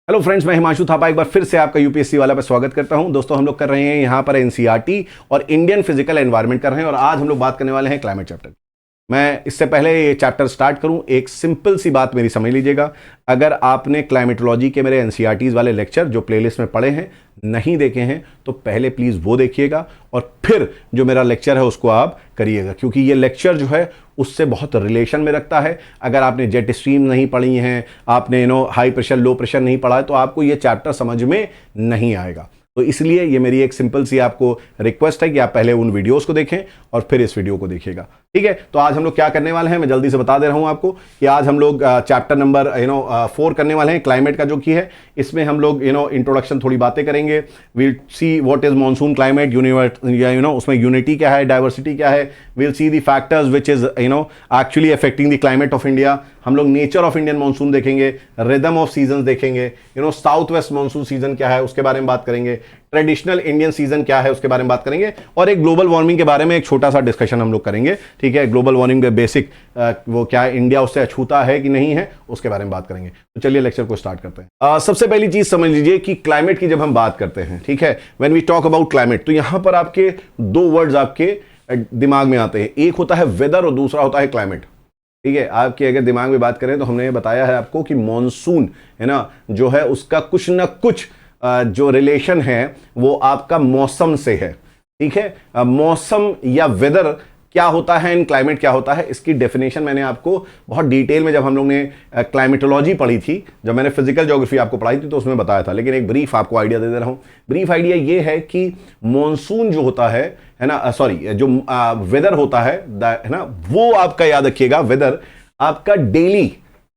Hello friends, मैं हिमांशु थापा एक बार फिर से आपका यूपीएससी वाला पे स्वागत करता हूं। दोस्तों, हम लोग कर रहे हैं यहां पर एनसीईआरटी और इंडियन फिजिकल एनवायरनमेंट कर रहे हैं और आज हम लोग बात करने वाले हैं क्लाइमेट चैप्टर। मैं इससे पहले ये चैप्टर स्टार्ट करूं, एक सिंपल सी बात मेरी समझ लीजिएगा। अगर आपने क्लाइमेटोलॉजी के मेरे एनसीईआरटीज वाले लेक्चर जो प्लेलिस्ट में पढ़े हैं नहीं देखे हैं तो पहले प्लीज़ वो देखिएगा और फिर जो मेरा लेक्चर है उसको आप करिएगा, क्योंकि ये लेक्चर जो है उससे बहुत रिलेशन में रखता है। अगर आपने जेट स्ट्रीम नहीं पढ़ी हैं, आपने हाई प्रेशर लो प्रेशर नहीं पढ़ा है तो आपको ये चैप्टर समझ में नहीं आएगा। तो इसलिए ये मेरी एक सिंपल सी आपको रिक्वेस्ट है कि आप पहले उन वीडियोस को देखें और फिर इस वीडियो को देखिएगा, ठीक है। तो आज हम लोग क्या करने वाले हैं, मैं जल्दी से बता दे रहा हूं आपको कि आज हम लोग चैप्टर नंबर 4 करने वाले हैं, क्लाइमेट का जो की है। इसमें हम लोग इंट्रोडक्शन थोड़ी बातें करेंगे। Will see what is monsoon climate, उसमें यूनिटी क्या है, डाइवर्सिटी क्या है। Will see the factors which is actually affecting the climate of India. हम लोग नेचर ऑफ इंडियन मॉनसून देखेंगे, रिदम ऑफ सीजन देखेंगे, साउथ वेस्ट मॉनसून सीजन क्या है उसके बारे में बात करेंगे, ट्रेडिशनल इंडियन सीजन क्या है उसके बारे में बात करेंगे और एक ग्लोबल वार्मिंग के बारे में एक छोटा सा डिस्कशन हम लोग करेंगे, ठीक है। ग्लोबल वार्मिंग के बेसिक वो क्या है, इंडिया उससे अछूता है कि नहीं है, उसके बारे में बात करेंगे। तो चलिए लेक्चर को स्टार्ट करते हैं। सबसे पहली चीज समझ लीजिए कि क्लाइमेट की जब हम बात करते हैं, ठीक है, when we talk about climate, तो यहां पर आपके दो वर्ड्स आपके दिमाग में आते हैं। एक होता है वेदर और दूसरा होता है क्लाइमेट, ठीक है। आपकी अगर दिमाग में बात करें तो हमने बताया है आपको कि मॉनसून है ना, जो है उसका कुछ ना कुछ जो रिलेशन है वो आपका मौसम से है, ठीक है। मौसम या वेदर क्या होता है, इन क्लाइमेट क्या होता है, इसकी डेफिनेशन मैंने आपको बहुत डिटेल में जब हम लोग ने क्लाइमेटोलॉजी पढ़ी थी, जब मैंने फिजिकल ज्योग्राफी आपको पढ़ाई थी तो उसमें बताया था। लेकिन एक ब्रीफ आपको आइडिया दे रहा हूं। ब्रीफ आइडिया ये है कि मॉनसून जो होता है ना, सॉरी, जो वेदर होता है ना, वो आपका याद रखिएगा, वेदर आपका डेली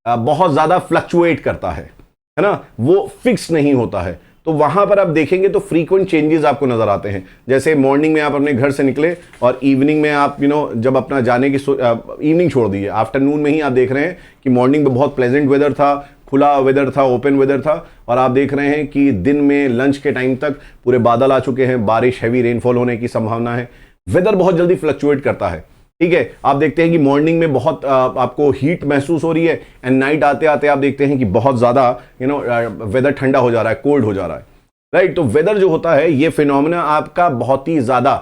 बहुत ज्यादा फ्लक्चुएट करता है ना, वो फिक्स नहीं होता है। तो वहां पर आप देखेंगे तो फ्रीक्वेंट चेंजेस आपको नजर आते हैं। जैसे मॉर्निंग में आप अपने घर से निकले और इवनिंग में आप जब अपना जाने की इवनिंग छोड़ दीजिए, आफ्टरनून में ही आप देख रहे हैं कि मॉर्निंग में बहुत प्लेजेंट वेदर था, खुला वेदर था, ओपन वेदर था, और आप देख रहे हैं कि दिन में लंच के टाइम तक पूरे बादल आ चुके हैं, बारिश, हैवी रेनफॉल होने की संभावना है। वेदर बहुत जल्दी फ्लक्चुएट करता है, ठीक है। आप देखते हैं कि मॉर्निंग में बहुत आपको हीट महसूस हो रही है एंड नाइट आते आते आप देखते हैं कि बहुत ज़्यादा वेदर ठंडा हो जा रहा है, कोल्ड हो जा रहा है, राइट। तो वेदर जो होता है ये फिनोमेना आपका बहुत ही ज़्यादा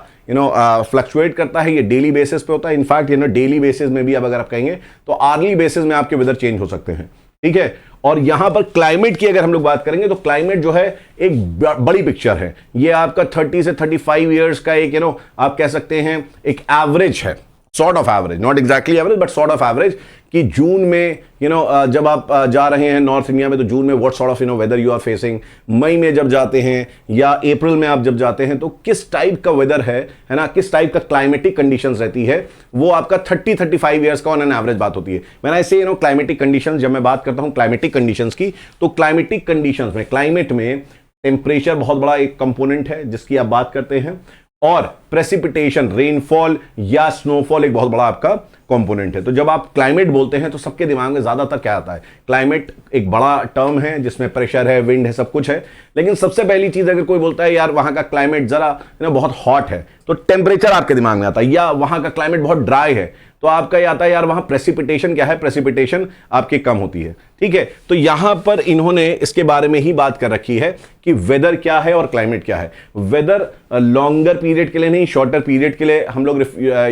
फ्लक्चुएट करता है। ये डेली बेसिस पे होता है। इनफैक्ट डेली बेसिस में भी अब अगर आप कहेंगे तो आर्ली बेसिस में आपके वेदर चेंज हो सकते हैं, ठीक है। और यहां पर क्लाइमेट की अगर हम लोग बात करेंगे तो क्लाइमेट जो है एक बड़ी पिक्चर है। ये आपका 30 से 35 ईयर्स का एक आप कह सकते हैं एक एवरेज है, sort of average, not exactly average but sort of average, कि जून में जब आप जा रहे हैं नॉर्थ इंडिया में तो जून में what sort of weather you are facing, मई में जब जाते हैं या अप्रैल में आप जब जाते हैं तो किस टाइप का वेदर है ना, किस टाइप का क्लाइमेटिक कंडीशंस रहती है, वो आपका 30-35 ईयर्स का ऑन एन एवरेज बात होती है। मैंने ऐसे क्लाइमेटिक कंडीशंस, जब मैं बात करता हूं क्लाइमेटिक कंडीशंस की, तो क्लाइमेटिक कंडीशंस में, क्लाइमेट में टेम्परेचर बहुत बड़ा एक कंपोनेंट है जिसकी आप बात करते हैं, और प्रेसिपिटेशन, रेनफॉल या स्नोफॉल एक बहुत बड़ा आपका कंपोनेंट है। तो जब आप क्लाइमेट बोलते हैं तो सबके दिमाग में ज्यादातर क्या आता है, क्लाइमेट एक बड़ा टर्म है जिसमें प्रेशर है, विंड है, सब कुछ है। लेकिन सबसे पहली चीज अगर कोई बोलता है यार वहां का क्लाइमेट जरा बहुत हॉट है तो टेम्परेचर आपके दिमाग में आता है, या वहां का क्लाइमेट बहुत ड्राई है तो आपका ये आता है यार वहां प्रेसिपिटेशन क्या है, प्रेसिपिटेशन आपकी कम होती है, ठीक है। तो यहां पर इन्होंने इसके बारे में ही बात कर रखी है कि वेदर क्या है और क्लाइमेट क्या है। वेदर लॉन्गर पीरियड के लिए नहीं, शॉर्टर पीरियड के लिए हम लोग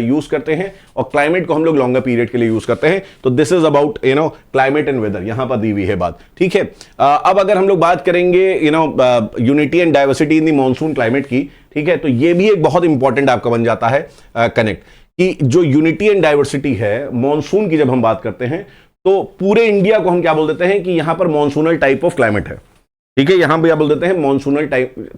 यूज करते हैं, और क्लाइमेट को हम लोग लॉन्गर पीरियड के लिए यूज करते हैं। तो this is about climate and weather, यहां पर दी हुई है बात, ठीक है। अब अगर हम लोग बात करेंगे unity and diversity in the monsoon climate की, ठीक है, तो ये भी एक बहुत इंपॉर्टेंट आपका बन जाता है कनेक्ट, कि जो यूनिटी एंड डाइवर्सिटी है मॉनसून की जब हम बात करते हैं तो पूरे इंडिया को हम क्या बोल देते हैं कि यहां पर मॉनसूनल टाइप ऑफ क्लाइमेट है, ठीक है। यहां पर क्या बोल देते हैं, मॉनसूनल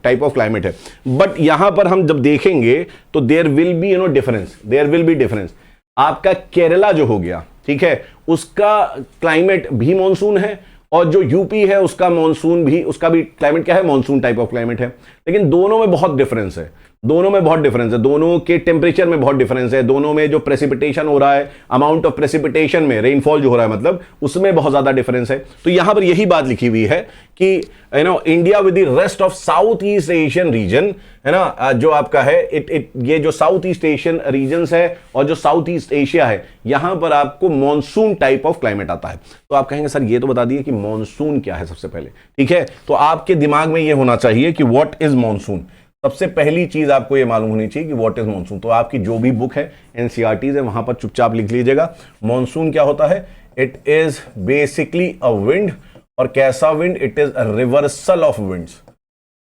टाइप ऑफ क्लाइमेट है। बट यहां पर हम जब देखेंगे तो there will be difference, there will be difference. आपका केरला जो हो गया, ठीक है, उसका क्लाइमेट भी मॉनसून है, और जो यूपी है उसका मॉनसून भी, उसका भी क्लाइमेट क्या है, मॉनसून टाइप ऑफ क्लाइमेट है। लेकिन दोनों में बहुत डिफरेंस है। दोनों में बहुत डिफरेंस है, दोनों के टेम्परेचर में बहुत डिफरेंस है, दोनों में जो प्रेसिपिटेशन हो रहा है, अमाउंट ऑफ प्रेसिपिटेशन में, रेनफॉल जो हो रहा है मतलब, उसमें बहुत ज्यादा डिफरेंस है। तो यहां पर यही बात लिखी हुई है कि India with the rest of south east Asian region, है ना, जो आपका है ये जो साउथ ईस्ट एशियन रीजन्स है और जो साउथ ईस्ट एशिया है, यहां पर आपको मॉनसून टाइप ऑफ क्लाइमेट आता है। तो आप कहेंगे सर ये तो बता दिए कि मॉनसून क्या है सबसे पहले, ठीक है। तो आपके दिमाग में ये होना चाहिए कि व्हाट इज मॉनसून। सबसे पहली चीज आपको ये मालूम होनी चाहिए कि व्हाट इज मॉनसून। तो आपकी जो भी बुक है, एनसीईआरटी है, वहां पर चुपचाप लिख लीजिएगा मॉनसून क्या होता है। It is basically a wind, और कैसा wind, it is a reversal of winds,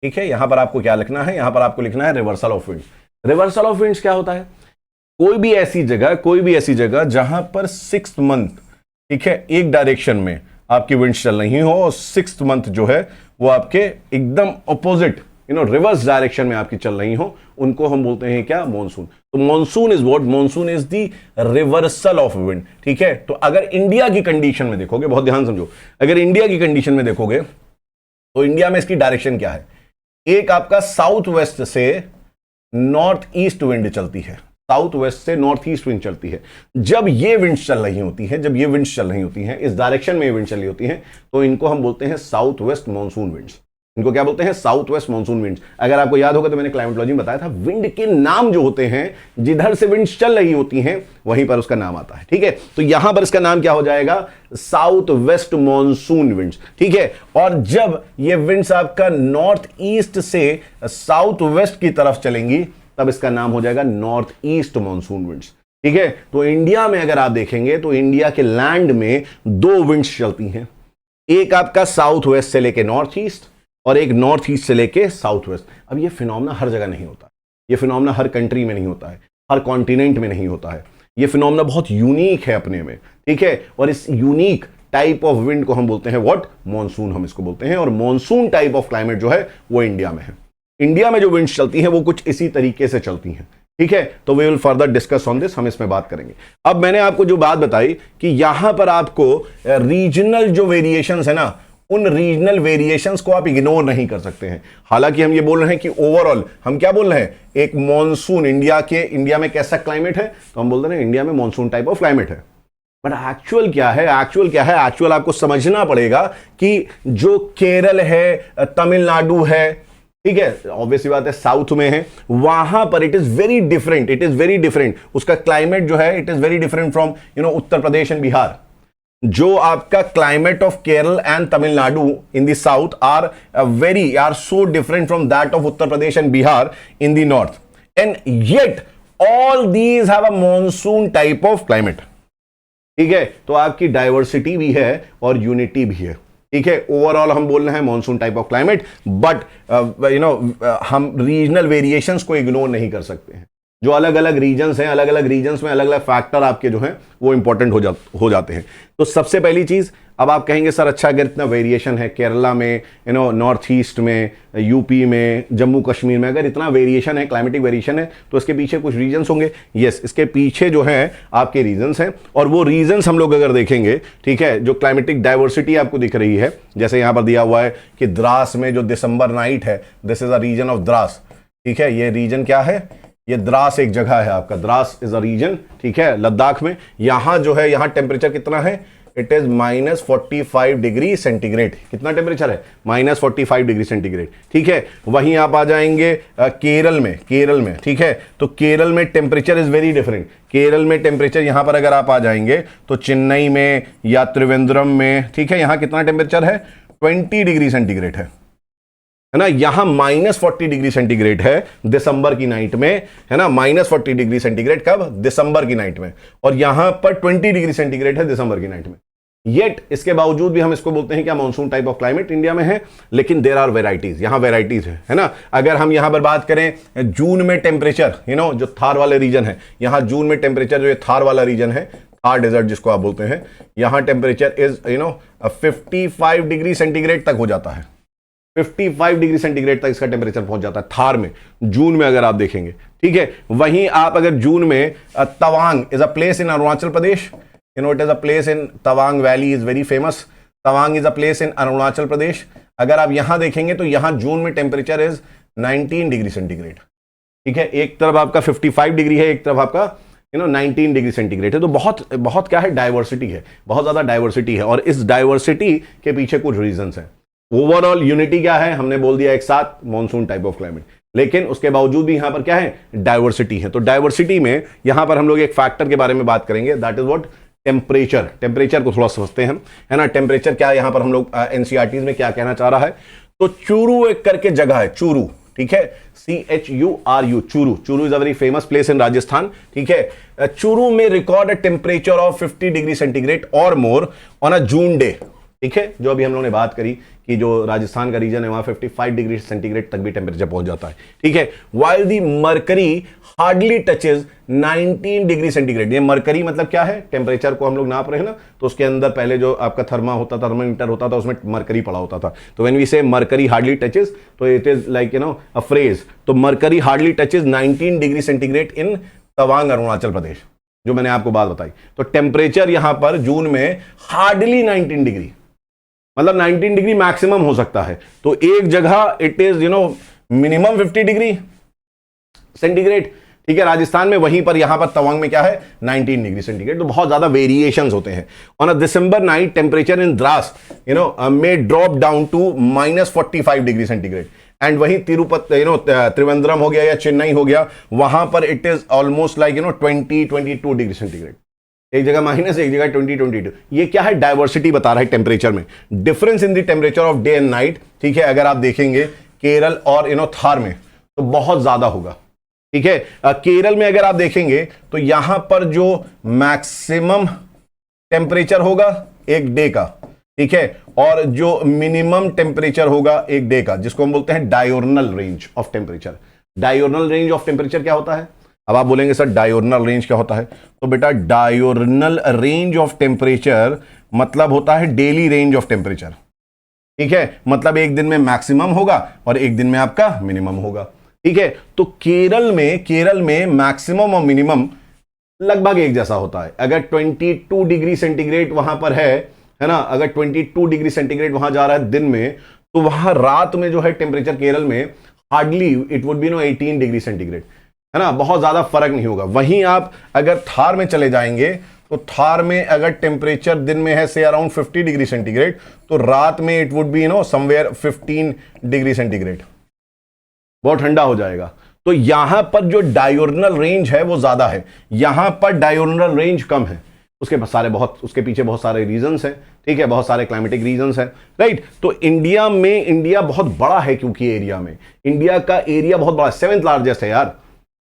ठीक है। यहां पर आपको क्या लिखना है, यहां पर आपको लिखना है reversal of winds. Reversal of winds क्या होता है, कोई भी ऐसी जगह जहां पर 6th मंथ, ठीक है, एक डायरेक्शन में आपकी विंड्स चल रही हो और 6th मंथ जो है वो आपके एकदम ऑपोजिट रिवर्स डायरेक्शन में आपकी चल रही हो, उनको हम बोलते हैं क्या, मॉनसून। तो monsoon is what, monsoon is the reversal of wind, ठीक है। तो अगर इंडिया की कंडीशन में देखोगे, बहुत ध्यान समझो, अगर इंडिया की कंडीशन में देखोगे तो इंडिया में इसकी डायरेक्शन क्या है, एक आपका साउथ वेस्ट से नॉर्थ ईस्ट विंड चलती है, साउथ वेस्ट से नॉर्थ ईस्ट विंड चलती है। जब ये विंड्स चल रही होती है, जब ये विंड्स चल रही होती हैं, इस डायरेक्शन में ये विंड चल रही होती हैं, तो इनको हम बोलते हैं साउथ वेस्ट मॉनसून विंड्स। इनको क्या बोलते हैं, साउथ वेस्ट मॉनसून विंड्स। अगर आपको याद होगा तो मैंने क्लाइमेटोलॉजी में बताया था, विंड के नाम जो होते हैं, जिधर से विंड्स चल रही होती हैं वहीं पर उसका नाम आता है, ठीक है। तो यहां पर इसका नाम क्या हो जाएगा, साउथ वेस्ट मॉनसून विंड्स, ठीक है। और जब ये विंड्स आपका नॉर्थ ईस्ट से साउथ वेस्ट की तरफ चलेंगी, तब इसका नाम हो जाएगा नॉर्थ ईस्ट मॉनसून विंड्स, ठीक है। तो इंडिया में अगर आप देखेंगे तो इंडिया के लैंड में 2 विंड्स चलती हैं, एक आपका साउथ वेस्ट से लेके नॉर्थ ईस्ट और एक नॉर्थ ईस्ट से लेके साउथ वेस्ट। अब ये फिनोमेना हर जगह नहीं होता, ये फिनोमेना हर कंट्री में नहीं होता है, हर कॉन्टिनेंट में नहीं होता है। ये फिनोमेना बहुत यूनिक है अपने में, ठीक है। और इस यूनिक टाइप ऑफ विंड को हम बोलते हैं व्हाट, मॉनसून हम इसको बोलते हैं। और मॉनसून टाइप ऑफ क्लाइमेट जो है वो इंडिया में है। इंडिया में जो विंड्स चलती हैं वो कुछ इसी तरीके से चलती हैं, ठीक है। तो we will further discuss on this, हम इसमें बात करेंगे। अब मैंने आपको जो बात बताई कि यहां पर आपको रीजनल जो वेरिएशंस है ना, उन रीजनल वेरिएशंस को आप इग्नोर नहीं कर सकते हैं। हालांकि हम ये बोल रहे हैं कि ओवरऑल हम क्या बोल रहे हैं, एक मॉनसून, इंडिया में कैसा क्लाइमेट है, तो हम बोल रहे हैं इंडिया में मॉनसून टाइप ऑफ क्लाइमेट है। बट एक्चुअल क्या है, एक्चुअल आपको समझना पड़ेगा कि जो केरल है, तमिलनाडु है, ठीक है, ऑब्वियसली बात है साउथ में है, वहां पर इट इज वेरी डिफरेंट, उसका क्लाइमेट जो है it is very different from Uttar Pradesh and Bihar. जो आपका climate of Kerala and Tamil Nadu in the south are so different from that of Uttar Pradesh and Bihar in the north, and yet all these have a monsoon type of climate, ठीक है। तो आपकी diversity भी है और unity भी है, ठीक है। ओवरऑल हम बोल रहे हैं monsoon type of climate, but हम रीजनल वेरिएशंस को इग्नोर नहीं कर सकते हैं। जो अलग अलग रीजन्स हैं, अलग अलग रीजन्स में अलग अलग फैक्टर आपके जो हैं वो इंपॉर्टेंट हो जाते हैं। तो सबसे पहली चीज, अब आप कहेंगे सर अच्छा अगर इतना वेरिएशन है केरला में, नॉर्थ ईस्ट में, यूपी में, जम्मू कश्मीर में, अगर इतना वेरिएशन है, क्लाइमेटिक वेरिएशन है, तो इसके पीछे कुछ रीजन्स होंगे। यस, इसके पीछे जो है आपके रीजन्स हैं, और वो रीजन्स हम लोग अगर देखेंगे, ठीक है, जो क्लाइमेटिक डाइवर्सिटी आपको दिख रही है, जैसे यहां पर दिया हुआ है कि द्रास में जो दिसंबर नाइट है, this is a region of Dras, ठीक है। ये रीजन क्या है, ये द्रास एक जगह है आपका, द्रास इज अ रीजन, ठीक है, लद्दाख में। यहां जो है, यहां टेम्परेचर कितना है, इट इज -45 डिग्री सेंटीग्रेड। कितना टेम्परेचर है, -45 डिग्री सेंटीग्रेड, ठीक है। वहीं आप आ जाएंगे केरल में, ठीक है। तो केरल में temperature is very different. Kerala में टेम्परेचर, यहां पर अगर आप आ जाएंगे तो चेन्नई में या त्रिवेंद्रम में, ठीक है, यहां कितना टेम्परेचर है, 20 डिग्री सेंटीग्रेड है ना। यहां -40 डिग्री सेंटीग्रेड है दिसंबर की नाइट में, है ना, -40 डिग्री सेंटीग्रेड कब, दिसंबर की नाइट में, और यहां पर 20 डिग्री सेंटीग्रेड है दिसंबर की नाइट में। येट इसके बावजूद भी हम इसको बोलते हैं क्या, monsoon type of climate India में है। लेकिन देयर आर वेराइटीज, यहां वेराइटीज है ना। अगर हम यहां पर बात करें जून में टेम्परेचर, जो थार वाले रीजन है, यहां जून में टेम्परेचर जो थार वाला रीजन है, थार डेजर्ट जिसको आप बोलते हैं, यहां टेम्परेचर इज 55 डिग्री सेंटीग्रेड तक हो जाता है। 55 डिग्री सेंटीग्रेड तक इसका टेम्परेचर पहुंच जाता है थार में, जून में अगर आप देखेंगे, ठीक है। वहीं आप अगर जून में, Tawang is a place in Arunachal Pradesh, it is a place in Tawang valley is very famous, Tawang is a place in Arunachal Pradesh. अगर आप यहां देखेंगे तो यहां जून में टेम्परेचर इज 19 डिग्री सेंटीग्रेड, ठीक है, एक तरफ आपका 55 डिग्री है, एक तरफ आपका 19 डिग्री सेंटीग्रेड है। तो बहुत बहुत क्या है, डाइवर्सिटी है, बहुत ज्यादा डाइवर्सिटी है। और इस डाइवर्सिटी के पीछे कुछ रीजंस हैं। ओवरऑल यूनिटी क्या है, हमने बोल दिया एक साथ, मॉनसून टाइप ऑफ क्लाइमेट, लेकिन उसके बावजूद भी यहां पर क्या है, डाइवर्सिटी है। तो डाइवर्सिटी में यहां पर हम लोग एक फैक्टर के बारे में बात करेंगे, that is what, temperature. Temperature को थोड़ा समझते हैं हम, है ना। टेम्परेचर क्या है, यहां पर हम लोग एनसीईआरटी में क्या कहना चाह रहा है। तो चूरू एक करके जगह है, चूरू, ठीक है, CHURU, Churu. Churu is a very famous place in Rajasthan, ठीक है। चूरू में record a temperature of 50 degree centigrade और more on a June day, ठीक है। जो अभी हम लोगों ने बात करी कि जो राजस्थान का रीजन है वहां 55 डिग्री सेंटीग्रेड तक भी टेम्परेचर पहुंच जाता है, ठीक है। While the mercury hardly touches 19 degree centigrade. ये मरकरी मतलब क्या है, टेम्परेचर को हम लोग नाप रहे हैं ना, तो उसके अंदर पहले जो आपका थर्मामीटर होता था उसमें मरकरी पड़ा होता था। तो when we say mercury hardly touches, तो it is like a phrase. तो mercury hardly touches 19 degree centigrade in Tawang, Arunachal Pradesh, जो मैंने आपको बात बताई। तो टेम्परेचर यहां पर जून में हार्डली 19 डिग्री, मतलब 19 डिग्री मैक्सिमम हो सकता है। तो एक जगह it is minimum 50 degree centigrade, ठीक है, राजस्थान में। वहीं पर यहां पर तवांग में क्या है, 19 डिग्री सेंटीग्रेड। तो बहुत ज्यादा वेरिएशंस होते हैं। On a December night temperature in Dras may drop down to -45 degree centigrade. And वहीं तिरुपति त्रिवेंद्रम हो गया या चेन्नई हो गया, वहां पर it is almost like 20-22 degree centigrade. एक जगह माइनस, एक जगह 20-22। ये क्या है, डाइवर्सिटी बता रहा है टेम्परेचर में, difference in the temperature of day and night, ठीक है। अगर आप देखेंगे केरल और थार में तो बहुत ज्यादा होगा, ठीक है। केरल में अगर आप देखेंगे तो यहां पर जो मैक्सिमम टेम्परेचर होगा एक डे का, ठीक है, और जो मिनिमम टेम्परेचर होगा एक डे का, जिसको हम बोलते हैं diurnal range of temperature. Diurnal range of temperature क्या होता है। अब आप बोलेंगे सर डायोर्नल रेंज क्या होता है, तो बेटा डायोर्नल रेंज ऑफ टेम्परेचर मतलब होता है डेली रेंज ऑफ टेम्परेचर, ठीक है। मतलब एक दिन में मैक्सिमम होगा और एक दिन में आपका मिनिमम होगा, ठीक है। तो केरल में मैक्सिमम और मिनिमम लगभग एक जैसा होता है। अगर 22 डिग्री सेंटीग्रेड वहां पर है ना, अगर 22 डिग्री सेंटीग्रेड वहां जा रहा है दिन में, तो वहां रात में जो है टेम्परेचर केरल में hardly it would be 18 degree centigrade, है ना, बहुत ज्यादा फर्क नहीं होगा। वहीं आप अगर थार में चले जाएंगे तो थार में अगर टेम्परेचर दिन में है से अराउंड 50 डिग्री सेंटीग्रेड, तो रात में it would be somewhere 15 degree centigrade, बहुत ठंडा हो जाएगा। तो यहां पर जो डायोर्नल रेंज है वो ज्यादा है, यहां पर डायोर्नल रेंज कम है। उसके पीछे बहुत सारे रीजंस हैं, ठीक है, बहुत सारे क्लाइमेटिक रीजंस हैं, राइट। तो इंडिया बहुत बड़ा है, क्योंकि एरिया में इंडिया का एरिया बहुत बड़ा, 7th लार्जेस्ट है यार,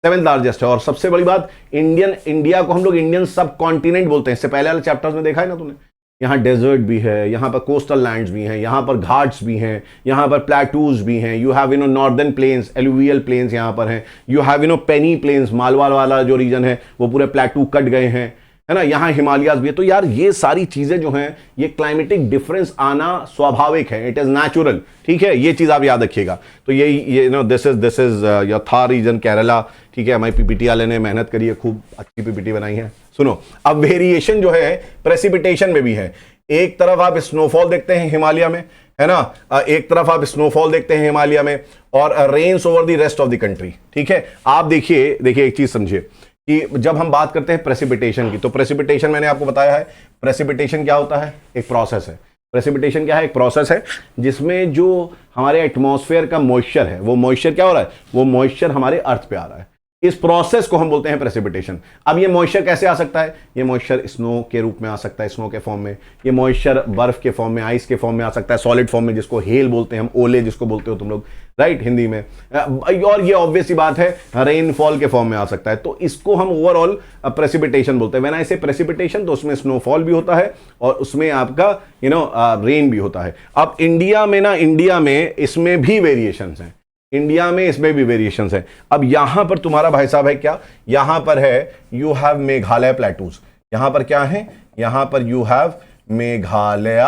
7th लार्जेस्ट है। और सबसे बड़ी बात, इंडिया को हम लोग इंडियन सब कॉन्टिनेंट बोलते हैं। इससे पहले वाले चैप्टर्स में देखा है ना तूने, यहाँ डेजर्ट भी है, यहाँ पर कोस्टल लैंड्स भी हैं, यहाँ पर घाट्स भी हैं, यहाँ पर प्लेटूज भी हैं, you have northern plains, alluvial plains यहाँ पर हैं, you have peneplains, Malwa वाला जो रीजन है वो पूरे प्लेटू कट गए हैं, है ना, यहाँ हिमालयाज भी है। तो यार ये सारी चीजें जो हैं, ये क्लाइमेटिक डिफरेंस आना स्वाभाविक है, इट इज नेचुरल, ठीक है। ये चीज आप याद रखिएगा। तो ये this is your Thar region, Kerala, ठीक है। हमारी पीपीटी वाले ने मेहनत करी है, खूब अच्छी पीपीटी बनाई है। सुनो, अब वेरिएशन जो है प्रेसिपिटेशन में भी है। एक तरफ आप स्नोफॉल देखते हैं हिमालय में, है ना, एक तरफ आप स्नोफॉल देखते हैं हिमालय में, और rains over the rest of the country, ठीक है। आप देखिए एक चीज समझिए कि जब हम बात करते हैं प्रेसिपिटेशन की, तो प्रेसिपिटेशन मैंने आपको बताया है, प्रेसिपिटेशन क्या होता है, एक प्रोसेस है। प्रेसिपिटेशन क्या है, एक प्रोसेस है जिसमें जो हमारे एटमॉस्फेयर का मॉइस्चर है, वो मॉइस्चर क्या हो रहा है, वो मॉइस्चर हमारे अर्थ पे आ रहा है। इस प्रोसेस को हम बोलते हैं प्रेसिपिटेशन। अब ये मॉइस्चर कैसे आ सकता है, ये मॉइस्चर स्नो के रूप में आ सकता है, स्नो के फॉर्म में, ये मॉइस्चर बर्फ के फॉर्म में, आइस के फॉर्म में आ सकता है, सॉलिड फॉर्म में, जिसको हेल बोलते हैं हम, ओले जिसको बोलते हो तुम लोग, राइट, हिंदी में। और ये ऑब्वियस सी बात है रेनफॉल के फॉर्म में आ सकता है। तो इसको हम ओवरऑल प्रेसिपिटेशन बोलते हैं। व्हेन आई से प्रेसिपिटेशन, तो उसमें स्नोफॉल भी होता है और उसमें आपका रेन भी होता है। अब इंडिया में इसमें भी वेरिएशंस हैं, इंडिया में इसमें भी वेरिएशंस है। अब यहां पर तुम्हारा भाई साहब है क्या, यहां पर है यू हैव मेघालय प्लेटूज। यहां पर क्या है, यहां पर यू हैव मेघालय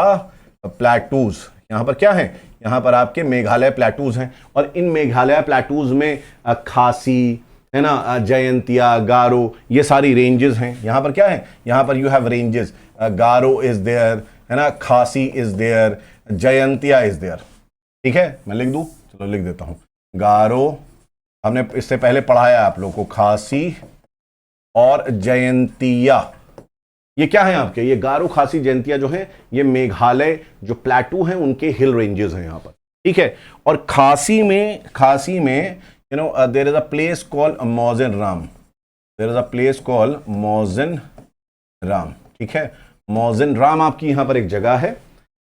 प्लेटूज। यहां पर क्या है, यहां पर आपके मेघालय प्लेटूज हैं। और इन मेघालय प्लेटूज में खासी, है ना, जयंतिया, गारो, ये सारी रेंजेस हैं। यहां पर क्या है, यहां पर you have ranges, Garo is there, है ना, Khasi is there, Jaintia is there, ठीक है। मैं लिख दूं, चलो लिख देता हूं, गारो, हमने इससे पहले पढ़ाया आप लोगों को, खासी और जयंतिया। ये क्या है आपके, ये गारो, खासी, जयंतिया जो है ये मेघालय जो प्लेटू हैं उनके हिल रेंजेस हैं यहां पर, ठीक है। और खासी में you know there is a place called Mawsynram, there is a place called Mawsynram, ठीक है। मौजिनराम आपकी यहां पर एक जगह है।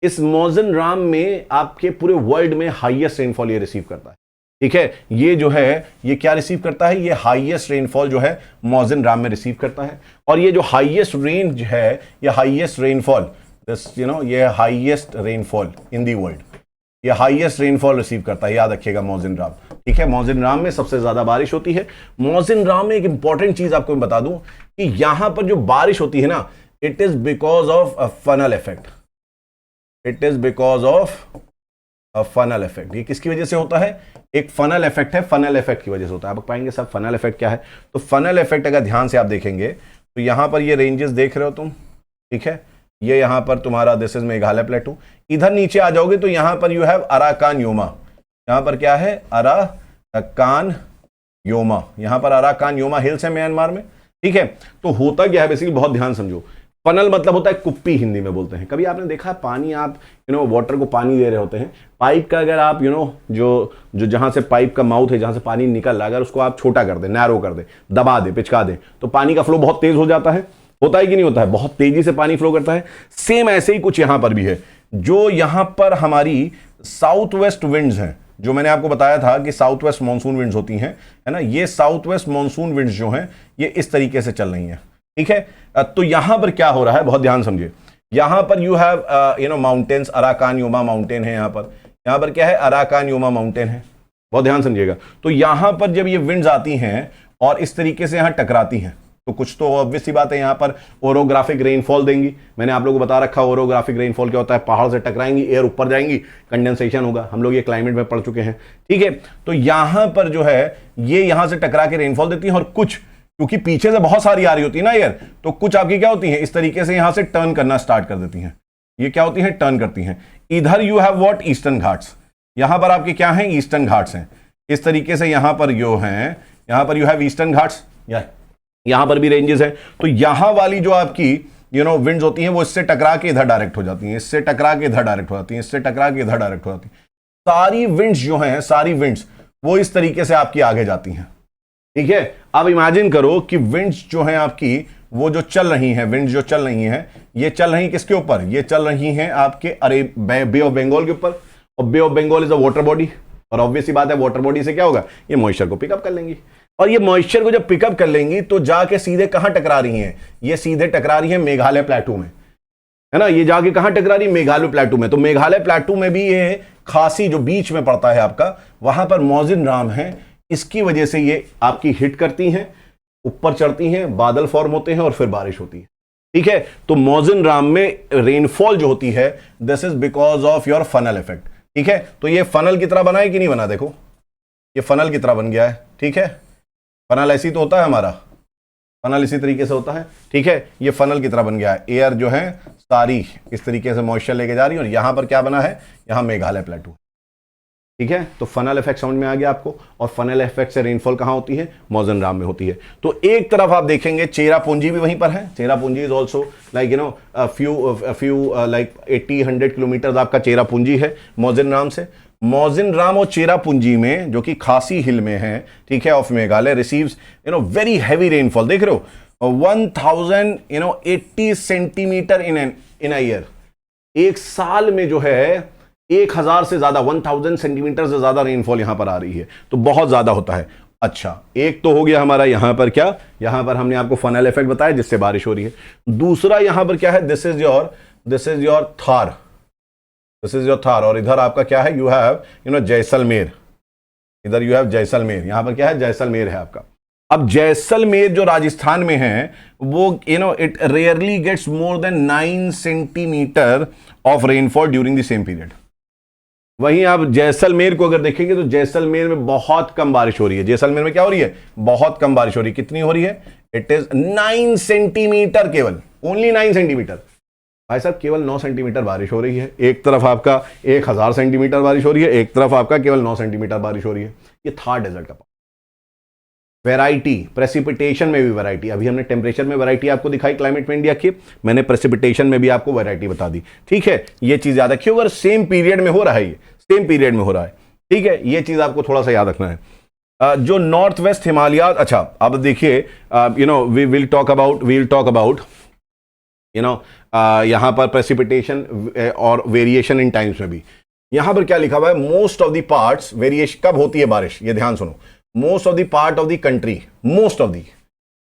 इस मौजिनराम में आपके पूरे वर्ल्ड में हाईएस्ट रेनफॉल ये रिसीव करता है, ठीक है। ये जो है ये क्या रिसीव करता है, ये हाईएस्ट रेनफॉल जो है मौजिनराम में रिसीव करता है। और ये जो हाईएस्ट रेंज है, ये highest rainfall, this you know ये highest rainfall in the world, ये हाईएस्ट रेनफॉल रिसीव करता है, याद रखिएगा मौजिनराम, ठीक है। मौजिनराम में सबसे ज्यादा बारिश होती है। मौजिनराम में एक इंपॉर्टेंट चीज आपको मैं बता दूं कि यहां पर जो बारिश होती है ना, it is because of a funnel effect, it is because of a funnel effect. ये किसकी वजह से होता है, एक फनल इफेक्ट है, फनल इफेक्ट की वजह से होता है। आप पाएंगे सब फनल इफेक्ट क्या है, तो फनल इफेक्ट अगर ध्यान से आप देखेंगे तो यहां पर ये रेंजेस देख रहे हो तुम, ठीक है। ये यहां पर तुम्हारा दिस इज मेघालय प्लेटू। इधर नीचे आ जाओगे तो यहां पर यू हैव अराकान योमा, यहां पर क्या है, अराकान योमा, यहां पर अराकान योमा हिल्स है म्यांमार में, ठीक है। तो होता क्या है बेसिकली, बहुत ध्यान समझो, फनल मतलब होता है कुप्पी, हिंदी में बोलते हैं। कभी आपने देखा है पानी, आप यू नो वाटर को पानी दे रहे होते हैं, पाइप का अगर आप यू नो जो जहां से पाइप का माउथ है, जहां से पानी निकल रहा है, अगर उसको आप छोटा कर दे, नैरो कर दे, दबा दे, पिचका दे, तो पानी का फ्लो बहुत तेज हो जाता है, होता है कि नहीं होता है, बहुत तेजी से पानी फ्लो करता है। सेम ऐसे ही कुछ यहां पर भी है। जो यहां पर हमारी साउथ वेस्ट विंड्स हैं, जो मैंने आपको बताया था कि साउथ वेस्ट मानसून विंड्स होती हैं, है ना, ये साउथ वेस्ट मानसून विंड्स जो हैं ये इस तरीके से चल रही हैं, ठीक है। तो यहां पर क्या हो रहा है, बहुत ध्यान समझिए। यहां पर you have you know mountains, Arakan Yoma mountain है यहां पर क्या है, अराकान योमा माउंटेन है, बहुत ध्यान समझिएगा। तो यहां पर जब ये विंड्स आती हैं और इस तरीके से यहां टकराती हैं, तो कुछ तो ऑब्वियस सी बात है, यहां पर ओरोग्राफिक रेनफॉल देंगी। मैंने आप लोगों को बता रखा ओरोग्राफिक रेनफॉल क्या होता है, पहाड़ से टकराएंगी, एयर ऊपर जाएंगी, कंडेंसेशन होगा, हम लोग ये क्लाइमेट में पढ़ चुके हैं, ठीक है। तो यहां पर जो है ये यहां से टकरा के रेनफॉल देती है, और कुछ क्योंकि पीछे से बहुत सारी आ रही होती है ना एयर, तो कुछ आपकी क्या होती है, इस तरीके से यहां से टर्न करना स्टार्ट कर देती हैं। ये क्या होती है, टर्न करती हैं। इधर you have what, eastern Ghats, यहां पर आपके क्या हैं, ईस्टर्न घाट्स हैं। इस तरीके से यहां पर जो हैं, यहां पर यू हैव ईस्टर्न घाट्स, यहां पर भी रेंजेस है। तो यहां वाली जो आपकी यू नो विंड्स होती हैं वो इससे टकरा के इधर डायरेक्ट हो जाती हैं, इससे टकरा के इधर डायरेक्ट हो जाती हैं, इससे टकरा के इधर डायरेक्ट हो जाती हैं। सारी विंड्स जो हैं, सारी विंड्स वो इस तरीके से आपकी आगे जाती हैं, ठीक है। अब इमेजिन करो कि विंड्स जो हैं आपकी वो जो चल रही हैं, विंड्स जो चल रही हैं, ये चल रही किसके ऊपर, ये चल रही हैं आपके बे ऑफ बंगाल के ऊपर। और bay of Bengal is a water body, और ऑब्वियसली बात है वाटर बॉडी से क्या होगा, ये मॉइस्चर को पिकअप कर लेंगी, और ये मॉइस्चर को जब पिकअप कर लेंगी तो जाके सीधे कहां टकरा रही हैं, ये सीधे टकरा रही हैं मेघालय प्लेटू में, है ना। ये जाके कहां टकरा रही है, मेघालय प्लेटू में। तो मेघालय प्लेटू में भी ये खासी जो बीच में पड़ता है आपका, वहां पर मौजिनराम है, इसकी वजह से ये आपकी हिट करती हैं, ऊपर चढ़ती हैं, बादल फॉर्म होते हैं और फिर बारिश होती है, ठीक है। तो मौजिनराम में रेनफॉल जो होती है, this is because of your funnel effect, ठीक है। तो ये फनल की तरह बना है कि नहीं बना, देखो ये फनल की तरह बन गया है, ठीक है। फनल ऐसी तो होता है हमारा, फनल इसी तरीके से होता है, ठीक है। ये फनल की तरह बन गया है, एयर जो है सारी इस तरीके से मॉइस्चर लेके जा रही है, और यहां पर क्या बना है, यहां मेघालय प्लेटू, ठीक है। तो फनल इफेक्ट समझ में आ गया आपको। और फनल इफेक्ट से रेनफॉल कहां होती है, मौजिनराम में होती है। तो एक तरफ आप देखेंगे चेरापूंजी भी वहीं पर है, Cherrapunji is also like you know few like 80-100 kilometre आपका चेरापूंजी है मौजिनराम से। मौजिनराम और चेरापूंजी में, जो कि खासी हिल में है, ठीक है, of Meghalaya, receives you know very heavy rainfall, देख रहे हो 1080 सेंटीमीटर इन अ ईयर, एक साल में जो है 1000 से ज्यादा, 1000 सेंटीमीटर से ज्यादा रेनफॉल यहां पर आ रही है, तो बहुत ज्यादा होता है। अच्छा, एक तो हो गया हमारा यहां पर क्या, यहां पर हमने आपको फनल इफेक्ट बताया जिससे बारिश हो रही है। दूसरा यहां पर क्या है, this is your Thar, this is your Thar. और इधर आपका क्या है, you have you know Jaisalmer, इधर यू हैव जैसलमेर, यहां पर क्या है, जैसलमेर है आपका। अब जैसलमेर जो राजस्थान में है, वो you know it rarely gets more than 9 centimetre of rainfall during the same period. वहीं आप जैसलमेर को अगर देखेंगे तो जैसलमेर में बहुत कम बारिश हो रही है। जैसलमेर में क्या हो रही है, बहुत कम बारिश हो रही है। कितनी हो रही है, इट इज 9 सेंटीमीटर, केवल ओनली 9 सेंटीमीटर। भाई साहब केवल 9 सेंटीमीटर बारिश हो रही है। एक तरफ आपका 1000 सेंटीमीटर बारिश हो रही है, एक तरफ आपका केवल 9 सेंटीमीटर बारिश हो रही है। ये थार डेजर्ट का वैरायटी, प्रेसिपिटेशन में भी वैरायटी। अभी हमने टेम्परेचर में वैरायटी आपको दिखाई क्लाइमेट में इंडिया की, मैंने प्रेसिपिटेशन में भी आपको वैरायटी बता दी। ठीक है, ये चीज याद रखिए, अगर सेम पीरियड में हो रहा है, ये सेम पीरियड में हो रहा है। ठीक है, ये चीज आपको थोड़ा सा याद रखना है। जो नॉर्थ वेस्ट हिमालय, अच्छा अब देखिए, वी विल टॉक अबाउट यहां पर प्रेसिपिटेशन और वेरिएशन इन टाइम्स में भी। यहां पर क्या लिखा हुआ है, most of the parts, variation कब होती है बारिश, ये ध्यान सुनो, most of the part of the country, most of the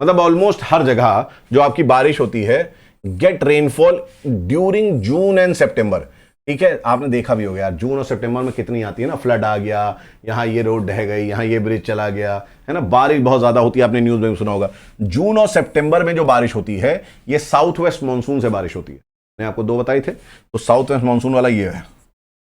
मतलब ऑलमोस्ट हर जगह जो आपकी बारिश होती है, get rainfall during June and September. ठीक है, आपने देखा भी होगा यार, जून और सितंबर में कितनी आती है ना, फ्लड आ गया, यहां ये रोड ढह गई, यहां ये ब्रिज चला गया, है ना, बारिश बहुत ज्यादा होती है, आपने न्यूज में भी सुना होगा। जून और सितंबर में जो बारिश होती है, ये साउथ वेस्ट मानसून से बारिश होती है। मैंने आपको दो बताए थे, तो साउथ वेस्ट मानसून वाला ये है।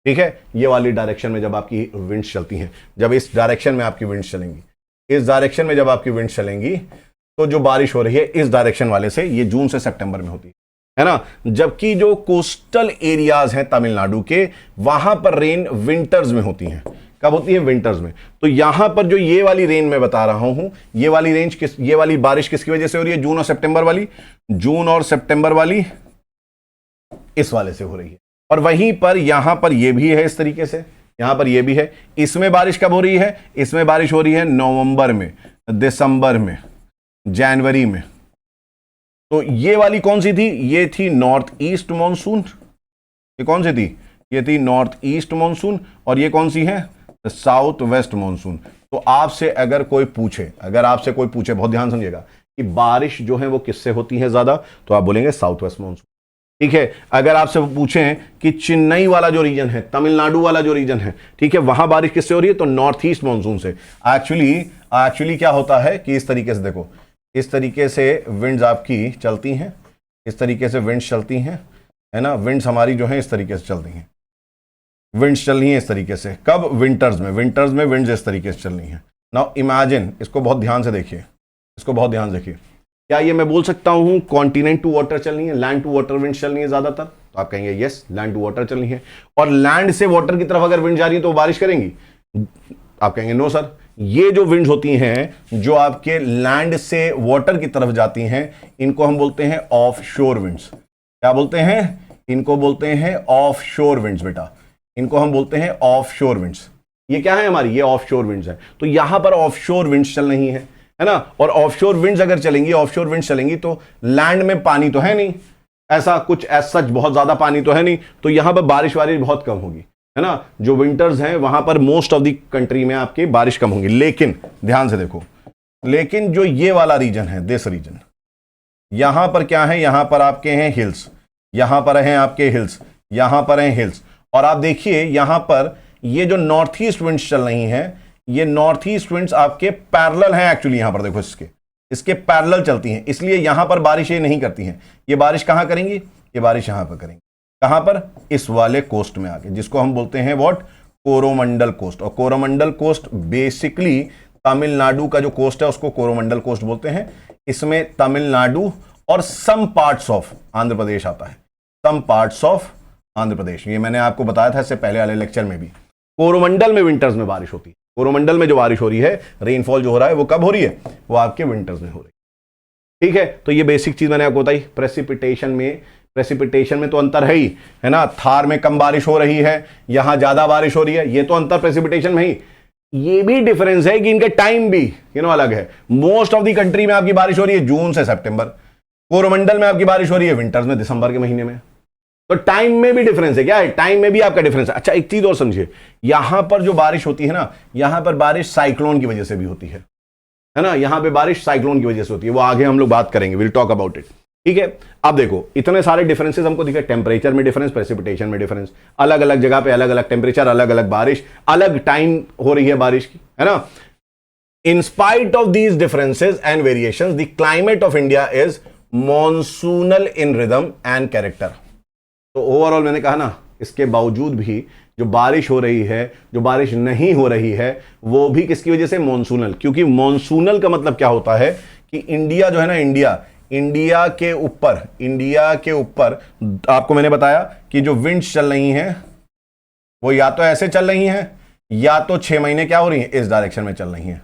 ठीक है, ये वाली डायरेक्शन में जब आपकी विंड्स चलती हैं, जब इस डायरेक्शन में आपकी विंड्स चलेंगी, इस डायरेक्शन में जब आपकी विंड्स चलेंगी, तो जो बारिश हो रही है इस डायरेक्शन वाले से, ये जून से सितंबर में होती है ना। जबकि जो कोस्टल एरियाज हैं तमिलनाडु के, वहां पर रेन विंटर्स में होती हैं। कब होती है, विंटर्स में। तो यहां पर जो ये वाली रेन मैं बता रहा हूं, ये वाली बारिश किसकी वजह से हो रही है, जून और सितंबर वाली, जून और सितंबर वाली इस वाले से हो रही है। और वहीं पर यहां पर ये भी है, इस तरीके से यहां पर ये भी है। इसमें बारिश कब हो रही है, इसमें बारिश हो रही है नवंबर में, दिसंबर में, जनवरी में। तो ये वाली कौन सी थी, ये थी नॉर्थ ईस्ट मानसून। ये कौन सी थी, ये थी नॉर्थ ईस्ट मानसून। और ये कौन सी है, साउथ वेस्ट मानसून। तो आपसे अगर कोई पूछे, बहुत ध्यान समझिएगा, कि बारिश जो है वो किससे होती है ज्यादा, तो आप बोलेंगे साउथ वेस्ट मानसून। ठीक है, अगर आपसे पूछें कि चेन्नई वाला जो रीजन है, तमिलनाडु वाला जो रीजन है, ठीक है, वहां बारिश किससे हो रही है, तो नॉर्थ ईस्ट मानसून से। एक्चुअली क्या होता है कि इस तरीके से देखो, इस तरीके से विंड्स आपकी चलती हैं, इस तरीके से विंड्स चलती हैं, है ना, विंड्स हमारी जो है इस तरीके से चलती हैं, विंड्स चल रही हैं इस तरीके से। कब, विंटर्स में विंड्स इस तरीके से चल रही हैं। नाउ इमेजिन, इसको बहुत ध्यान से देखिए, क्या ये मैं बोल सकता हूं कॉन्टिनेंट टू वाटर चल रही है, लैंड टू वाटर विंड चल रही है ज्यादातर, तो आप कहेंगे यस, लैंड टू वाटर चल रही है। और लैंड से वाटर की तरफ अगर विंड जा रही है तो बारिश करेंगी, आप कहेंगे नो सर, ये जो विंड्स होती हैं जो आपके लैंड से वाटर की तरफ जाती हैं, इनको हम बोलते हैं ऑफ शोर विंड्स। क्या बोलते हैं, इनको बोलते हैं ऑफ शोर विंड्स बेटा, इनको हम बोलते हैं ऑफ शोर विंड्स। ये क्या है हमारी, ये ऑफ शोर विंड्स है। तो यहां पर ऑफ शोर विंड्स चल रही है ना। और ऑफशोर विंड्स अगर चलेंगी, तो लैंड में पानी तो है नहीं, ऐसा कुछ सच बहुत ज्यादा पानी तो है नहीं, तो यहां पर बारिश बहुत कम होगी, है ना। जो विंटर्स हैं वहां पर मोस्ट ऑफ द कंट्री में आपकी बारिश कम होगी। लेकिन ध्यान से देखो, लेकिन जो ये वाला रीजन है, दिस रीजन, यहां पर क्या है, यहां पर आपके हैं हिल्स, यहां पर हैं आपके हिल्स, यहां पर हैं हिल्स। और आप देखिए यहां पर ये जो नॉर्थ ईस्ट विंड्स चल रही हैं, ये नॉर्थ ईस्ट विंड्स आपके पैरेलल हैं। एक्चुअली यहां पर देखो, इसके पैरेलल चलती हैं, इसलिए यहां पर बारिश ये नहीं करती हैं। ये बारिश कहां करेंगी, ये बारिश यहां पर करेंगी। कहां पर, इस वाले कोस्ट में आके, जिसको हम बोलते हैं व्हाट, कोरोमंडल कोस्ट। और कोरोमंडल कोस्ट बेसिकली तमिलनाडु का जो कोस्ट है उसको कोरोमंडल कोस्ट बोलते हैं। इसमें तमिलनाडु और some parts of Andhra Pradesh आता है, some parts of Andhra Pradesh. ये मैंने आपको बताया था इससे पहले वाले लेक्चर में भी। कोरोमंडल में विंटर्स में बारिश होती है, कोरोमंडल में जो बारिश हो रही है, रेनफॉल जो हो रहा है वो कब हो रही है, वो आपके विंटर्स में हो रही है। ठीक है, तो ये बेसिक चीज मैंने आपको बताई। प्रेसिपिटेशन में तो अंतर है ना, थार में कम बारिश हो रही है, यहां ज्यादा बारिश हो रही है, ये तो अंतर प्रेसिपिटेशन में ही। ये भी डिफरेंस है कि इनके टाइम भी अलग है। मोस्ट ऑफ द कंट्री में आपकी बारिश हो रही है जून से सितंबर, कोरोमंडल में आपकी बारिश हो रही है विंटर्स में, दिसंबर के महीने में। तो टाइम में भी डिफरेंस है, क्या है, टाइम में भी आपका डिफरेंस है। अच्छा, एक चीज और समझिए, यहां पर जो बारिश होती है ना, यहां पर बारिश साइक्लोन की वजह से भी होती है ना, यहां पे बारिश साइक्लोन की वजह से होती है, वो आगे हम लोग बात करेंगे, विल टॉक अबाउट इट। ठीक है, अब देखो इतने सारे डिफरेंसेस हमको दिखे, टेम्परेचर में डिफरेंस, प्रेसिपिटेशन में डिफरेंस, अलग अलग जगह पे अलग अलग टेम्परेचर, अलग अलग बारिश, अलग टाइम हो रही है बारिश की, है ना। In spite of these differences and variations, the climate of India is monsoonal in rhythm and character. तो ओवरऑल मैंने कहा ना, इसके बावजूद भी जो बारिश हो रही है, जो बारिश नहीं हो रही है, वो भी किसकी वजह से, मॉनसूनल। क्योंकि मॉनसूनल का मतलब क्या होता है कि इंडिया जो है ना, इंडिया के ऊपर आपको मैंने बताया कि जो विंड्स चल रही हैं वो या तो ऐसे चल रही हैं, या तो 6 महीने क्या हो रही हैं, इस डायरेक्शन में चल रही हैं।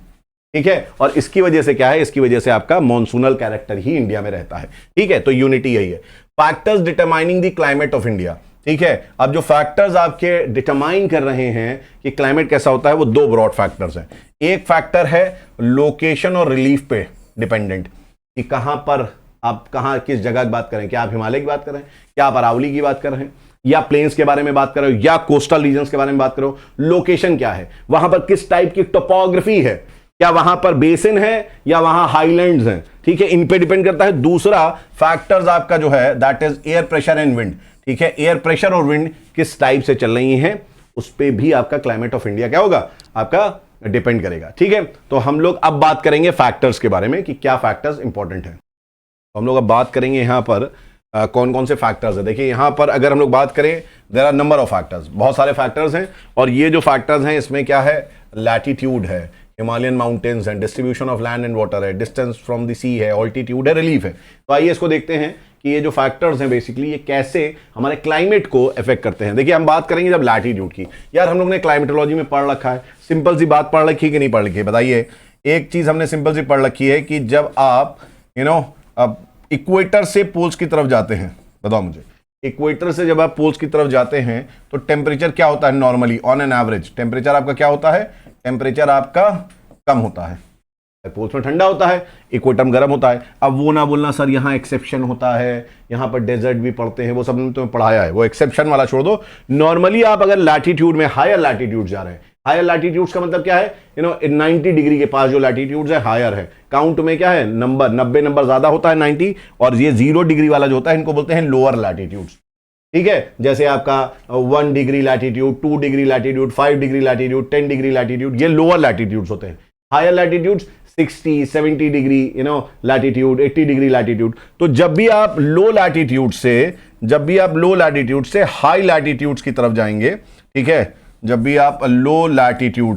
ठीक है। और इसकी वजह से क्या है, इसकी वजह से आपका मॉनसूनल कैरेक्टर ही इंडिया में रहता है, ठीक है। तो यूनिटी यही है। Factors determining the climate of India, ठीक है। अब जो फैक्टर्स आपके डिटरमाइन कर रहे हैं कि क्लाइमेट कैसा होता है, वो दो ब्रॉड फैक्टर्स हैं। एक फैक्टर है लोकेशन और रिलीफ पे डिपेंडेंट, कि कहां पर आप कहां किस जगह की बात करें, क्या आप हिमालय की बात कर रहे हैं, क्या आप अरावली की बात कर रहे हैं, या प्लेन्स के बारे में बात कर रहे हो, या कोस्टल रीजन्स के बारे में बात करो। लोकेशन क्या है, वहां पर किस टाइप की टोपोग्राफी है, क्या वहां पर बेसिन है या वहां हाईलैंड्स हैं, ठीक है, इन पे डिपेंड करता है। दूसरा फैक्टर्स आपका जो है that is air pressure and wind, ठीक है। एयर प्रेशर और विंड किस टाइप से चल रही हैं, उस पे भी आपका क्लाइमेट ऑफ इंडिया क्या होगा, आपका डिपेंड करेगा, ठीक है। तो हम लोग अब बात करेंगे फैक्टर्स के बारे में कि क्या फैक्टर्स इंपॉर्टेंट है। तो हम लोग अब बात करेंगे यहां पर कौन कौन से फैक्टर्स है। देखिए यहां पर अगर हम लोग बात करें, there are number of factors, बहुत सारे फैक्टर्स हैं। और ये जो फैक्टर्स हैं इसमें क्या है, लैटिट्यूड है, हिमालयन माउंटेन्स हैं, distribution of land and water है, डिस्टेंस फ्रॉम द सी है, ऑल्टीट्यूड है, रिलीफ है। तो आइए इसको देखते हैं कि ये जो फैक्टर्स हैं बेसिकली ये कैसे हमारे क्लाइमेट को अफेक्ट करते हैं। देखिए हम बात करेंगे जब लैटिट्यूड की, यार हम लोग ने क्लाइमेटोलॉजी में पढ़ रखा है, सिंपल सी बात पढ़ रखी है कि नहीं पढ़ रखी है, बताइए। एक चीज हमने सिंपल सी पढ़ रखी है कि जब आप अब इक्वेटर से पोल्स की तरफ जाते हैं, बताओ मुझे, इक्वेटर से जब आप पोल्स की तरफ जाते हैं तो टेम्परेचर क्या होता है normally on an average, temperature आपका क्या होता है, टेम्परेचर आपका कम होता है। पोल्स में ठंडा होता है, इक्वेटर में गर्म होता है। अब वो ना बोलना सर यहाँ एक्सेप्शन होता है, यहाँ पर डेजर्ट भी पड़ते हैं, वो सब ने तुम्हें पढ़ाया है, वो एक्सेप्शन वाला छोड़ दो। नॉर्मली आप अगर लैटिट्यूड में हायर लैटिट्यूड जा रहे हैं, हायर लैटिट्यूड्स का मतलब क्या है, 90 डिग्री के पास जो लैटिट्यूड्स है हायर है, काउंट में क्या है नंबर, 90 नंबर ज्यादा होता है 90, और ये 0 डिग्री वाला जो होता है इनको बोलते हैं लोअर लैटिट्यूड्स, ठीक है। जैसे आपका 1 degree latitude, 2 degree latitude, 5 degree latitude, 10 degree latitude, ये लोअर लैटिट्यूड्स होते हैं। Higher latitudes 60, 70 degree latitude, 80 degree latitude. तो जब भी आप लो लैटिट्यूड से हाई लैटिट्यूड्स की तरफ जाएंगे, ठीक है, जब भी आप लो लैटिट्यूड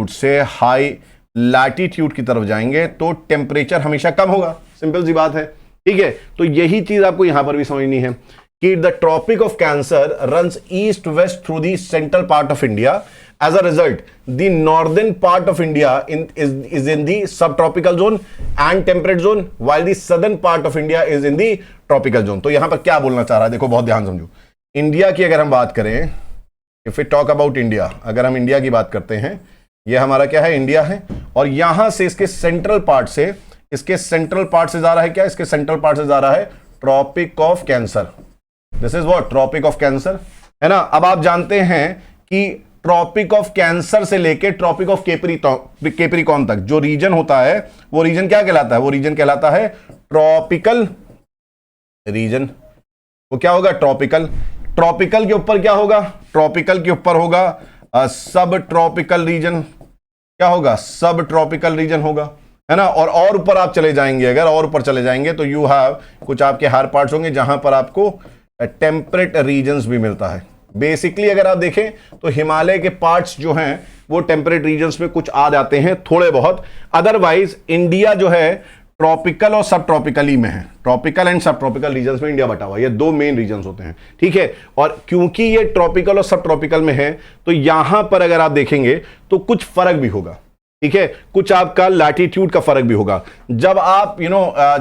से हाई लैटिट्यूड की तरफ जाएंगे तो टेम्परेचर हमेशा कम होगा, सिंपल सी बात है, ठीक है। तो यही चीज आपको यहां पर भी समझनी है कि the tropic of cancer runs east west through the central part of India. As a result, the northern part of India is in the subtropical zone and temperate zone, while the southern part of India is in the tropical zone. तो यहां पर क्या बोलना चाह रहा है, देखो बहुत ध्यान समझो। इंडिया की अगर हम बात करें, if we talk about India, अगर हम इंडिया की बात करते हैं, ये हमारा क्या है, इंडिया है, और यहां से इसके सेंट्रल पार्ट से जा रहा है क्या, इसके सेंट्रल पार्ट से जा रहा है tropic of cancer. This is what, tropic of cancer, है ना। अब आप जानते हैं कि ट्रॉपिक ऑफ कैंसर से लेके ट्रॉपिक ऑफ कैप्रिकॉर्न तक जो रीजन होता है, वो रीजन क्या कहलाता है, वो रीजन कहलाता है ट्रॉपिकल रीजन. वो क्या होगा, ट्रॉपिकल. ट्रॉपिकल के ऊपर क्या होगा, ट्रॉपिकल के ऊपर होगा सब ट्रॉपिकल रीजन. क्या होगा, सब ट्रॉपिकल रीजन होगा, है ना. और ऊपर आप चले जाएंगे, अगर और ऊपर चले जाएंगे तो यू हैव कुछ आपके हायर पार्ट्स होंगे जहां पर आपको टेम्परेट रीजन्स भी मिलता है. बेसिकली अगर आप देखें तो हिमालय के पार्ट्स जो हैं वो टेम्परेट रीजन्स में कुछ आ जाते हैं थोड़े बहुत. अदरवाइज इंडिया जो है ट्रॉपिकल और सब ट्रॉपिकली में है. ट्रॉपिकल एंड सब ट्रॉपिकल रीजन्स में इंडिया बटा हुआ है, ये दो मेन रीजन्स होते हैं, ठीक है. और क्योंकि ये ट्रॉपिकल और सब ट्रॉपिकल में है तो यहां पर अगर आप देखेंगे तो कुछ फर्क भी होगा, ठीक है. कुछ आपका लैटिट्यूड का फर्क भी होगा. जब आप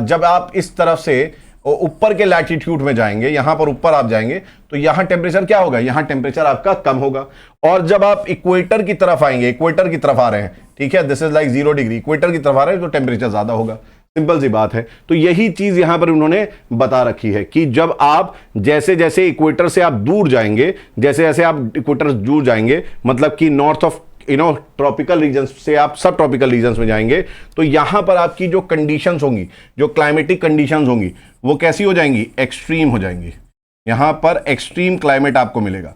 जब आप इस तरफ से ऊपर के लैटिट्यूड में जाएंगे, यहां पर ऊपर आप जाएंगे तो यहां टेम्परेचर क्या होगा, यहां टेम्परेचर आपका कम होगा. और जब आप इक्वेटर की तरफ आएंगे, इक्वेटर की तरफ आ रहे हैं, ठीक है, this is like 0 degree, equator की तरफ आ रहे हैं तो टेम्परेचर ज्यादा होगा. सिंपल सी बात है. तो यही चीज यहां पर उन्होंने बता रखी है कि जब आप जैसे जैसे इक्वेटर से आप दूर जाएंगे, जैसे जैसे आप इक्वेटर दूर जाएंगे, मतलब कि नॉर्थ ऑफ ट्रॉपिकल रीजन्स से आप सब ट्रॉपिकल रीजन्स में जाएंगे तो यहां पर आपकी जो कंडीशंस होंगी, जो क्लाइमेटिक कंडीशंस होंगी, वो कैसी हो जाएंगी, एक्सट्रीम हो जाएंगी. यहां पर एक्सट्रीम क्लाइमेट आपको मिलेगा.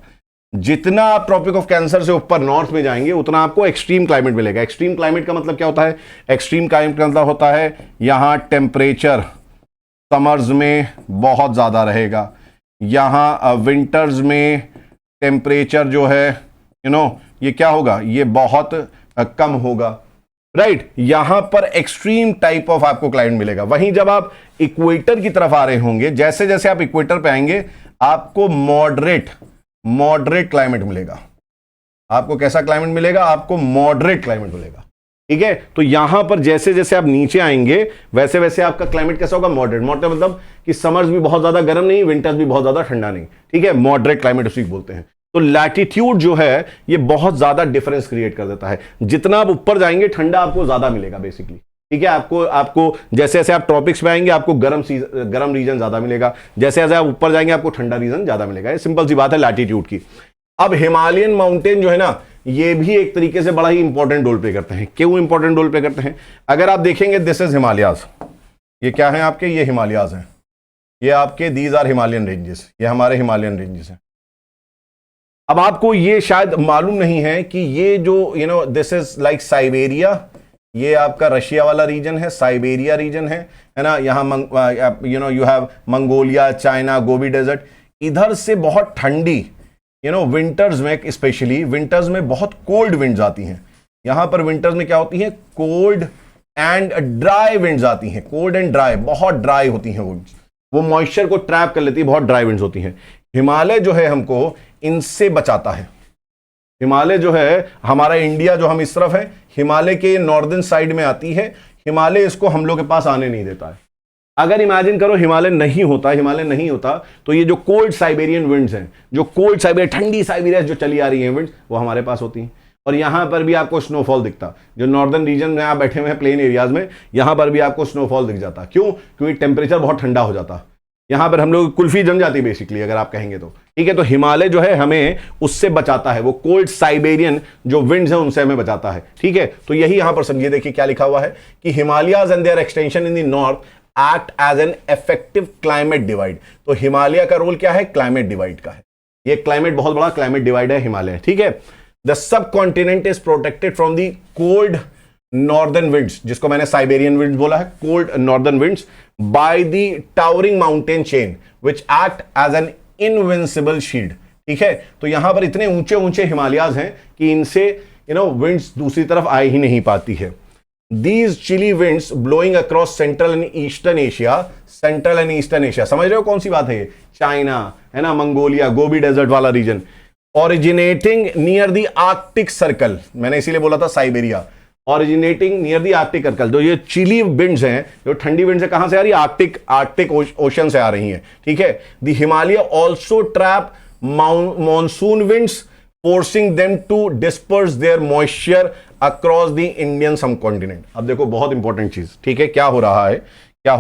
जितना आप ट्रॉपिक ऑफ कैंसर से ऊपर नॉर्थ में जाएंगे उतना आपको एक्सट्रीम क्लाइमेट मिलेगा. एक्सट्रीम क्लाइमेट का मतलब क्या होता है, एक्सट्रीम क्लाइमेट का मतलब होता है यहां टेम्परेचर समर्स में बहुत ज्यादा रहेगा, यहां विंटर्स में टेम्परेचर जो है ये क्या होगा, ये बहुत कम होगा, राइट. यहां पर एक्सट्रीम टाइप ऑफ आपको क्लाइमेट मिलेगा. वहीं जब आप इक्वेटर की तरफ आ रहे होंगे, जैसे जैसे आप इक्वेटर पे आएंगे आपको मॉडरेट क्लाइमेट मिलेगा. आपको कैसा क्लाइमेट मिलेगा? आपको मॉडरेट क्लाइमेट मिलेगा। ठीक है, तो यहां पर जैसे जैसे आप नीचे आएंगे वैसे वैसे आपका क्लाइमेट कैसा होगा? मॉडरेट। मॉडरेट मतलब कि समर्स भी बहुत ज्यादा गर्म नहीं, विंटर्स भी बहुत ज्यादा ठंडा नहीं। ठीक है, मॉडरेट क्लाइमेट उसी को बोलते हैं। तो लैटिट्यूड जो है ये बहुत ज्यादा डिफरेंस क्रिएट कर देता है। जितना आप ऊपर जाएंगे ठंडा आपको ज्यादा मिलेगा बेसिकली। ठीक है, आपको जैसे जैसे आप ट्रॉपिक्स में आएंगे आपको गर्म रीजन ज्यादा मिलेगा, जैसे जैसे आप ऊपर जाएंगे आपको ठंडा रीजन ज्यादा मिलेगा। ये सिंपल सी बात है लैटिट्यूड की। अब हिमालयन माउंटेन जो है ना, ये भी एक तरीके से बड़ा ही इंपॉर्टेंट रोल प्ले करते हैं। क्यों इंपॉर्टेंट रोल प्ले करते हैं? अगर आप देखेंगे दिस इज हिमालयाज, ये क्या है आपके? ये हिमालयाज हैं, ये आपके दीज आर हिमालयन रेंजेस, ये हमारे हिमालयन रेंजेस हैं। अब आपको ये शायद मालूम नहीं है कि ये जो दिस इज लाइक साइबेरिया, ये आपका रशिया वाला रीजन है, साइबेरिया रीजन है ना। यहाँ you have Mongolia, China, Gobi desert. इधर से बहुत ठंडी विंटर्स में, स्पेशली विंटर्स में बहुत कोल्ड विंड्स आती हैं। यहां पर विंटर्स में क्या होती है? कोल्ड एंड ड्राई विंड्स आती हैं। कोल्ड एंड ड्राई, बहुत ड्राई होती हैं विंड्स, वो मॉइस्चर को ट्रैप कर लेती है, बहुत ड्राई विंड्स होती हैं। हिमालय जो है हमको इनसे बचाता है। हिमालय जो है हमारा इंडिया जो हम इस तरफ है, हिमालय के नॉर्दर्न साइड में आती है। हिमालय इसको हम लोग के पास आने नहीं देता है। अगर इमेजिन करो हिमालय नहीं होता तो ये जो कोल्ड साइबेरियन विंड्स हैं, जो कोल्ड साइबेरिया, ठंडी साइबेरिया जो चली आ रही हैं विंड्स, वो हमारे पास होती हैं। और यहां पर भी आपको स्नोफॉल दिखता, जो नॉर्दर्न रीजन में आप बैठे हुए हैं प्लेन एरियाज में, यहां पर भी आपको स्नोफॉल दिख जाता। क्यों? क्योंकि टेम्परेचर बहुत ठंडा हो जाता। यहां पर हम लोग कुल्फी जम जाती बेसिकली, अगर आप कहेंगे तो। ठीक है, तो हिमालय जो है हमें उससे बचाता है, वो कोल्ड साइबेरियन जो विंड्स हैं उनसे हमें बचाता है। ठीक है, तो यही यहां पर समझिए, देखिए क्या लिखा हुआ है कि Himalayas and their extension in the north act as an effective climate divide. तो हिमालय का रोल क्या है? क्लाइमेट डिवाइड का है। ये क्लाइमेट, बहुत बड़ा क्लाइमेट डिवाइड है हिमालय। ठीक है, the subcontinent is protected from the cold northern winds, जिसको मैंने साइबेरियन विंड्स बोला है, cold northern winds, by the towering mountain chain which act as an invincible shield. ठीक है, तो यहां पर इतने ऊंचे ऊंचे हिमालयाज हैं कि इनसे विंड्स दूसरी तरफ आ ही नहीं पाती है। These chilly winds blowing across Central and Eastern Asia, Central and Eastern Asia, समझ रहे हो कौन सी बात है ये? चाइना है ना, मंगोलिया, गोबी डेजर्ट वाला region, originating near the Arctic Circle, मैंने इसीलिए बोला था Siberia, originating near the Arctic Circle। जो ये चिली विंड्स हैं, जो ठंडी विंड्स है, कहां से आ रही है? आर्कटिक ओशन से आ रही हैं। ठीक है, the Himalaya also trap monsoon winds, forcing them to disperse their moisture across the Indian subcontinent। अब देखो बहुत इंपॉर्टेंट चीज, ठीक है, क्या हो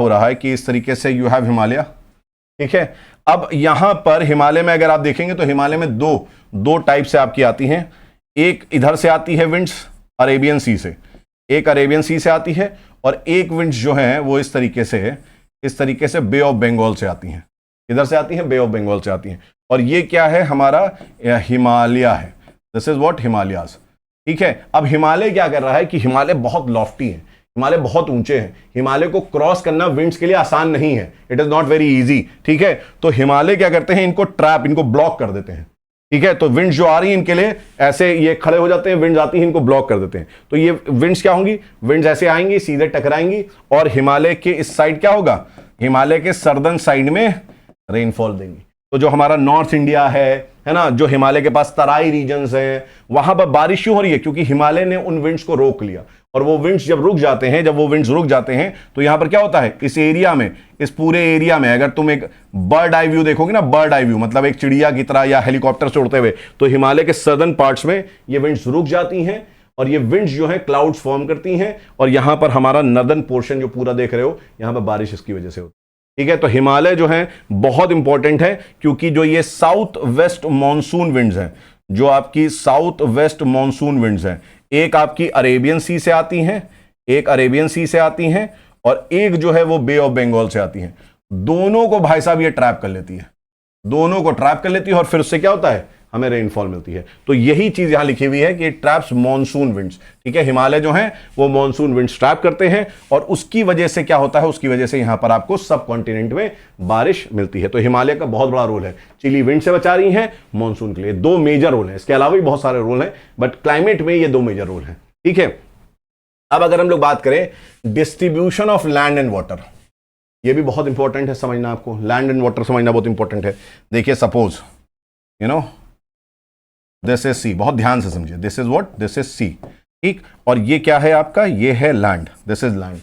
रहा है कि इस तरीके से यू हैव हिमालय। ठीक है, अब यहां पर हिमालय में अगर आप देखेंगे तो हिमालय में दो टाइप से आपकी आती हैं। एक इधर से आती है विंड्स अरेबियन सी से, एक अरेबियन सी से आती है, और एक विंड्स जो है वो इस तरीके से बे ऑफ बंगाल से आती हैं। इधर से आती हैं, बे ऑफ बंगाल से आती हैं। और ये क्या है? हमारा हिमालय है। This is what? हिमालयाज। ठीक है, अब हिमालय क्या कर रहा है कि हिमालय बहुत लॉफ्टी है, हिमालय बहुत ऊंचे हैं, हिमालय को क्रॉस करना विंड्स के लिए आसान नहीं है, it is not very easy. ठीक है, तो हिमालय क्या करते हैं? इनको ट्रैप, इनको ब्लॉक कर देते हैं। ठीक है, तो विंड्स जो आ रही है इनके लिए ऐसे ये खड़े हो जाते हैं, विंड्स आती हैं इनको ब्लॉक कर देते हैं। तो ये विंड्स क्या होंगी? विंड्स ऐसे आएंगी, सीधे टकराएंगी, और हिमालय के इस साइड क्या होगा? हिमालय के सर्दर्न साइड में रेनफॉल देंगी। तो जो हमारा नॉर्थ इंडिया है ना, जो हिमालय के पास तराई रीजन्स हैं, वहां पर बारिश क्यों हो रही है? क्योंकि हिमालय ने उन विंड्स को रोक लिया। और वो विंड्स जब रुक जाते हैं तो यहां पर क्या होता है? इस एरिया में, इस पूरे एरिया में, अगर तुम एक बर्ड आई व्यू देखोगे ना, बर्ड आई व्यू मतलब एक चिड़िया की तरह या हेलीकॉप्टर से उड़ते हुए, तो हिमालय के सदर्न पार्ट्स में ये विंड्स रुक जाती हैं, और ये विंड्स जो है क्लाउड्स फॉर्म करती हैं, और यहां पर हमारा नर्दर्न पोर्शन जो पूरा देख रहे हो, यहां पर बारिश इसकी वजह से होती है। ठीक है, तो हिमालय जो है बहुत इंपॉर्टेंट है, क्योंकि जो ये साउथ वेस्ट मॉनसून विंड्स हैं, जो आपकी साउथ वेस्ट मॉनसून विंड्स हैं, एक आपकी अरेबियन सी से आती हैं, और एक जो है वो बे ऑफ बंगाल से आती हैं। दोनों को भाई साहब ये ट्रैप कर लेती है, और फिर उससे क्या होता है? हमें रेनफॉल मिलती है। तो यही चीज यहां लिखी हुई है कि ट्रैप्स मॉनसून विंड्स। ठीक है, हिमालय जो है वो मॉनसून विंड्स ट्रैप करते हैं, और उसकी वजह से क्या होता है? उसकी वजह से यहां पर आपको सब कॉन्टिनेंट में बारिश मिलती है। तो हिमालय का बहुत बड़ा रोल है, चिली विंड से बचा रही है मॉनसून के लिए। दो मेजर रोल है, इसके अलावा भी बहुत सारे रोल हैं, बट क्लाइमेट में ये दो मेजर रोल हैं। ठीक है, अब अगर हम लोग बात करें distribution of land and water, ये भी बहुत इंपॉर्टेंट है समझना, आपको लैंड एंड वाटर समझना बहुत इंपॉर्टेंट है। देखिए, सपोज दिस इज सी, बहुत ध्यान से समझिए, this is what, this is sea, ठीक। और ये क्या है आपका, ये है लैंड, दिस इज लैंड।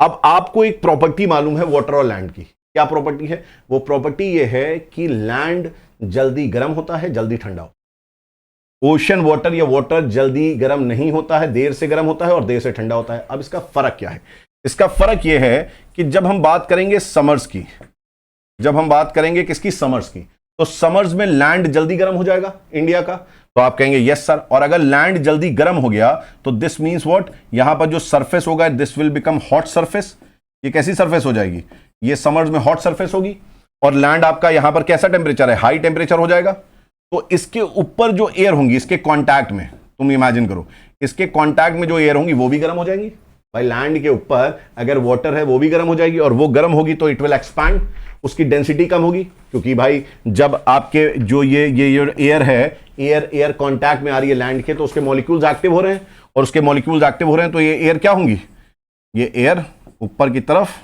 अब आपको एक प्रॉपर्टी मालूम है वाटर और लैंड की, क्या प्रॉपर्टी है? वो प्रॉपर्टी ये है कि लैंड जल्दी गर्म होता है, जल्दी ठंडा होता है। ओशन वाटर या वाटर जल्दी गर्म नहीं होता है, देर से गर्म होता है और देर से ठंडा होता है। अब इसका फर्क क्या है? इसका फर्क यह है कि जब हम बात करेंगे समर्स की, जब हम बात करेंगे किसकी, समर्स की, तो समर्स में लैंड जल्दी गर्म हो जाएगा इंडिया का, तो आप कहेंगे यस सर। और अगर लैंड जल्दी गर्म हो गया तो दिस मींस व्हाट, यहां पर जो सरफेस होगा this will become hot surface. ये कैसी सरफेस हो जाएगी? ये समर्स में हॉट सरफेस होगी। और लैंड आपका यहां पर कैसा टेम्परेचर है, हाई टेम्परेचर हो जाएगा। तो इसके ऊपर जो एयर होंगी, इसके कॉन्टैक्ट में, तुम इमेजिन करो, इसके कॉन्टैक्ट में जो एयर होंगी वो भी गर्म हो जाएंगी। भाई लैंड के ऊपर अगर वाटर है वो भी गर्म हो जाएगी, और वो गर्म होगी तो इट विल एक्सपैंड, उसकी डेंसिटी कम होगी, क्योंकि भाई जब आपके जो ये एयर है, एयर कांटेक्ट में आ रही है लैंड के, तो उसके मॉलिक्यूल्स एक्टिव हो रहे हैं, और उसके मॉलिक्यूल्स एक्टिव हो रहे हैं तो ये एयर क्या होंगी, ये एयर ऊपर की तरफ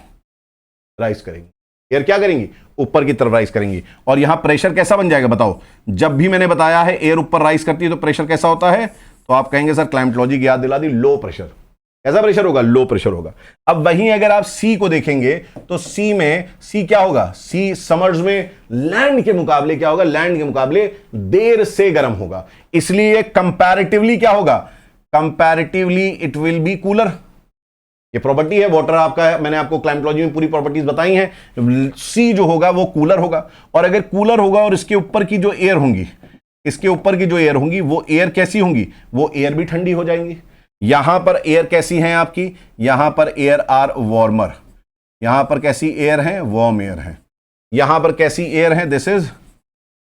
राइज करेंगी। एयर क्या करेंगी, ऊपर की तरफ राइज करेंगी। और यहां प्रेशर कैसा बन जाएगा बताओ? जब भी मैंने बताया है एयर ऊपर राइज करती है तो प्रेशर कैसा होता है, तो आप कहेंगे सर क्लाइमेटोलॉजी की याद दिला दी, लो प्रेशर। कैसा प्रेशर होगा, लो प्रेशर होगा। अब वहीं अगर आप सी को देखेंगे तो सी में, सी क्या होगा, सी समर्स में लैंड के मुकाबले क्या होगा, लैंड के मुकाबले देर से गर्म होगा, इसलिए कंपैरेटिवली क्या होगा, comparatively it will be cooler. ये प्रॉपर्टी है वाटर आपका, मैंने आपको क्लाइमेटोलॉजी में पूरी प्रॉपर्टीज बताई हैं। सी जो होगा वो कूलर होगा, और अगर कूलर होगा और इसके ऊपर की जो एयर होंगी, इसके ऊपर की जो एयर होंगी वो एयर कैसी होंगी, वो एयर भी ठंडी हो जाएंगी। यहां पर एयर कैसी है आपकी, यहां पर एयर आर वार्मर, यहां पर कैसी एयर है, वार्म एयर है। यहां पर कैसी एयर है, दिस इज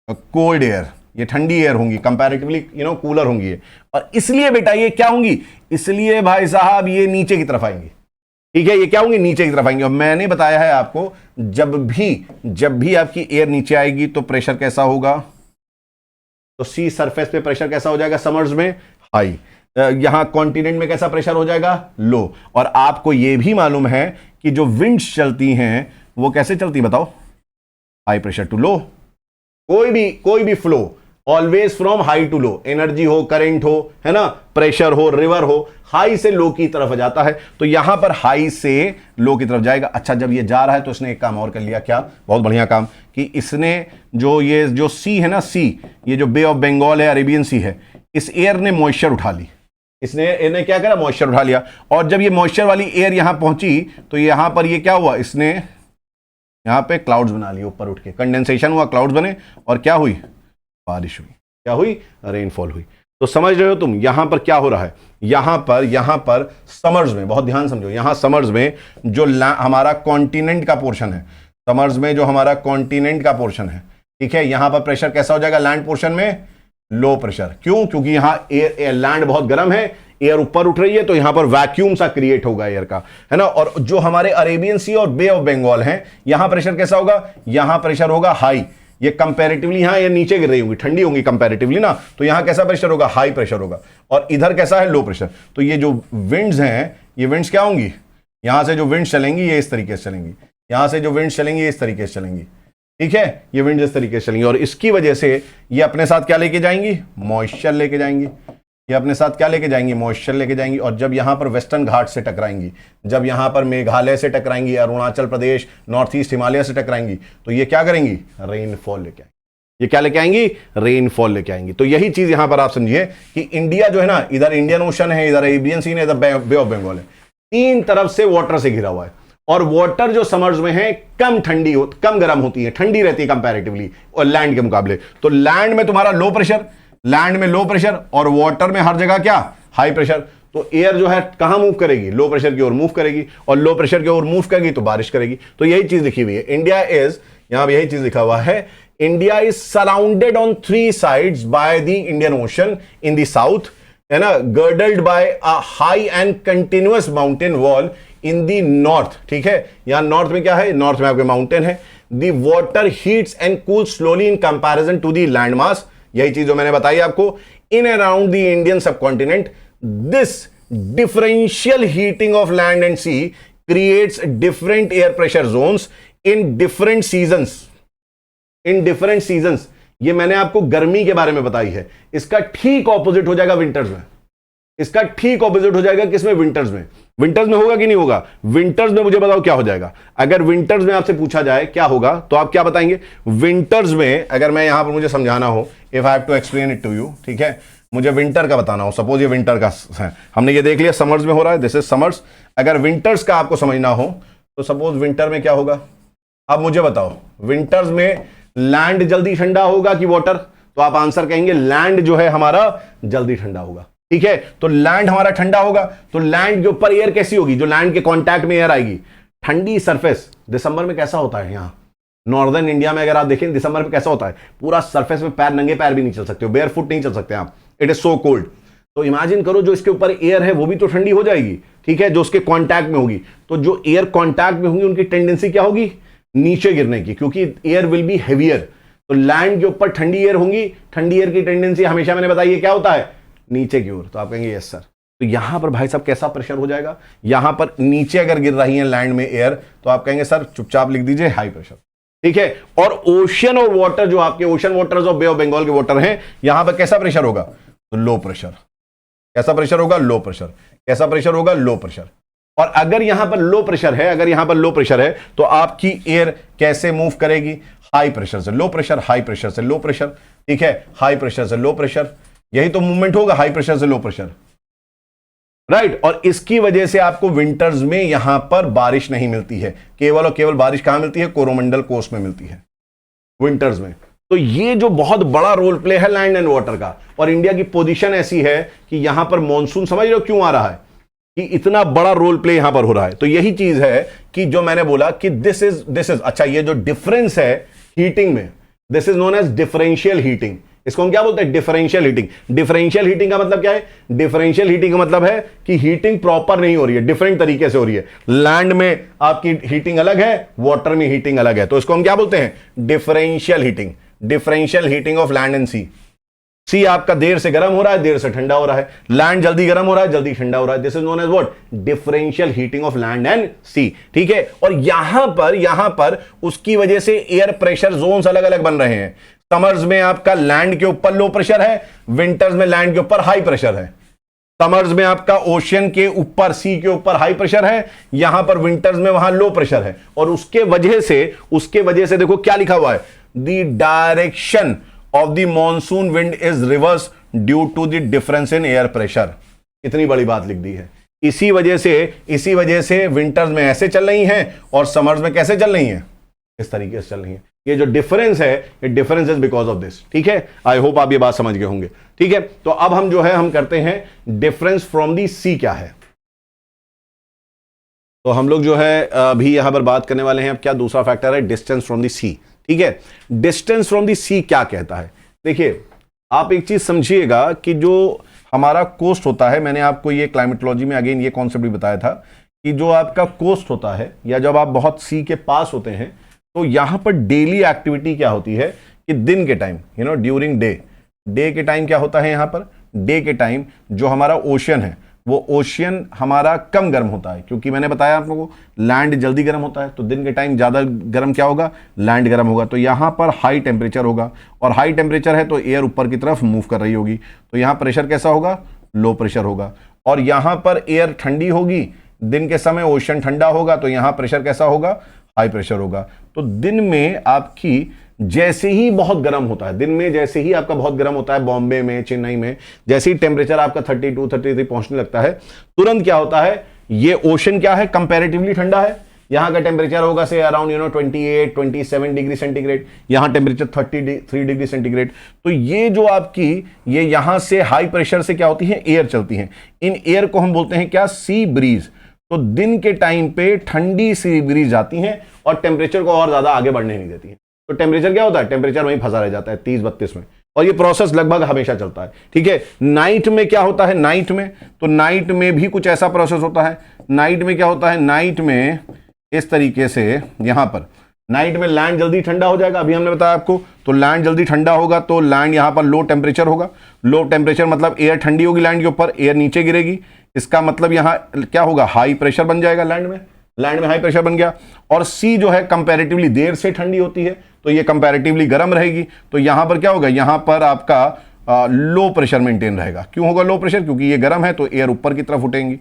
कोल्ड एयर, ये ठंडी एयर होंगी, कंपैरेटिवली कूलर होंगी। और इसलिए बेटा ये क्या होंगी, इसलिए भाई साहब ये नीचे की तरफ आएंगी, ठीक है, ये क्या होंगी, नीचे की तरफ आएंगी। और मैंने बताया है आपको, जब भी आपकी एयर नीचे आएगी तो प्रेशर कैसा होगा, तो सी सरफेस पे प्रेशर कैसा हो जाएगा, समर्स में हाई, यहां कॉन्टिनेंट में कैसा प्रेशर हो जाएगा, लो। और आपको यह भी मालूम है कि जो विंड्स चलती हैं वो कैसे चलती, बताओ, हाई प्रेशर टू लो। कोई भी flow always from high to low, energy हो, करंट हो, है ना, प्रेशर हो, रिवर हो, हाई से लो की तरफ जाता है। तो यहां पर हाई से लो की तरफ जाएगा। अच्छा, जब ये जा रहा है तो इसने एक काम और कर लिया, क्या, बहुत बढ़िया काम, कि इसने जो सी है ना, सी, ये जो बे ऑफ बंगाल है, अरेबियन सी है, इस एयर ने मॉइस्चर उठा ली, इसने क्या करा, मॉइस्चर उठा लिया। और जब ये मॉइस्चर वाली एयर यहां पहुंची तो यहां पर ये क्या हुआ, इसने यहां पे क्लाउड्स बना लिए, ऊपर उठ के कंडेंसेशन हुआ, क्लाउड्स बने, और क्या हुई, बारिश हुई, क्या हुई, रेनफॉल हुई। तो समझ रहे हो तुम यहां पर क्या हो रहा है, यहां पर समर्स में, बहुत ध्यान समझो, यहां समर्स में जो हमारा कॉन्टिनेंट का पोर्शन है, समर्स में जो हमारा कॉन्टिनेंट का पोर्शन है, ठीक है, यहां पर प्रेशर कैसा हो जाएगा, लैंड पोर्शन में लो प्रेशर। क्यों, क्योंकि यहां लैंड बहुत गर्म है, एयर ऊपर उठ रही है, तो यहां पर वैक्यूम सा क्रिएट होगा एयर का, है ना। और जो हमारे अरेबियन सी और बे ऑफ बंगाल हैं, यहां प्रेशर कैसा होगा, यहां प्रेशर होगा हाई, ये कंपैरेटिवली यहां ये नीचे गिर रही होंगी, ठंडी होंगी कंपैरेटिवली ना, तो यहां कैसा प्रेशर होगा, हाई प्रेशर होगा। और इधर कैसा है, लो प्रेशर। तो ये जो विंड्स हैं, ये विंड्स क्या होंगी, यहां से जो विंड्स चलेंगी ये इस तरीके से चलेंगी, यहां से जो विंड्स चलेंगी ये इस तरीके से चलेंगी, ठीक है, ये विंड इस तरीके से चलेंगी। और इसकी वजह से ये अपने साथ क्या लेके जाएंगी, मॉइस्चर लेके जाएंगी, ये अपने साथ क्या लेके जाएंगी, मॉइस्चर लेके जाएंगी। और जब यहां पर वेस्टर्न घाट से टकराएंगी, जब यहां पर मेघालय से टकराएंगी, अरुणाचल प्रदेश, नॉर्थ ईस्ट हिमालय से टकराएंगी, तो ये क्या करेंगी, रेनफॉल लेके आएंगी। ये क्या लेके आएंगी, रेनफॉल लेके आएंगी। तो यही चीज यहां पर आप समझिए कि इंडिया जो है ना, इधर इंडियन ओशन है, इधर अरेबियन सी है, इधर बे ऑफ बंगाल है, तीन तरफ से वाटर से घिरा हुआ है। और वाटर जो समर्स में है कम गर्म होती है, ठंडी रहती है कंपैरेटिवली और लैंड के मुकाबले। तो लैंड में तुम्हारा लो प्रेशर, लैंड में लो प्रेशर, और वाटर में हर जगह क्या, हाई प्रेशर। तो एयर जो है कहां मूव करेगी, लो प्रेशर की ओर मूव करेगी, और लो प्रेशर की ओर मूव करेगी तो बारिश करेगी। तो यही चीज लिखी हुई है, इंडिया इज, यहां पर यही चीज लिखा हुआ है, India is surrounded on 3 sides by the Indian Ocean in the south, है ना, girdled by a high and continuous mountain wall in the north, ठीक है। यहां नॉर्थ में क्या है, नॉर्थ में आपके माउंटेन है। The water heats and cool slowly in comparison to the land mass, यही चीज जो मैंने बताई आपको। In around the Indian subcontinent this differential heating of land and sea creates different air pressure zones in different seasons, ये मैंने आपको गर्मी के बारे में बताई है। इसका ठीक ऑपोजिट हो जाएगा विंटर्स में। इसका ठीक ऑपोजिट हो जाएगा किसमें? विंटर्स में। विंटर्स में होगा कि नहीं होगा? विंटर्स में मुझे बताओ क्या हो जाएगा। अगर विंटर्स में आपसे पूछा जाए क्या होगा तो आप क्या बताएंगे? विंटर्स में अगर मैं यहां पर मुझे समझाना हो, if I have to explain it to you, ठीक है, मुझे विंटर का बताना हो, सपोज ये विंटर का है, हमने ये देख लिया समर्स में हो रहा है, दिस इज समर्स। अगर विंटर्स का आपको समझना हो तो सपोज विंटर में क्या होगा? अब मुझे बताओ विंटर्स में लैंड जल्दी ठंडा होगा कि वाटर? तो आप आंसर कहेंगे लैंड जो है हमारा जल्दी ठंडा होगा, ठीक है। तो लैंड हमारा ठंडा होगा, तो लैंड के ऊपर एयर कैसी होगी? जो लैंड के कांटेक्ट में एयर आएगी, ठंडी सरफेस। दिसंबर में कैसा होता है यहाँ नॉर्दर्न इंडिया में? अगर आप देखें दिसंबर में कैसा होता है, पूरा सरफेस में पैर, नंगे पैर भी नहीं चल सकते हो, बेयर फुट नहीं चल सकते आप, इट इज सो कोल्ड। तो इमेजिन करो जो इसके ऊपर एयर है वो भी तो ठंडी हो जाएगी, ठीक है, जो उसके कांटेक्ट में होगी। तो जो एयर कांटेक्ट में होंगी उनकी टेंडेंसी क्या होगी? नीचे गिरने की, क्योंकि एयर विल बी हेवियर। तो लैंड के ऊपर ठंडी एयर होंगी, ठंडी एयर की टेंडेंसी हमेशा मैंने बताई है क्या होता है? नीचे की ओर। तो आप कहेंगे यस सर। तो यहां पर भाई साहब कैसा प्रेशर हो जाएगा? यहां पर नीचे अगर गिर रही है लैंड में एयर, तो आप कहेंगे सर चुपचाप लिख दीजिए हाई प्रेशर, ठीक है। और ओशन और वाटर, जो आपके ओशन वाटर्स और बे ऑफ बंगाल के वाटर हैं, यहां पर कैसा प्रेशर होगा? तो लो प्रेशर। कैसा प्रेशर होगा? Low pressure. कैसा प्रेशर होगा? Low pressure. और अगर यहां पर लो प्रेशर है, अगर यहां पर लो प्रेशर है, तो आपकी एयर कैसे मूव करेगी? हाई प्रेशर से लो प्रेशर, हाई प्रेशर से लो प्रेशर, ठीक है, हाई प्रेशर से लो प्रेशर। यही तो मूवमेंट होगा, हाई प्रेशर से लो प्रेशर, राइट। और इसकी वजह से आपको विंटर्स में यहां पर बारिश नहीं मिलती है, केवल और केवल बारिश कहां मिलती है? कोरोमंडल कोस्ट में मिलती है विंटर्स में। तो ये जो बहुत बड़ा रोल प्ले है लैंड एंड वाटर का, और इंडिया की पोजीशन ऐसी है कि यहां पर मॉनसून, समझ रहे हो क्यों आ रहा है कि इतना बड़ा रोल प्ले यहां पर हो रहा है? तो यही चीज है कि जो मैंने बोला कि दिस इज अच्छा, ये जो डिफरेंस है हीटिंग में, this is known as differential heating. इसको हम क्या बोलते हैं? Differential heating. डिफरेंशियल का मतलब क्या है? डिफरेंशियल हीटिंग का मतलब है कि हीटिंग प्रॉपर नहीं हो रही है, डिफरेंट तरीके से हो रही है। लैंड में आपकी हीटिंग अलग है, वाटर में हीटिंग अलग है, तो इसको हम क्या बोलते हैं? Differential heating. Differential heating of land and sea. Sea आपका देर से गर्म हो रहा है, देर से ठंडा हो रहा है, लैंड जल्दी गर्म हो रहा है, जल्दी ठंडा हो रहा है। This is known as what? Differential heating of land and sea, ठीक है। और यहां पर उसकी वजह से एयर प्रेशर जोन्स अलग अलग बन रहे हैं। समर्स में आपका लैंड के ऊपर लो प्रेशर है, विंटर्स में लैंड के ऊपर हाई प्रेशर है। समर्स में आपका ओशियन के ऊपर, सी के ऊपर हाई प्रेशर है, यहां पर विंटर्स में वहां लो प्रेशर है। और उसके वजह से देखो क्या लिखा हुआ है? The direction of the monsoon wind is reverse due to the difference in air pressure. इतनी बड़ी बात लिख दी है। इसी वजह से विंटर्स में ऐसे चल रही हैं और समर्स में कैसे चल रही हैं? इस तरीके से चल रही हैं। ये जो डिफरेंस है, ये difference is because of this, ठीक है। आई होप आप ये बात समझ गए होंगे, ठीक है। तो अब हम जो है हम करते हैं डिफरेंस फ्रॉम दी सी क्या है। तो हम लोग जो है अभी यहां पर बात करने वाले हैं, अब क्या दूसरा फैक्टर है? डिस्टेंस फ्रॉम दी सी, ठीक है। डिस्टेंस फ्रॉम दी सी क्या कहता है? देखिए आप एक चीज समझिएगा कि जो हमारा कोस्ट होता है, मैंने आपको ये क्लाइमेटोलॉजी में अगेन ये कॉन्सेप्ट भी बताया था कि जो आपका कोस्ट होता है या जब आप बहुत सी के पास होते हैं, तो यहां पर डेली एक्टिविटी क्या होती है कि दिन के टाइम, ड्यूरिंग डे के टाइम क्या होता है? यहां पर डे के टाइम जो हमारा ओशियन है, वो ओशियन हमारा कम गर्म होता है, क्योंकि मैंने बताया आप लोगों को लैंड जल्दी गर्म होता है, तो दिन के टाइम ज्यादा गर्म क्या होगा? लैंड गर्म होगा। तो यहां पर हाई टेम्परेचर होगा, और हाई टेम्परेचर है तो एयर ऊपर की तरफ मूव कर रही होगी, तो यहां प्रेशर कैसा होगा? लो प्रेशर होगा। और यहां पर एयर ठंडी होगी, दिन के समय ओशन ठंडा होगा, तो यहां प्रेशर कैसा होगा? हाई प्रेशर होगा। तो दिन में आपकी जैसे ही बहुत गर्म होता है, दिन में जैसे ही आपका बहुत गर्म होता है, बॉम्बे में, चेन्नई में, जैसे ही टेम्परेचर आपका 32 33 पहुंचने लगता है, तुरंत क्या होता है? ये ओशन क्या है? कंपैरेटिवली ठंडा है। यहां का टेम्परेचर होगा से अराउंड 28 27 डिग्री सेंटीग्रेड, यहां टेम्परेचर 33 डिग्री सेंटीग्रेड। तो ये जो आपकी ये यहां से हाई प्रेशर से क्या होती है? एयर चलती है। इन एयर को हम बोलते हैं क्या? Sea breeze. तो दिन के टाइम पे ठंडी सी ब्रीज जाती हैं और टेम्परेचर को और ज्यादा आगे बढ़ने नहीं देती है। तो टेम्परेचर क्या होता है? टेम्परेचर वहीं फंसा रह जाता है 30-32 में, और ये प्रोसेस लगभग हमेशा चलता है, ठीक है। नाइट में क्या होता है? नाइट में भी कुछ ऐसा प्रोसेस होता है। नाइट में क्या होता है? नाइट में इस तरीके से यहां पर नाइट में लैंड जल्दी ठंडा हो जाएगा, अभी हमने बताया आपको। तो लैंड जल्दी ठंडा होगा तो लैंड यहां पर लो टेम्परेचर होगा। लो टेम्परेचर मतलब एयर ठंडी होगी लैंड के ऊपर, एयर नीचे गिरेगी। इसका मतलब यहां क्या होगा? हाई प्रेशर बन जाएगा लैंड में, लैंड में हाई प्रेशर बन गया। और सी जो है कंपैरेटिवली देर से ठंडी होती है, तो ये कंपैरेटिवली गर्म रहेगी। तो यहां पर क्या होगा, यहां पर आपका लो प्रेशर मेंटेन रहेगा। क्यों होगा लो प्रेशर? क्योंकि ये गर्म है तो एयर ऊपर की तरफ उठेंगी।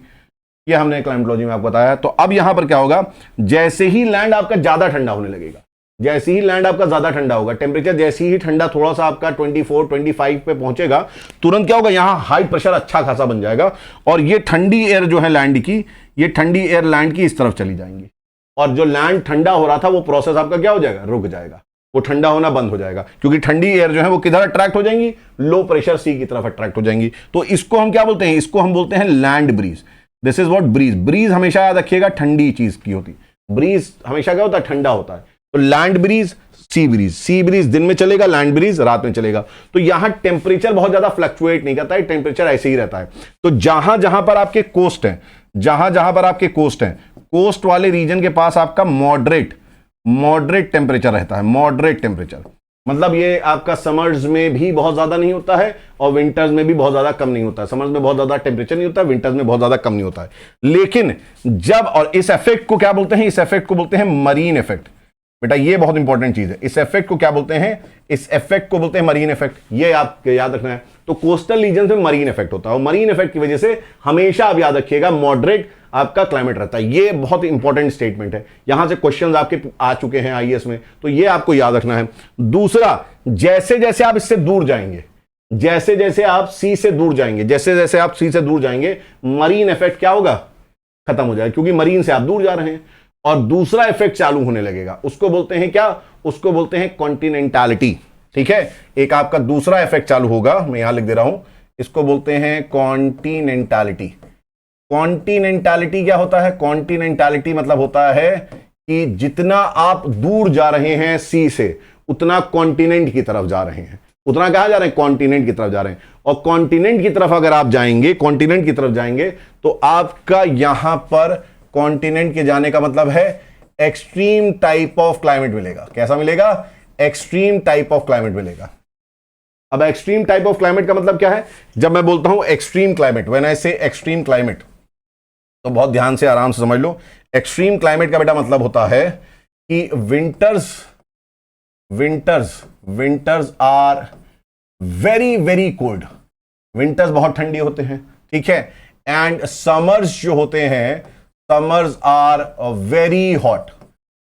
ये हमने क्लाइमेटोलॉजी में आपको बताया। तो अब यहां पर क्या होगा, जैसे ही लैंड आपका ज्यादा ठंडा होने लगेगा, जैसे ही लैंड आपका ज्यादा ठंडा होगा, टेम्परेचर जैसे ही ठंडा थोड़ा सा आपका 24 25 पे पहुंचेगा, तुरंत क्या होगा, यहां हाई प्रेशर अच्छा खासा बन जाएगा और ये ठंडी एयर जो है लैंड की, ये ठंडी एयर लैंड की इस तरफ चली जाएंगी और जो लैंड ठंडा हो रहा था वो प्रोसेस आपका क्या हो जाएगा, रुक जाएगा, वो ठंडा होना बंद हो जाएगा। क्योंकि ठंडी एयर जो है वो किधर अट्रैक्ट हो जाएंगी, लो प्रेशर सी की तरफ अट्रैक्ट हो जाएंगी। तो इसको हम क्या बोलते हैं, इसको हम बोलते हैं land breeze. This is what breeze. Breeze हमेशा याद रखिएगा ठंडी चीज की होती, ब्रीज हमेशा क्या होता है, ठंडा होता है। तो land breeze, sea breeze. Sea breeze दिन में चलेगा, लैंड ब्रीज रात में चलेगा। तो यहां टेम्परेचर बहुत ज्यादा फ्लक्चुएट नहीं करता है, टेम्परेचर ऐसे ही रहता है। तो जहां जहां पर आपके कोस्ट हैं, जहां जहां पर आपके कोस्ट हैं, कोस्ट वाले रीजन के पास आपका मॉडरेट टेम्परेचर रहता है। मॉडरेट टेम्परेचर मतलब ये आपका समर्स में भी बहुत ज्यादा नहीं होता है और विंटर्स में भी बहुत ज्यादा कम नहीं होता है। समर्स में बहुत ज्यादा टेम्परेचर नहीं होता है, विंटर्स में बहुत ज्यादा कम नहीं होता है। लेकिन जब, और इस इफेक्ट को क्या बोलते हैं, इस इफेक्ट को बोलते हैं मरीन इफेक्ट। बेटा ये बहुत इंपॉर्टेंट चीज है। इस इफेक्ट को क्या बोलते हैं, इस इफेक्ट को बोलते हैं मरीन इफेक्ट। ये आपको याद रखना है। तो कोस्टल रीजन में मरीन इफेक्ट होता है और मरीन इफेक्ट की वजह से हमेशा आप याद रखिएगा मॉडरेट आपका क्लाइमेट रहता है। ये बहुत इंपॉर्टेंट स्टेटमेंट है, यहां से क्वेश्चंस आपके आ चुके हैं आईएएस में, तो ये आपको याद रखना है। दूसरा, जैसे जैसे आप इससे दूर जाएंगे, जैसे जैसे आप सी से दूर जाएंगे, जैसे जैसे आप सी से दूर जाएंगे, मरीन इफेक्ट क्या होगा, खत्म हो जाएगा, क्योंकि मरीन से आप दूर जा रहे हैं। और दूसरा इफेक्ट चालू होने लगेगा, उसको बोलते हैं क्या, उसको बोलते हैं कॉन्टिनेंटालिटी। ठीक है, एक आपका दूसरा इफेक्ट चालू होगा, मैं यहां लिख दे रहा हूं, इसको बोलते हैं कॉन्टिनेंटालिटी। कॉन्टिनेंटालिटी क्या होता है, कॉन्टिनेंटालिटी मतलब होता है कि जितना आप दूर जा रहे हैं सी से, उतना कॉन्टिनेंट की तरफ जा रहे हैं। उतना कहां जा रहे हैं, कॉन्टिनेंट की तरफ जा रहे हैं। और कॉन्टिनेंट की तरफ अगर आप जाएंगे, कॉन्टिनेंट की तरफ जाएंगे, तो आपका यहां पर कॉन्टिनेंट के जाने का मतलब है एक्सट्रीम टाइप ऑफ क्लाइमेट मिलेगा। कैसा मिलेगा, एक्सट्रीम टाइप ऑफ क्लाइमेट मिलेगा। अब एक्सट्रीम टाइप ऑफ क्लाइमेट का मतलब क्या है, जब मैं बोलता हूं एक्सट्रीम क्लाइमेट, व्हेन आई से एक्सट्रीम क्लाइमेट, तो बहुत ध्यान से आराम से समझ लो। एक्सट्रीम क्लाइमेट का बेटा मतलब होता है कि winters are very very cold. Winters बहुत ठंडी होते हैं, ठीक है। एंड समर्स जो होते हैं, summers are very hot.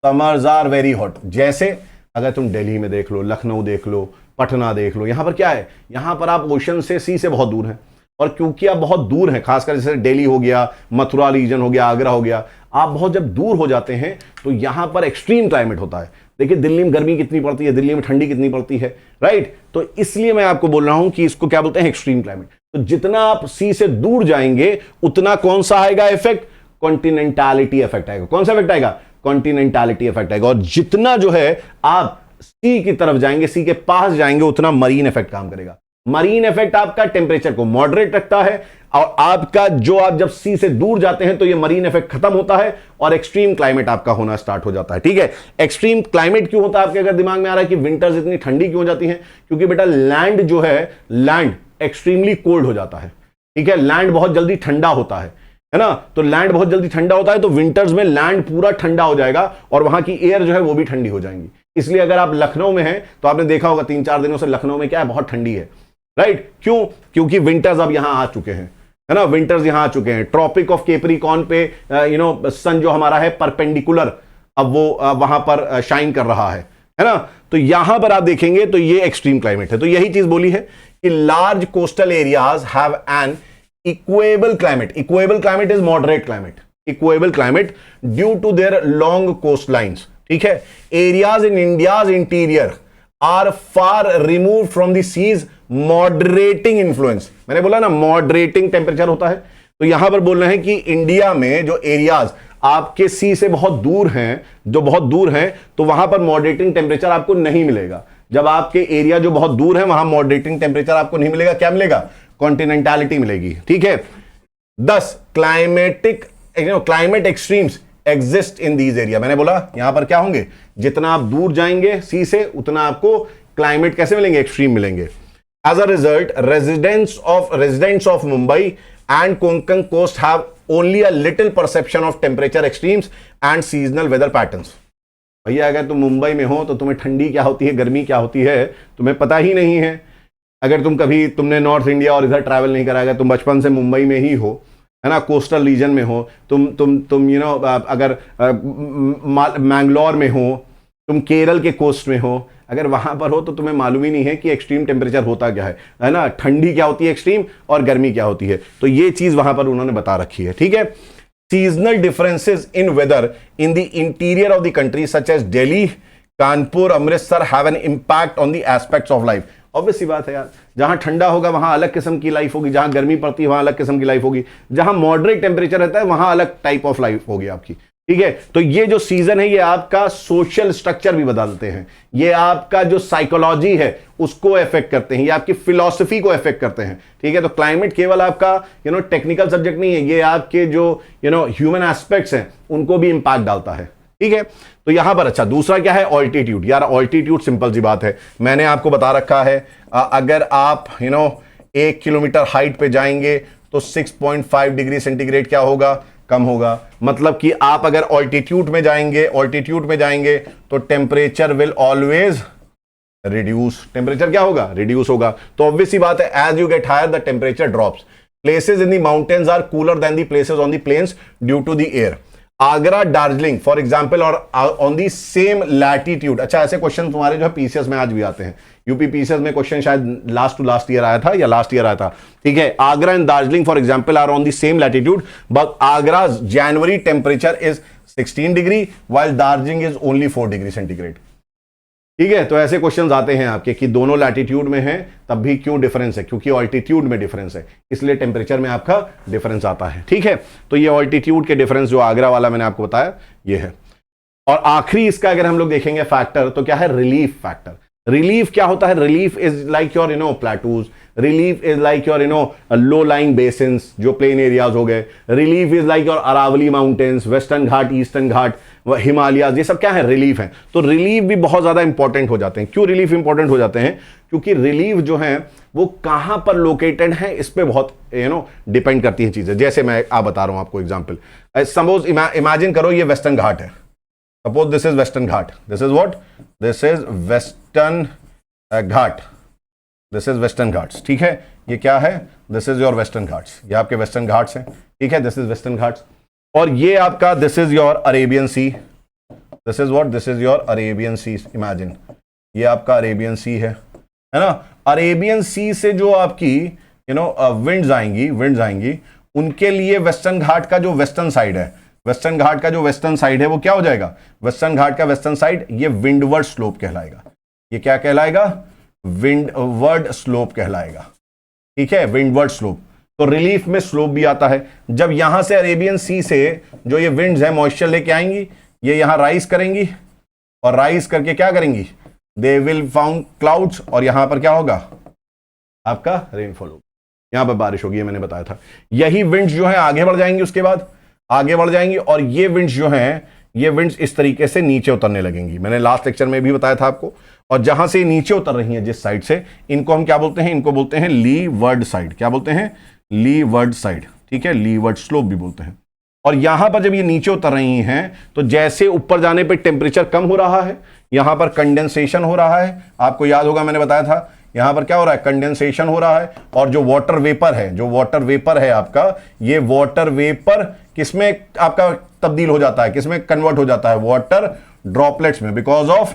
Summers are very hot. जैसे अगर तुम दिल्ली में देख लो, लखनऊ देख लो, पटना देख लो, यहां पर क्या है, यहां पर आप ओशन से, सी से बहुत दूर हैं। और क्योंकि आप बहुत दूर हैं, खासकर जैसे दिल्ली हो गया, मथुरा रीजन हो गया, आगरा हो गया, आप बहुत जब दूर हो जाते हैं तो यहां पर एक्सट्रीम क्लाइमेट होता है। देखिए दिल्ली में गर्मी कितनी पड़ती है, दिल्ली में ठंडी कितनी पड़ती है, राइट। तो इसलिए मैं आपको बोल रहा हूं कि इसको क्या बोलते हैं, एक्सट्रीम क्लाइमेट। तो जितना आप सी से दूर जाएंगे, उतना कौन सा आएगा इफेक्ट, कॉन्टिनेंटालिटी इफेक्ट आएगा। कौन सा इफेक्ट आएगा, कॉन्टिनेंटालिटी इफेक्ट आएगा। और जितना जो है आप सी की तरफ जाएंगे, सी के पास जाएंगे, उतना मरीन इफेक्ट काम करेगा। मरीन इफेक्ट आपका टेम्परेचर को मॉडरेट रखता है और आपका जो, आप जब सी से दूर जाते हैं तो ये मरीन इफेक्ट खत्म होता है और एक्सट्रीम क्लाइमेट आपका होना स्टार्ट हो जाता है। ठीक है, एक्सट्रीम क्लाइमेट क्यों होता है, आपके अगर दिमाग में आ रहा है कि विंटर्स इतनी ठंडी क्यों हो जाती है, क्योंकि बेटा लैंड जो है, लैंड एक्सट्रीमली कोल्ड हो जाता है। ठीक है, लैंड बहुत जल्दी ठंडा होता है ना। तो लैंड बहुत जल्दी ठंडा होता है तो विंटर्स में लैंड पूरा ठंडा हो जाएगा और वहां की एयर जो है वो भी ठंडी हो जाएंगी। इसलिए अगर आप लखनऊ में हैं तो आपने देखा होगा 3-4 दिनों से लखनऊ में क्या है, बहुत ठंडी है, राइट। क्यों, क्योंकि विंटर्स अब यहां आ चुके हैं, है ना, विंटर्स यहां आ चुके हैं। ट्रॉपिक ऑफ कैप्रिकॉर्न पे सन जो हमारा है परपेंडिकुलर, अब वो वहां पर शाइन कर रहा है ना। तो यहां पर आप देखेंगे तो ये एक्सट्रीम क्लाइमेट है। तो यही चीज बोली है कि large coastal areas have an equable climate. Equable climate is moderate climate. Equable climate due to their long coastlines. ठीक है, areas in India's interior are far remove from the seas, moderating influence. मैंने बोला ना moderating temperature होता है। तो यहां पर बोलना है कि इंडिया में जो एरियाज आपके सी से बहुत दूर हैं, जो बहुत दूर हैं, तो वहां पर मॉडरेटिंग टेम्परेचर आपको नहीं मिलेगा। जब आपके एरिया जो बहुत दूर है वहां मॉडरेटिंग टेम्परेचर आपको नहीं मिलेगा, क्या मिलेगा, कॉन्टिनेंटालिटी मिलेगी। ठीक है, 10 climate extremes exist in these area. मैंने बोला यहां पर क्या होंगे, जितना आप दूर जाएंगे सी से, उतना आपको क्लाइमेट कैसे मिलेंगे, एक्सट्रीम मिलेंगे। As a result, residents of Mumbai and Konkan coast have only a little perception of temperature extremes and seasonal weather patterns. भैया अगर तुम मुंबई में हो तो तुम्हें ठंडी क्या होती है, गर्मी क्या होती है, तुम्हें पता ही नहीं है। अगर तुमने नॉर्थ इंडिया और इधर ट्रैवल नहीं करा, अगर तुम बचपन से मुंबई में ही हो, है ना, कोस्टल रीजन में हो, तुम यू नो अगर मैंगलोर में हो, तुम केरल के कोस्ट में हो, अगर वहां पर हो तो तुम्हें मालूम ही नहीं है कि एक्सट्रीम टेम्परेचर होता क्या है ना, ठंडी क्या होती है एक्सट्रीम और गर्मी क्या होती है। तो ये चीज वहां पर उन्होंने बता रखी है, ठीक है। Seasonal differences in weather in the interior of the country such as Delhi, Kanpur, Amritsar have an impact on the aspects of life. Obvious सी बात है यार, जहां ठंडा होगा वहां अलग किस्म की लाइफ होगी, जहां गर्मी पड़ती है वहां अलग किस्म की लाइफ होगी, जहां मॉडरेट टेम्परेचर रहता है वहां अलग टाइप ऑफ लाइफ होगी आपकी, ठीक है। तो ये जो सीजन है ये आपका सोशल स्ट्रक्चर भी बदलते हैं, ये आपका जो साइकोलॉजी है उसको इफेक्ट करते हैं, ये आपकी फिलॉसफी को इफेक्ट करते हैं, ठीक है। तो क्लाइमेट केवल आपका टेक्निकल सब्जेक्ट नहीं है, ये आपके जो ह्यूमन एस्पेक्ट्स हैं उनको भी इंपैक्ट डालता है, ठीक है। तो यहां पर अच्छा दूसरा क्या है, ऑल्टीट्यूड। यार ऑल्टीट्यूड सिंपल सी बात है, मैंने आपको बता रखा है अगर आप 1 किलोमीटर हाइट पे जाएंगे तो 6.5 डिग्री सेंटीग्रेड क्या होगा, कम होगा। मतलब कि आप अगर ऑल्टीट्यूड में जाएंगे तो temperature will always reduce, temperature क्या होगा, रिड्यूस होगा। तो ऑब्वियस सी बात है as you get higher the temperature drops. Places in the mountains are cooler than the places on the plains due to the air. Agra, Darjeeling for example और on the same latitude. अच्छा ऐसे question तुम्हारे जो है PCS में आज भी आते हैं, यूपी पीसीएस में क्वेश्चन शायद लास्ट ईयर आया था या लास्ट ईयर आया था, ठीक है। Agra and Darjeeling for example are on the same latitude but Agra January temperature is 16 degree while Darjeeling is only 4 degree centigrade, ठीक है। तो ऐसे क्वेश्चंस आते हैं आपके कि दोनों लैटिट्यूड में हैं तब भी क्यों डिफरेंस है, क्योंकि ऑल्टीट्यूड में डिफरेंस है इसलिए टेम्परेचर में आपका डिफरेंस आता है, ठीक है। तो ये ऑल्टीट्यूड के डिफरेंस जो आगरा वाला मैंने आपको बताया ये है। और आखिरी इसका अगर हम लोग देखेंगे फैक्टर तो क्या है, रिलीफ फैक्टर। रिलीफ क्या होता है, relief is like your plateaus, relief is like your low lying basins जो प्लेन एरियाज हो गए, relief is like your Aravalli mountains, Western Ghat, Eastern Ghat, Himalayas, ये सब क्या है, रिलीफ है। तो रिलीफ भी बहुत ज्यादा इंपॉर्टेंट हो जाते हैं। क्यों रिलीफ इंपॉर्टेंट हो जाते हैं, क्योंकि रिलीफ जो है वो कहां पर लोकेटेड है इस पे बहुत डिपेंड करती हैं चीजें। जैसे मैं आप बता रहा हूं आपको एग्जांपल, सपोज इमेजिन करो ये वेस्टर्न घाट है, suppose this is western Ghat, this is what, this is western Ghat, this is western Ghats, ठीक है। ये क्या है, this is your western Ghats, ये आपके वेस्टर्न घाट्स हैं, ठीक है, दिस इज वेस्टर्न घाट्स। और ये आपका this is your Arabian sea, this is what, this is your Arabian sea. Imagine ये आपका अरेबियन सी है ना। अरेबियन सी से जो आपकी विंड्स आएंगी उनके लिए वेस्टर्न घाट का जो वेस्टर्न साइड है, वेस्टर्न घाट का जो वेस्टर्न साइड है वो क्या हो जाएगा, वेस्टर्न घाट का वेस्टर्न साइड ये विंडवर्ड स्लोप कहलाएगा। ये क्या कहलाएगा, विंडवर्ड स्लोप कहलाएगा, ठीक है, विंडवर्ड स्लोप। तो रिलीफ में स्लोप भी आता है। जब यहां से अरेबियन सी से जो ये विंड्स है मॉइस्चर लेके आएंगी, ये यहां राइज करेंगी और राइज करके क्या करेंगी, दे विल फाउंड क्लाउड्स और यहां पर क्या होगा, आपका रेनफॉल होगा, यहां पर बारिश होगी, ये मैंने बताया था। यही विंड्स जो है आगे बढ़ जाएंगी, उसके बाद आगे बढ़ जाएंगी और ये विंड्स जो हैं ये विंड्स इस तरीके से नीचे उतरने लगेंगी। मैंने लास्ट लेक्चर में भी बताया था आपको। और जहां से नीचे उतर रही हैं जिस साइड से, इनको हम क्या बोलते हैं, इनको बोलते हैं लीवर्ड साइड। क्या बोलते हैं, लीवर्ड साइड, ठीक है, लीवर्ड स्लोप भी बोलते हैं। और यहां पर जब ये नीचे उतर रही हैं तो जैसे ऊपर जाने पर टेम्परेचर कम हो रहा है, यहां पर कंडेंसेशन हो रहा है। आपको याद होगा मैंने बताया था यहां पर क्या हो रहा है, कंडेंसेशन हो रहा है। और जो वाटर वेपर है आपका, ये वाटर वेपर किसमें आपका तब्दील हो जाता है, किसमें कन्वर्ट हो जाता है, वाटर ड्रॉपलेट्स में, because of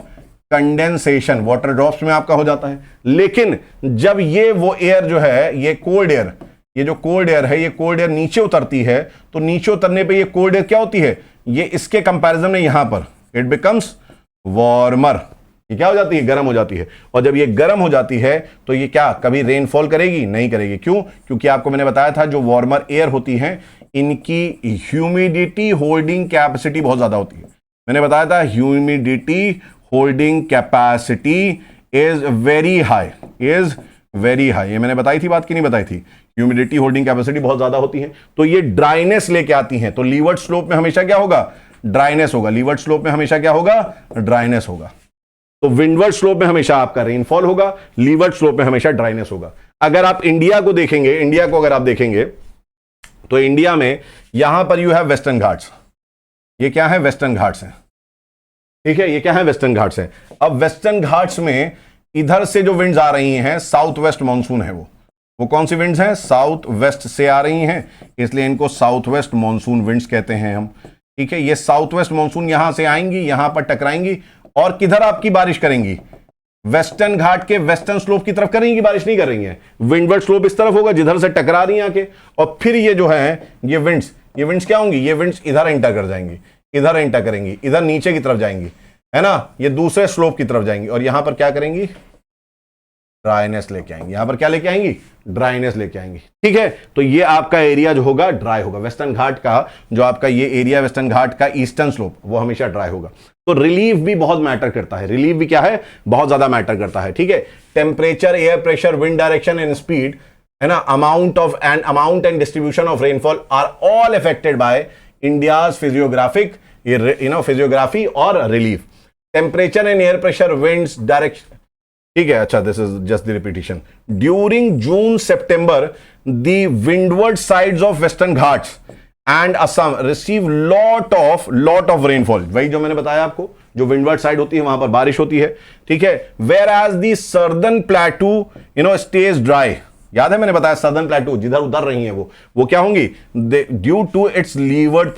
condensation water drops में आपका हो जाता है। लेकिन जब ये वो एयर जो है, ये कोल्ड एयर, ये जो कोल्ड एयर है, ये कोल्ड एयर नीचे उतरती है तो नीचे उतरने पे ये कोल्ड एयर क्या होती है, ये इसके कंपैरिजन में यहां पर इट बिकम्स वार्मर, ये क्या हो जाती है, गर्म हो जाती है। और जब ये गर्म हो जाती है तो ये क्या कभी रेनफॉल करेगी, नहीं करेगी। क्यों, क्योंकि आपको मैंने बताया था जो वार्मर एयर होती है इनकी ह्यूमिडिटी होल्डिंग कैपेसिटी बहुत ज्यादा होती है। मैंने बताया था humidity holding capacity is very high, ये मैंने बताई थी बात की नहीं बताई थी, ह्यूमिडिटी होल्डिंग कैपेसिटी बहुत ज्यादा होती है तो ये ड्राइनेस लेके आती हैं। तो लीवर्ड स्लोप में हमेशा क्या होगा, ड्राइनेस होगा, लीवर्ड स्लोप में हमेशा क्या होगा, ड्राइनेस होगा। तो विंडवर्ड स्लोप में हमेशा आपका रेनफॉल होगा, लीवर्ड स्लोप में हमेशा ड्राइनेस होगा। अगर आप इंडिया को देखेंगे, इंडिया को अगर आप देखेंगे तो इंडिया में यहां पर यू हैव वेस्टर्न घाट्स, ये क्या है, वेस्टर्न घाट्स हैं, ठीक है, ये क्या है, वेस्टर्न घाट्स हैं। अब वेस्टर्न घाट्स में इधर से जो विंड्स आ रही हैं, साउथ वेस्ट मानसून है, वो कौन सी विंड्स हैं, साउथ वेस्ट से आ रही हैं, इसलिए इनको साउथ वेस्ट मानसून विंड्स कहते हैं हम, ठीक है। ये साउथ वेस्ट मानसून यहां से आएंगी, यहां पर टकराएंगी और किधर आपकी बारिश करेंगी, वेस्टर्न घाट के वेस्टर्न स्लोप की तरफ करेंगी, बारिश नहीं कर रही है, विंडवर्ड स्लोप इस तरफ होगा जिधर से टकरा रही है आके, और फिर ये जो है ये विंड्स क्या होंगी, ये विंड्स इधर एंटर कर जाएंगी, इधर एंटर करेंगी, इधर नीचे की तरफ जाएंगी, है ना, ये दूसरे स्लोप की तरफ जाएंगी और यहां पर क्या करेंगी, ड्राइनेस लेके आएंगी, यहां पर क्या लेके आएंगी, ड्राइनेस लेके आएंगी, ठीक है। तो ये आपका एरिया जो होगा ड्राई होगा, वेस्टर्न घाट का जो आपका ये एरिया वेस्टर्न घाट का ईस्टर्न स्लोप वो हमेशा ड्राई होगा। तो रिलीफ भी बहुत मैटर करता है, रिलीफ भी क्या है, बहुत ज्यादा मैटर करता है, ठीक है। Temperature, air pressure, wind direction and speed, है ना, amount and distribution of rainfall are all affected by India's physiographic, physiography और relief. Temperature and air pressure, winds direction, ठीक है, अच्छा, this is just the repetition. During June September the windward sides of Western Ghats and Assam receive lot of rainfall, वही जो मैंने बताया आपको, जो विंडवर्ड साइड होती है वहां पर बारिश होती है, ठीक है। Whereas the southern plateau stays dry, याद है मैंने बताया सर्दर्न प्लेटू जिधर उतर रही है वो क्या होंगी, due to its leeward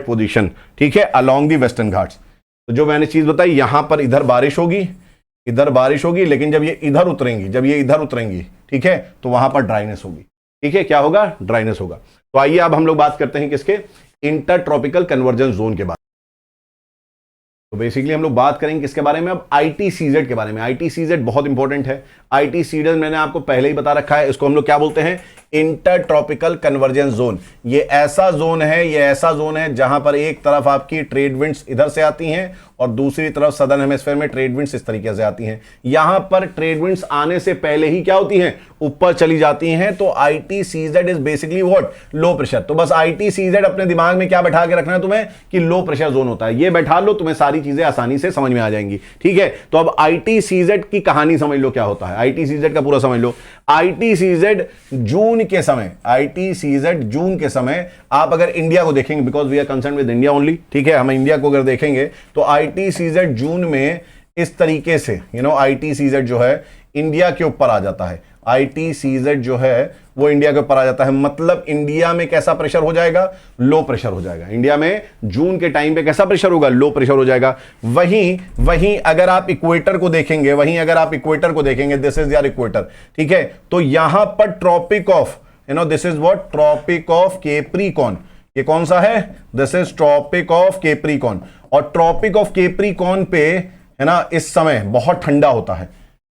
position, ठीक है, अलोंग द वेस्टर्न घाट्स। तो जो मैंने चीज बताई, यहां पर इधर बारिश होगी, लेकिन जब ये इधर उतरेंगी, ठीक है, तो वहां पर ड्राइनेस होगी, ठीक है, क्या होगा, ड्राइनेस होगा। तो आइए अब हम लोग बात करते हैं किसके, इंटर ट्रॉपिकल कन्वर्जेंस जोन के बारे में। तो बेसिकली हम लोग बात करेंगे किसके बारे में, अब ITCZ के बारे में। ITCZ बहुत इंपॉर्टेंट है। ITCZ मैंने आपको पहले ही बता रखा है, इसको हम लोग क्या बोलते हैं, इंटर ट्रॉपिकल कन्वर्जेंस जोन। ये ऐसा जोन है जहां पर एक तरफ आपकी ट्रेड विंड्स इधर से आती हैं और दूसरी तरफ सदर्न हेमिस्फीयर में ट्रेड विंड्स इस तरीके से आती हैं। यहां पर ट्रेड विंड्स आने से पहले ही क्या होती हैं, ऊपर चली जाती हैं। तो ITCZ is basically what, low pressure. तो बस ITCZ अपने दिमाग में क्या बैठा के रखना है तुम्हें, कि लो प्रेशर जोन होता है, ये बैठा लो, तुम्हें सारी चीजें आसानी से समझ में आ जाएंगी, ठीक है। तो अब ITCZ की कहानी समझ लो क्या होता है, ITCZ का पूरा समझ लो। ITCZ जून के समय आप अगर इंडिया को देखेंगे, because we are concern with India only, ठीक है, हम इंडिया को अगर देखेंगे तो ITCZ जून में इस तरीके से ITCZ जो है इंडिया के ऊपर आ जाता है। ITCZ जो है वो इंडिया के ऊपर आ जाता है, मतलब इंडिया में कैसा प्रेशर हो जाएगा, लो प्रेशर हो जाएगा। इंडिया में जून के टाइम पे कैसा प्रेशर होगा, लो प्रेशर हो जाएगा। वहीं अगर आप इक्वेटर को देखेंगे, दिस इज योर इक्वेटर, ठीक है, तो यहां पर tropic of this is what, tropic of capricorn, ये कौन सा है, this is tropic of capricorn. और ट्रॉपिक ऑफ कैप्रिकॉर्न पे, है ना, इस समय बहुत ठंडा होता है।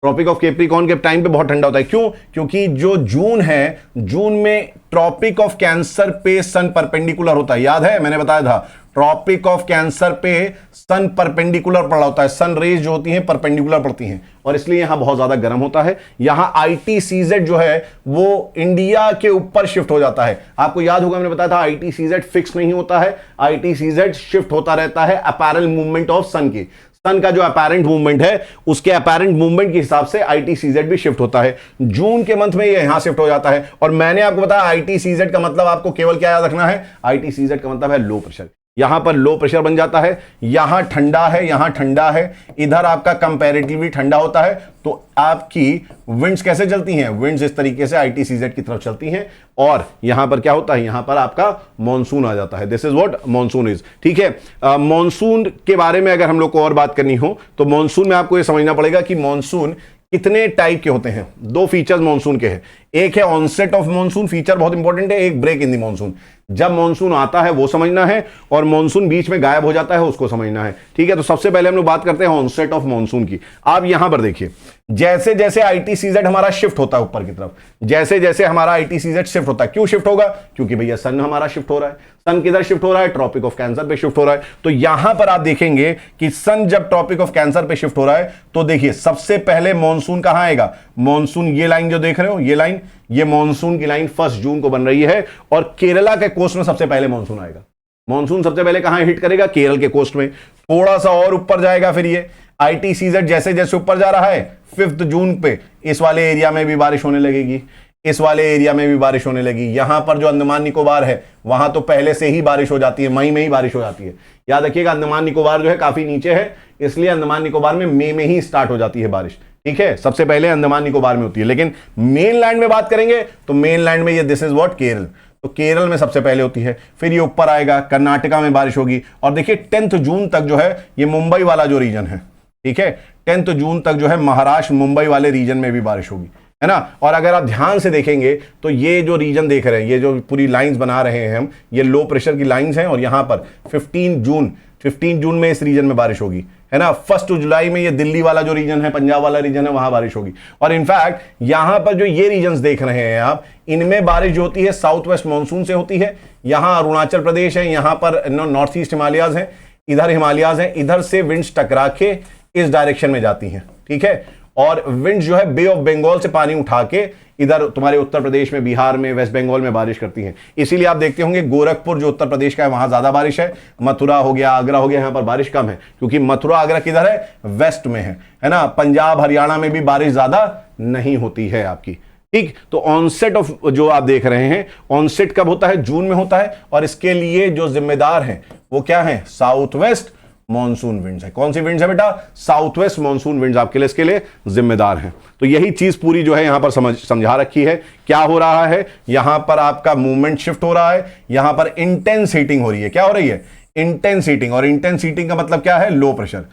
ट्रॉपिक ऑफ कैप्रिकॉर्न के टाइम पे बहुत ठंडा होता है, क्यों, क्योंकि जो जून है, जून में ट्रॉपिक ऑफ कैंसर पे सन परपेंडिकुलर होता है। याद है मैंने बताया था, ट्रॉपिक ऑफ कैंसर पे सन परपेंडिकुलर पड़ा होता है, सन रेज जो होती हैं परपेंडिकुलर पड़ती हैं, और इसलिए यहां बहुत ज्यादा गर्म होता है। यहां ITCZ जो है वो इंडिया के ऊपर शिफ्ट हो जाता है। आपको याद होगा मैंने बताया था ITCZ फिक्स नहीं होता है, ITCZ शिफ्ट होता रहता है अपैरल मूवमेंट ऑफ सन की। सन का जो अपैरेंट मूवमेंट है, उसके अपैरेंट मूवमेंट के हिसाब से ITCZ भी शिफ्ट होता है। जून के मंथ में ये यहां शिफ्ट हो जाता है। और मैंने आपको बताया ITCZ का मतलब आपको केवल क्या याद रखना है, ITCZ का मतलब है लो प्रेशर। यहां पर लो प्रेशर बन जाता है, यहां ठंडा है, इधर आपका कंपैरेटिवली ठंडा होता है। तो आपकी विंड्स कैसे चलती हैं, विंड्स इस तरीके से ITCZ की तरफ चलती हैं, और यहां पर क्या होता है, यहां पर आपका मॉनसून आ जाता है। This is what monsoon is, ठीक है। मॉनसून के बारे में अगर हम लोग को और बात करनी हो तो मॉनसून में आपको यह समझना पड़ेगा कि मॉनसून कितने टाइप के होते हैं। दो फीचर्स मॉनसून के हैं, एक है ऑनसेट ऑफ मॉनसून, फीचर बहुत इंपॉर्टेंट है, एक ब्रेक इन द मॉनसून। जब मॉनसून आता है वो समझना है, और मॉनसून बीच में गायब हो जाता है उसको समझना है, ठीक है। तो सबसे पहले हम लोग बात करते हैं ऑनसेट ऑफ मॉनसून की। आप यहां पर देखिए, जैसे जैसे ITCZ हमारा शिफ्ट होता है ऊपर की तरफ, जैसे जैसे हमारा ITCZ शिफ्ट होता है, क्यों शिफ्ट होगा, क्योंकि भैया सन हमारा शिफ्ट हो रहा है। सन किधर शिफ्ट हो रहा है, ट्रॉपिक ऑफ कैंसर पे शिफ्ट हो रहा है। तो यहां पर आप देखेंगे कि सन जब ट्रॉपिक ऑफ कैंसर पे शिफ्ट हो रहा है, तो देखिए सबसे पहले मॉनसून कहां आएगा, मॉनसून ये लाइन जो देख रहे हो, ये लाइन, ये मॉनसून की लाइन 1 जून को बन रही है, और केरला के कोस्ट में सबसे पहले मॉनसून आएगा। मॉनसून सबसे पहले कहां हिट करेगा, केरल के कोस्ट में। थोड़ा सा और ऊपर जाएगा, फिर ये ITCZ जैसे जैसे ऊपर जा रहा है 5 जून पे इस वाले एरिया में भी बारिश होने लगेगी। इस वाले एरिया में भी बारिश होने लगी। यहां पर जो अंडमान निकोबार है वहां तो पहले से ही बारिश हो जाती है, मई में ही बारिश हो जाती है। याद रखिएगा अंडमान निकोबार जो है काफी नीचे है, इसलिए अंडमान निकोबार में मई में ही स्टार्ट हो जाती है बारिश। ठीक है, सबसे पहले अंडमान निकोबार में होती है। लेकिन मेनलैंड में बात करेंगे तो मेनलैंड में ये दिस इज व्हाट केरल, तो केरल में सबसे पहले होती है, फिर ये ऊपर आएगा, कर्नाटका में बारिश होगी। और देखिए 10 जून तक जो है ये मुंबई वाला जो रीजन है, ठीक है, 10 जून तक जो है महाराष्ट्र मुंबई वाले रीजन में भी बारिश होगी, है ना। और अगर आप ध्यान से देखेंगे तो ये जो रीजन देख रहे हैं, ये जो पूरी लाइंस बना रहे हैं हम, ये लो प्रेशर की लाइंस हैं। और यहां पर 15 जून में इस रीजन में बारिश होगी, है ना। 1 जुलाई में ये दिल्ली वाला जो रीजन है, पंजाब वाला रीजन है, वहां बारिश होगी। और इनफैक्ट यहां पर जो ये रीजन्स देख रहे हैं आप, इनमें बारिश जो होती है साउथ वेस्ट मानसून से होती है। यहां अरुणाचल प्रदेश है, यहां पर नॉर्थ ईस्ट हिमालयाज हैं, इधर हिमालयाज हैं, इधर से विंड्स टकरा के इस डायरेक्शन में जाती हैं, ठीक है। और विंड्स जो है बे ऑफ बंगाल से पानी उठा के इधर तुम्हारे उत्तर प्रदेश में, बिहार में, वेस्ट बंगाल में बारिश करती हैं। इसीलिए आप देखते होंगे गोरखपुर जो उत्तर प्रदेश का है वहां ज्यादा बारिश है, मथुरा हो गया, आगरा हो गया, यहां पर बारिश कम है, क्योंकि मथुरा आगरा किधर है, वेस्ट में है ना। पंजाब हरियाणा में भी बारिश ज्यादा नहीं होती है आपकी, ठीक। तो ऑनसेट ऑफ जो आप देख रहे हैं, ऑनसेट कब होता है, जून में होता है। और इसके लिए जो जिम्मेदार हैं वो क्या है, साउथ वेस्ट मॉनसून विंड्स है। कौन सी विंड्स है बेटा, साउथ वेस्ट मॉनसून विंड्स आपके लिए इसके लिए जिम्मेदार हैं। तो यही चीज पूरी जो है यहां पर समझा रखी है। क्या हो रहा है, यहां पर आपका मूवमेंट शिफ्ट हो रहा है, यहां पर इंटेंस हीटिंग हो रही है। क्या हो रही है, इंटेंस हीटिंग। और इंटेंस हीटिंग का मतलब क्या है, लो प्रेशर,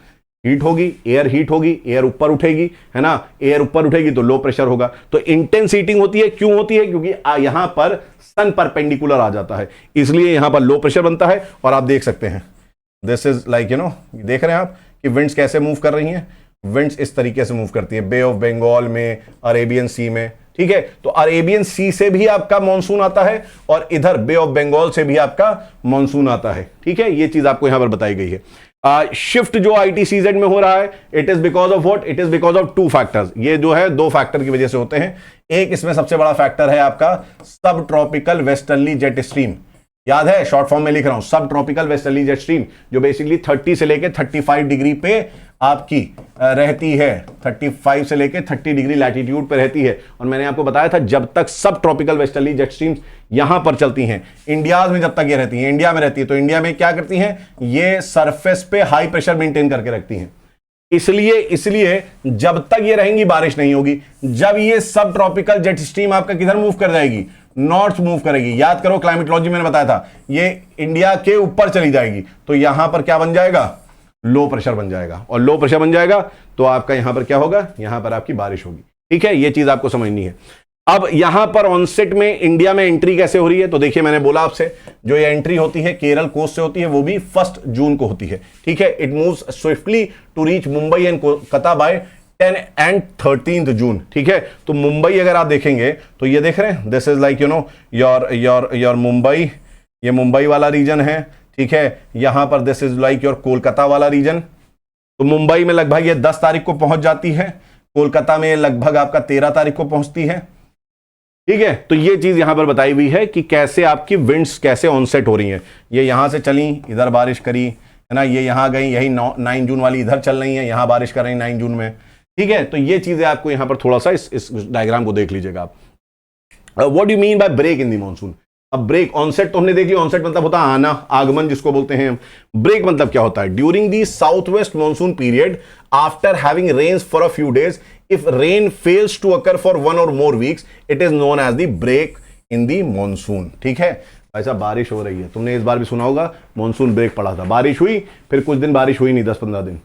हीट होगी, एयर हीट होगी, एयर ऊपर उठेगी, है ना। एयर ऊपर उठेगी तो लो प्रेशर होगा। तो इंटेंस हीटिंग होती है, क्यों होती है, क्योंकि यहां पर सन परपेंडिकुलर आ जाता है, इसलिए यहां पर लो प्रेशर बनता है। और आप देख सकते हैं दिस इज लाइक देख रहे हैं आप कि विंड्स कैसे मूव कर रही हैं। विंड्स इस तरीके से मूव करती है, बे ऑफ बंगाल में, अरेबियन सी में, ठीक है। तो अरेबियन सी से भी आपका मॉनसून आता है और इधर बे ऑफ बंगाल से भी आपका मॉनसून आता है, ठीक है। ये चीज आपको यहां पर बताई गई है। शिफ्ट जो ITCZ में हो रहा है, it is because of what, it is because of 2 factors. ये जो है 2 फैक्टर की वजह से होते हैं। एक इसमें सबसे बड़ा फैक्टर है आपका सब ट्रॉपिकल वेस्टर्ली जेट स्ट्रीम। याद है, शॉर्ट फॉर्म में लिख रहा हूं, सब ट्रॉपिकल वेस्टर्ली जेट स्ट्रीम, जो बेसिकली 30 से लेके 35 डिग्री पे आपकी रहती है, 35 से लेके 30 डिग्री लैटिट्यूड पे रहती है। और मैंने आपको बताया था जब तक सब ट्रॉपिकल वेस्टर्ली जेट स्ट्रीम्स यहां पर चलती हैं, इंडिया में जब तक ये रहती हैं, इंडिया में रहती है, तो इंडिया में क्या करती हैं, ये सरफेस पे हाई प्रेशर मेंटेन करके रखती हैं। इसलिए जब तक ये रहेंगी बारिश नहीं होगी। जब ये सब ट्रॉपिकल जेट स्ट्रीम आपका किधर मूव कर जाएगी, नॉर्थ मूव करेगी। याद करो क्लाइमेटोलॉजी मैंने बताया था, ये इंडिया के ऊपर चली जाएगी, तो यहां पर क्या बन जाएगा, लो प्रेशर बन जाएगा। और लो प्रेशर बन जाएगा तो आपका यहां पर क्या होगा, यहां पर आपकी बारिश होगी, ठीक है। ये चीज आपको समझनी है। अब यहां पर ऑनसेट में इंडिया में एंट्री कैसे हो रही है, तो देखिए मैंने बोला आपसे, जो ये एंट्री होती है केरल कोस्ट से होती है, वो भी 1 जून को होती है, ठीक है। It moves swiftly to reach Mumbai and Kolkata by 10 and 13 June, ठीक है। तो मुंबई अगर आप देखेंगे तो ये देख रहे हैं, this is like your Mumbai, ये मुंबई वाला रीजन है, ठीक है। यहां पर this is like your Kolkata वाला रीजन। तो मुंबई में लगभग ये 10 तारीख को पहुंच जाती है, कोलकाता में लगभग आपका 13 तारीख को पहुंचती है, ठीक है। तो ये चीज यहां पर बताई हुई है कि कैसे आपकी विंड्स कैसे ऑनसेट हो रही हैं। ये यहां से चली, इधर बारिश करी, है ना, ये यहां गई, यही 9 जून वाली इधर चल रही है, यहां बारिश कर रही 9 जून में, ठीक है। तो ये चीजें आपको यहां पर थोड़ा सा इस डायग्राम को देख लीजिएगा आप। What do mean by break in the monsoon. अब ब्रेक, ऑनसेट तो हमने देख लिया, ऑनसेट मतलब होता है आना, आगमन जिसको बोलते हैं। ब्रेक मतलब क्या होता है, during the south west monsoon period after having rains for a few days, if rain fails to occur for 1 or more weeks, it is known as the break in the monsoon, ठीक है। ऐसा बारिश हो रही है, तुमने इस बार भी सुना होगा मॉनसून ब्रेक पड़ा था, बारिश हुई, फिर कुछ दिन बारिश हुई नहीं, 10-15 दिन,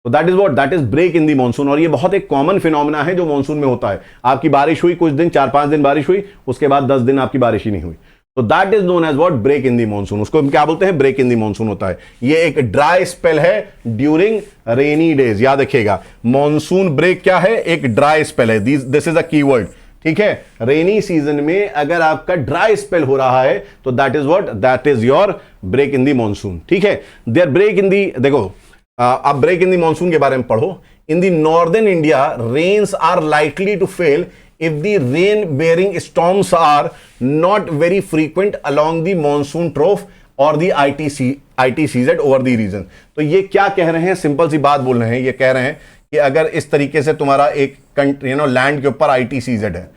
तो that is what, that is break in the monsoon. और ये बहुत एक कॉमन फिनोमेना है जो मॉनसून में होता है। आपकी बारिश हुई कुछ दिन, 4-5 दिन बारिश हुई, उसके बाद 10 दिन आपकी बारिश ही नहीं हुई, तो that is known as what, break in the monsoon. उसको हम क्या बोलते हैं, ब्रेक इन दी मॉनसून होता है। ये एक ड्राई स्पेल है ड्यूरिंग रेनी डेज, याद रखिएगा। मॉनसून ब्रेक क्या है, एक ड्राई स्पेल है, दिस इज अ कीवर्ड, ठीक है। रेनी सीजन में अगर आपका ड्राई स्पेल हो रहा है तो that is what, that is your break in the monsoon, ठीक है। देयर ब्रेक इन दी, देखो आप ब्रेक इन दी मॉनसून के बारे में पढ़ो। In the northern India rains are likely to fail if the rain bearing storms are not very frequent along the monsoon trough or the ITCZ over the region। तो ये क्या कह रहे हैं, सिंपल सी बात बोल रहे हैं, ये कह रहे हैं कि अगर इस तरीके से तुम्हारा एक लैंड के ऊपर ITCZ है,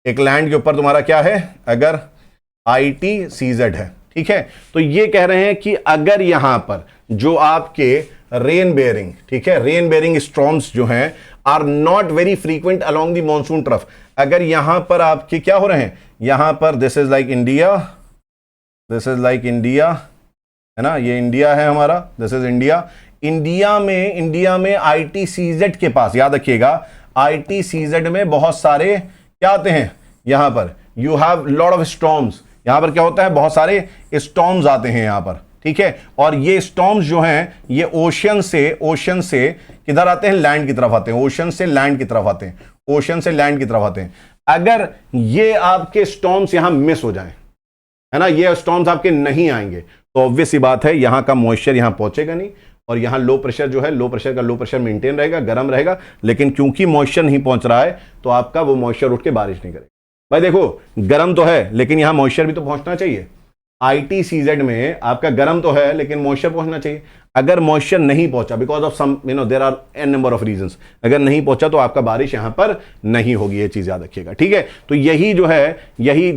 एक लैंड के ऊपर तुम्हारा क्या है, अगर ITCZ है, ठीक है, तो ये कह रहे हैं कि अगर यहां पर जो आपके रेन बेयरिंग, ठीक है, रेन बेयरिंग स्टॉर्म्स जो हैं are not very frequent along the monsoon trough, अगर यहां पर आपके क्या हो रहे हैं, यहां पर this is like India, this is like India, है ना, ये इंडिया है हमारा, दिस इज इंडिया, इंडिया में ITCZ के पास, याद रखिएगा ITCZ में बहुत सारे क्या आते हैं, यहां पर you have lot of storms, यहां पर क्या होता है, बहुत सारे स्टॉर्म्स आते हैं यहां पर, ठीक है, और ये स्टॉर्म्स जो हैं ये ओशन से किधर आते हैं, लैंड की तरफ आते हैं, ओशन से लैंड की तरफ आते हैं, ओशन से लैंड की तरफ आते हैं। अगर ये आपके स्टॉर्म्स यहां मिस हो जाएं, है ना, ये स्टॉर्म्स आपके नहीं आएंगे, तो ऑब्वियस सी बात है यहां का मॉइस्चर यहां पहुंचेगा नहीं, और यहां लो प्रेशर जो है, लो प्रेशर मेंटेन रहेगा, गर्म रहेगा, लेकिन क्योंकि मॉइस्चर नहीं पहुंच रहा है तो आपका वो मॉइस्चर उठ के बारिश नहीं करेगा। भाई देखो गर्म तो है लेकिन यहां मॉइस्चर भी तो पहुंचना चाहिए, ITCZ में आपका गर्म तो है लेकिन मॉइस्चर पहुंचना चाहिए। अगर मॉइस्चर नहीं पहुंचा because of some there are an number of reasons, अगर नहीं पहुंचा तो आपका बारिश यहां पर नहीं होगी, ये चीज याद रखिएगा, ठीक है। तो यही जो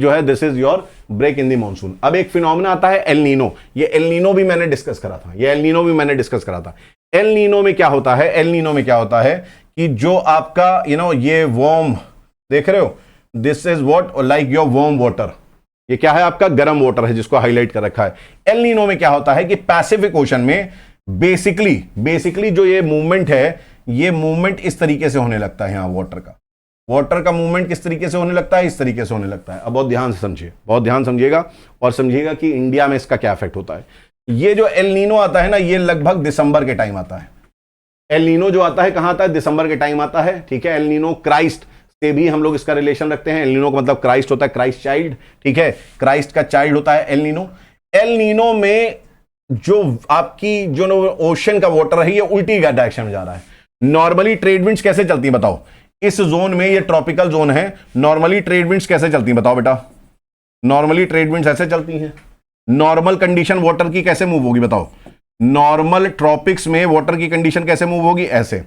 है this is your break in the monsoon. अब एक फिनोमेना आता है एल नीनो, ये एल नीनो भी मैंने डिस्कस करा था, एल नीनो में क्या होता है, एल नीनो में क्या होता है कि जो आपका ये वार्म देख रहे हो, this is what like your warm water, ये क्या है आपका गर्म वाटर है जिसको हाईलाइट कर रखा है। एल नीनो में क्या होता है कि पैसिफिक ओशन में बेसिकली जो ये मूवमेंट है, ये मूवमेंट इस तरीके से होने लगता है, यहां वाटर का मूवमेंट किस तरीके से होने लगता है, इस तरीके से होने लगता है। अब बहुत ध्यान से समझिए, बहुत ध्यान समझिएगा और समझिएगा कि इंडिया में इसका क्या इफेक्ट होता है। ये जो एल नीनो आता है ना, ये लगभग दिसंबर के टाइम आता है। एल नीनो जो आता है कहां आता है, दिसंबर के टाइम आता है, ठीक है। एल नीनो क्राइस्ट से भी हम लोग इसका रिलेशन रखते हैं, एल नीनो का मतलब क्राइस्ट होता है, क्राइस्ट चाइल्ड, ठीक है, क्राइस्ट का चाइल्ड होता है एल नीनो। एल नीनो में जो आपकी जो ओशन का वाटर है ये उल्टी डायरेक्शन में जा रहा है। नॉर्मली ट्रेड विंड्स कैसे चलती है बताओ, इस जोन में, ये ट्रॉपिकल जोन है, नॉर्मली ट्रेड विंड्स कैसे चलती है बताओ बेटा, नॉर्मली ट्रेड विंड्स ऐसे चलती हैं। नॉर्मल कंडीशन वाटर की कैसे मूव होगी बताओ, नॉर्मल ट्रॉपिक्स में वाटर की कंडीशन कैसे मूव होगी, ऐसे।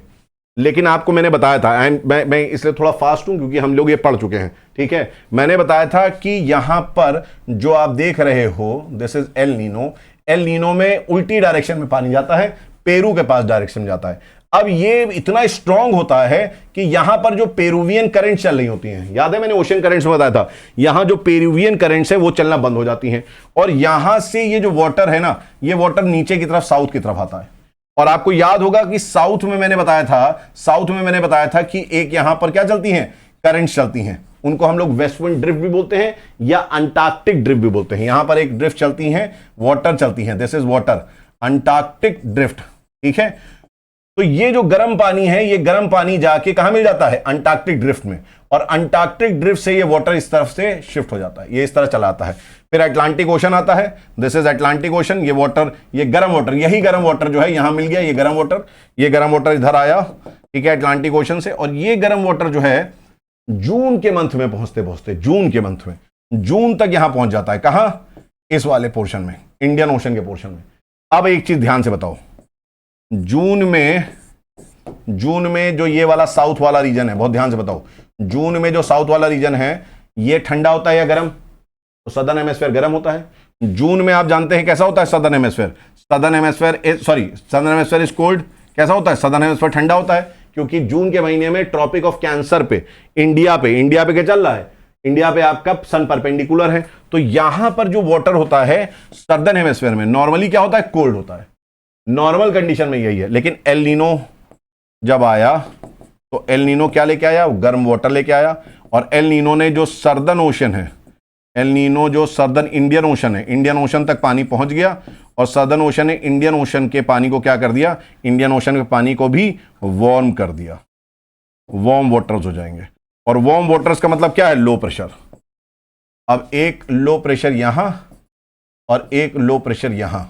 लेकिन आपको मैंने बताया था, मैं इसलिए थोड़ा फास्ट हूं क्योंकि हम लोग ये पढ़ चुके हैं, ठीक है। मैंने बताया था कि यहां पर जो आप देख रहे हो, this is El Nino, El Nino में उल्टी डायरेक्शन में पानी जाता है, पेरू के पास डायरेक्शन में जाता है। अब ये इतना स्ट्रांग होता है कि यहां पर जो पेरुवियन करंट चल रही होती हैं, याद है मैंने ओशन करंट्स में बताया था, यहां जो पेरुवियन करंट्स है वो चलना बंद हो जाती हैं, और यहां से ये जो वाटर है ना, ये वाटर नीचे की तरफ, साउथ की तरफ आता है। और आपको याद होगा कि साउथ में मैंने बताया था कि एक यहां पर क्या चलती हैं, करंट्स चलती हैं, उनको हम लोग वेस्ट विंड ड्रिफ्ट भी बोलते हैं या अंटार्कटिक ड्रिफ्ट भी बोलते हैं। यहां पर एक ड्रिफ्ट चलती हैं, वाटर चलती हैं, this is water, Antarctic drift, ठीक है। तो ये जो गर्म पानी है, ये गर्म पानी जाके कहां मिल जाता है, अंटार्कटिक ड्रिफ्ट में, और अंटार्कटिक ड्रिफ्ट से ये वाटर इस तरफ से शिफ्ट हो जाता है, ये इस तरह चला आता है। फिर अटलांटिक ओशन आता है, दिस इज अटलांटिक ओशन, ये वाटर, ये गर्म वाटर, यही गर्म वाटर जो है यहां मिल गया, ये गर्म वाटर इधर आया, ठीक है, अटलांटिक ओशन से। और ये गर्म वाटर जो है जून के मंथ में पहुंचते जून तक यहां पहुंच जाता है, कहां, इस वाले पोर्शन में, इंडियन ओशन के पोर्शन में। अब एक चीज ध्यान से बताओ, जून में जो ये वाला साउथ वाला रीजन है, बहुत ध्यान से बताओ, जून में जो साउथ वाला रीजन है ये ठंडा होता है या गर्म, तो सदर्न हेमिस्फीयर गर्म होता है। जून में आप जानते हैं कैसा होता है सदर्न हेमिस्फीयर इज कोल्ड, कैसा होता है, सदर्न हेमिस्फीयर ठंडा होता है, क्योंकि जून के महीने में ट्रॉपिक ऑफ कैंसर पे इंडिया पे क्या चल रहा है, इंडिया पे आपका सन परपेंडिकुलर है। तो यहां पर जो वाटर होता है सदर्न हेमिस्फीयर में नॉर्मली क्या होता है, कोल्ड होता है, नॉर्मल कंडीशन में यही है। लेकिन एल नीनो जब आया तो एल नीनो क्या लेके आया, गर्म वाटर लेके आया, और एल नीनो ने जो सर्दर्न ओशन है, एल नीनो जो सर्दर्न इंडियन ओशन है, इंडियन ओशन तक पानी पहुंच गया, और सर्दर्न ओशन ने इंडियन ओशन के पानी को क्या कर दिया, इंडियन ओशन के पानी को भी वार्म कर दिया, वार्म वाटर्स हो जाएंगे। और वार्म वाटर्स का मतलब क्या है, लो प्रेशर। अब एक लो प्रेशर यहां और एक लो प्रेशर यहां,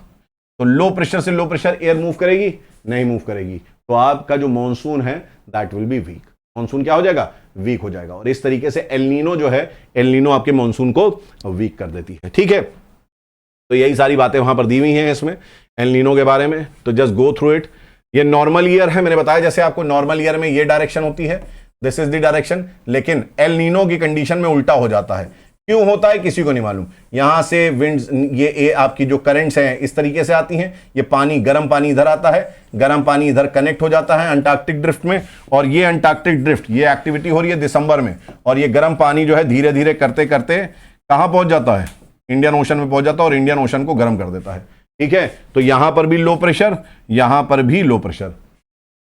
तो लो प्रेशर से लो प्रेशर एयर मूव करेगी, नहीं मूव करेगी, तो आपका जो मॉनसून है that will be weak, monsoon क्या हो जाएगा, वीक हो जाएगा। और इस तरीके से एल नीनो जो है, एल नीनो आपके मॉनसून को वीक कर देती है, ठीक है। तो यही सारी बातें वहां पर दी हुई हैं इसमें एल नीनो के बारे में, तो जस्ट गो थ्रू इट। ये नॉर्मल ईयर है, मैंने बताया जैसे आपको नॉर्मल ईयर में ये डायरेक्शन होती है, दिस इज द डायरेक्शन। लेकिन एल नीनो की कंडीशन में उल्टा हो जाता है। क्यों होता है किसी को नहीं मालूम। यहां से विंड्स, ये आपकी जो करंट्स हैं इस तरीके से आती हैं, ये पानी, गर्म पानी इधर आता है, गर्म पानी इधर कनेक्ट हो जाता है अंटार्कटिक ड्रिफ्ट में, और ये अंटार्कटिक ड्रिफ्ट, ये एक्टिविटी हो रही है दिसंबर में, और ये गर्म पानी जो है धीरे धीरे करते करते कहां पहुंच जाता है, इंडियन ओशन में पहुंच जाता है, और इंडियन ओशन को गर्म कर देता है। ठीक है, तो यहां पर भी लो प्रेशर, यहां पर भी लो प्रेशर।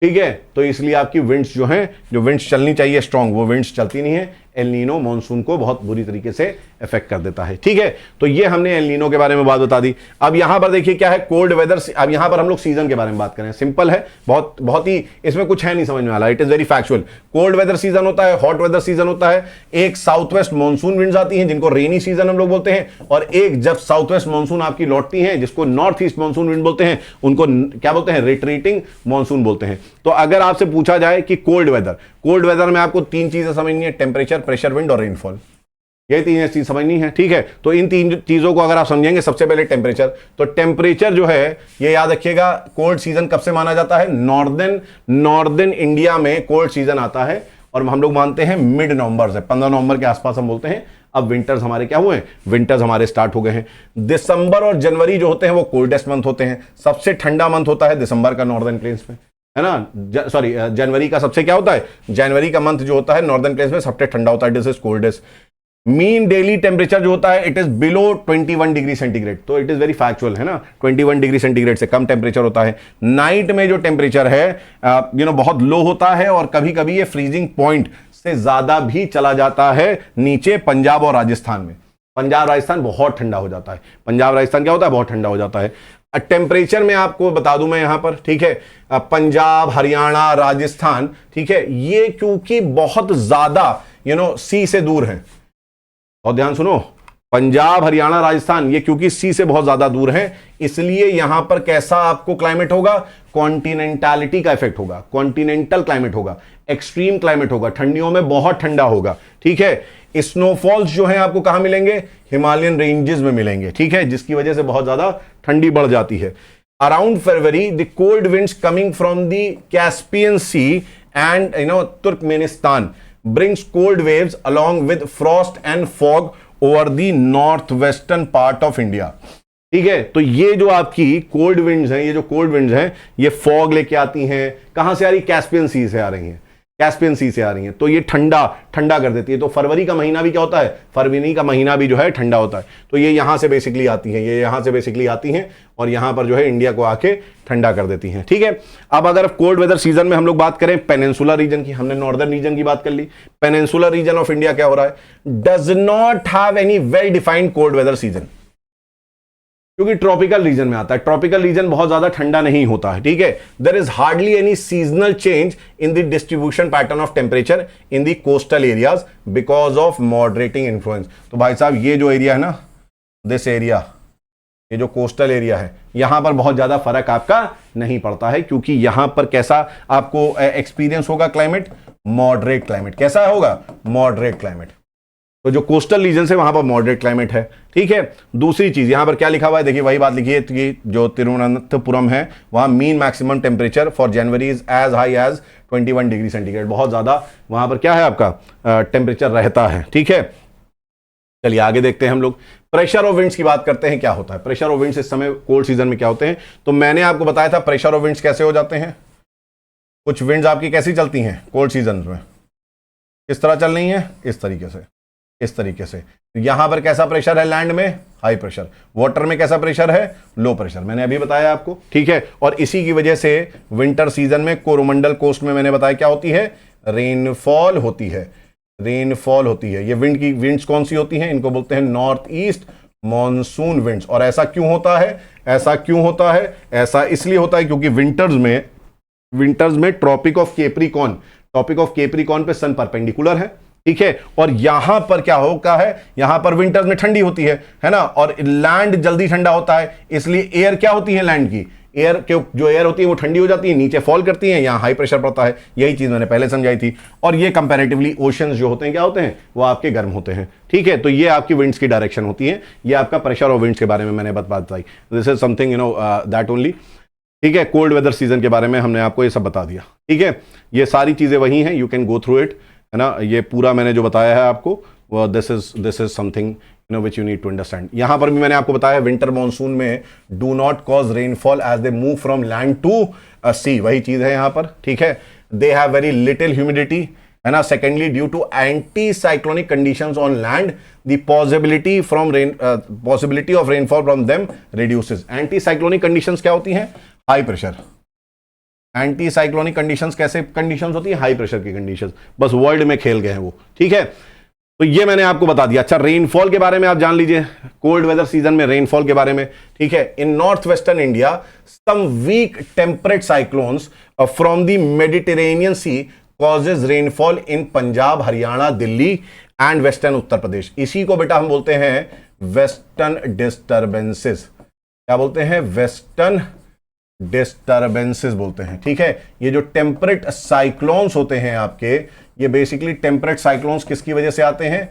ठीक है, तो इसलिए आपकी विंड्स जो हैं, जो विंड्स चलनी चाहिए स्ट्रांग, वो विंड्स चलती नहीं है। एल नीनो मॉनसून को बहुत बुरी तरीके से इफेक्ट कर देता है। ठीक है, तो ये हमने एल नीनो के बारे में बात बता दी। अब यहां पर देखिए क्या है, कोल्ड वेदर। अब यहां पर हम लोग सीजन के बारे में बात करें, सिंपल है, बहुत बहुत ही, इसमें कुछ है नहीं समझ में वाला, it is very factual. Cold weather season होता है, हॉट वेदर सीजन होता है, एक साउथ वेस्ट मानसून विंड्स आती हैं जिनको रेनी सीजन हम लोग बोलते हैं, और एक जब साउथ वेस्ट मानसून आपकी लौटती है जिसको नॉर्थ ईस्ट मानसून विंड बोलते हैं, उनको क्या बोलते हैं, रिट्रीटिंग मानसून बोलते हैं। तो अगर आपसे पूछा जाए कि कोल्ड वेदर में आपको तीन चीजें समझनी है, टेम्परेचर, प्रेशर, विंड और रेनफॉल, ये तीन चीज समझनी है। ठीक है, तो इन तीन चीजों को अगर आप समझेंगे, सबसे पहले टेम्परेचर, तो टेम्परेचर जो है ये याद रखिएगा, कोल्ड सीजन कब से माना जाता है, नॉर्दर्न इंडिया में कोल्ड सीजन आता है, और हम लोग मानते हैं मिड नवंबर से, 15 नवंबर के आसपास हम बोलते हैं। अब विंटर्स हमारे क्या हुए, विंटर्स हमारे स्टार्ट हो गए हैं। दिसंबर और जनवरी जो होते हैं वो कोल्डेस्ट मंथ होते हैं, सबसे ठंडा मंथ होता है दिसंबर का नॉर्दर्न प्लेन्स में, है ना, सॉरी जनवरी का सबसे क्या होता है, जनवरी का मंथ जो होता है नॉर्दर्न प्लेन्स में सबसे ठंडा होता है, this is coldest. Mean daily temperature जो होता है it is below 21 degree centigrade, तो इट इज वेरी फैक्चुअल, है ना, 21 डिग्री सेंटीग्रेड से कम टेम्परेचर होता है। नाइट में जो टेम्परेचर है बहुत लो होता है, और कभी कभी ये फ्रीजिंग पॉइंट से ज्यादा भी चला जाता है नीचे पंजाब और राजस्थान में। पंजाब राजस्थान बहुत ठंडा हो जाता है, पंजाब राजस्थान क्या होता है, बहुत ठंडा हो जाता है। टेम्परेचर में आपको बता दूं मैं यहां पर, ठीक है, पंजाब, हरियाणा, राजस्थान, ठीक है, ये क्योंकि बहुत ज्यादा सी से दूर है, और ध्यान सुनो, पंजाब, हरियाणा, राजस्थान ये क्योंकि सी से बहुत ज्यादा दूर है, इसलिए यहां पर कैसा आपको क्लाइमेट होगा, कॉन्टिनेंटलिटी का इफेक्ट होगा, कॉन्टिनेंटल क्लाइमेट होगा, एक्सट्रीम क्लाइमेट होगा, ठंडियों में बहुत ठंडा होगा। ठीक है, स्नोफॉल्स जो है आपको कहां मिलेंगे, हिमालयन रेंजेस में मिलेंगे। ठीक है, जिसकी वजह से बहुत ज्यादा ठंडी बढ़ जाती है। Around February the cold winds coming from the Caspian sea and Turkmenistan brings cold waves along with frost and fog over the northwestern part of India। ठीक है, तो ये जो आपकी कोल्ड विंड्स हैं, ये जो कोल्ड विंड्स हैं, ये फॉग लेके आती हैं, कहां से आ रही, कैस्पियन सी से आ रही हैं, कैस्पियन सी से आ रही हैं, तो ये ठंडा कर देती है। तो फरवरी का महीना भी क्या होता है, फरवरी का महीना भी जो है ठंडा होता है। तो ये यहां से बेसिकली आती हैं, ये यहां से बेसिकली आती हैं, और यहां पर जो है इंडिया को आके ठंडा कर देती हैं। ठीक है, अब अगर कोल्ड वेदर सीजन में हम लोग बात करें पेनिनसुलर रीजन की, हमने नॉर्दर्न रीजन की बात कर ली, पेनिनसुलर रीजन ऑफ इंडिया क्या हो रहा है, does not have any well defined cold weather season, क्योंकि ट्रॉपिकल रीजन में आता है। ट्रॉपिकल रीजन बहुत ज्यादा ठंडा नहीं होता है। ठीक है, there is hardly any seasonal change in the distribution pattern of temperature in the coastal areas because of moderating influence. तो भाई साहब ये जो एरिया है ना, दिस एरिया, ये जो कोस्टल एरिया है, यहां पर बहुत ज्यादा फर्क आपका नहीं पड़ता है, क्योंकि यहां पर कैसा आपको एक्सपीरियंस होगा क्लाइमेट, मॉडरेट क्लाइमेट। कैसा होगा, मॉडरेट क्लाइमेट। तो जो कोस्टल रीजन है वहां पर मॉडरेट क्लाइमेट है। ठीक है, दूसरी चीज यहां पर क्या लिखा हुआ है, देखिए वही बात लिखी है कि जो तिरुवनंतपुरम है वहां mean maximum temperature for January is as high as 21 degree centigrade, बहुत ज्यादा वहां पर क्या है आपका टेम्परेचर रहता है। ठीक है, चलिए आगे देखते हैं हम लोग। प्रेशर ऑफ विंड्स की बात करते हैं, क्या होता है प्रेशर ऑफ विंड्स इस समय कोल्ड सीजन में क्या होते हैं। तो मैंने आपको बताया था प्रेशर ऑफ विंड्स कैसे हो जाते हैं। कुछ विंड्स आपकी कैसी चलती हैं कोल्ड सीजन में, किस तरह चल रही हैं, इस तरीके से, इस तरीके से। यहां पर कैसा प्रेशर है, लैंड में हाई प्रेशर, वाटर में कैसा प्रेशर है, लो प्रेशर, मैंने अभी बताया आपको। ठीक है, और इसी की वजह से विंटर सीजन में कोरोमंडल कोस्ट में मैंने बताया क्या होती है, रेनफॉल होती है, रेनफॉल होती है। ये विंड्स कौन सी होती हैं, इनको बोलते हैं नॉर्थ ईस्ट मॉनसून विंड्स। और ऐसा क्यों होता है, ऐसा क्यों होता है, ऐसा इसलिए होता है क्योंकि विंटर्स में ट्रॉपिक ऑफ केप्रिकॉन पे सन परपेंडिकुलर है। ठीक है, और यहां पर क्या होता है, यहां पर विंटर्स में ठंडी होती है ना, और लैंड जल्दी ठंडा होता है, इसलिए एयर क्या होती है, लैंड की एयर के जो एयर होती है वो ठंडी हो जाती है, नीचे फॉल करती है, यहां हाई प्रेशर पड़ता है। यही चीज मैंने पहले समझाई थी। और ये कंपैरेटिवली ओशंस जो होते हैं क्या होते हैं, वो आपके गर्म होते हैं। ठीक है, तो ये आपकी विंड्स की डायरेक्शन होती है, ये आपका प्रेशर ऑफ विंड्स के बारे में मैंने बात बताई। This is something that only. ठीक है, कोल्ड वेदर सीजन के बारे में हमने आपको ये सब बता दिया। ठीक है, ये सारी चीजें वही हैं, you can go through it, है ना। ये पूरा मैंने जो बताया है आपको, this is something which you need to understand. यहां पर भी मैंने आपको बताया विंटर मॉनसून में do not cause rainfall as they move from land to sea, वही चीज है यहां पर। ठीक है, they have very little humidity, है ना। Secondly, due to anti cyclonic conditions on land the possibility of rainfall from them reduces. Anti cyclonic conditions क्या होती हैं? High pressure. Anti cyclonic conditions कैसे कंडीशंस होती है? हाई प्रेशर की conditions, बस वर्ल्ड में खेल गए हैं वो। ठीक है, तो ये मैंने आपको बता दिया। अच्छा, रेनफॉल के बारे में आप जान लीजिए, कोल्ड वेदर सीजन में रेनफॉल के बारे में। ठीक है, in north western India some weak temperate cyclones from the Mediterranean Sea causes rainfall in Punjab, Haryana, Delhi and western Uttar Pradesh. इसी को बेटा हम बोलते हैं वेस्टर्न डिस्टर्बेंसेस। क्या बोलते हैं? वेस्टर्न डिस्टर्बेंसेस बोलते हैं। ठीक है, ये जो टेम्परेट साइक्लोन्स होते हैं आपके, ये बेसिकली टेम्परेट साइक्लोन्स किसकी वजह से आते हैं?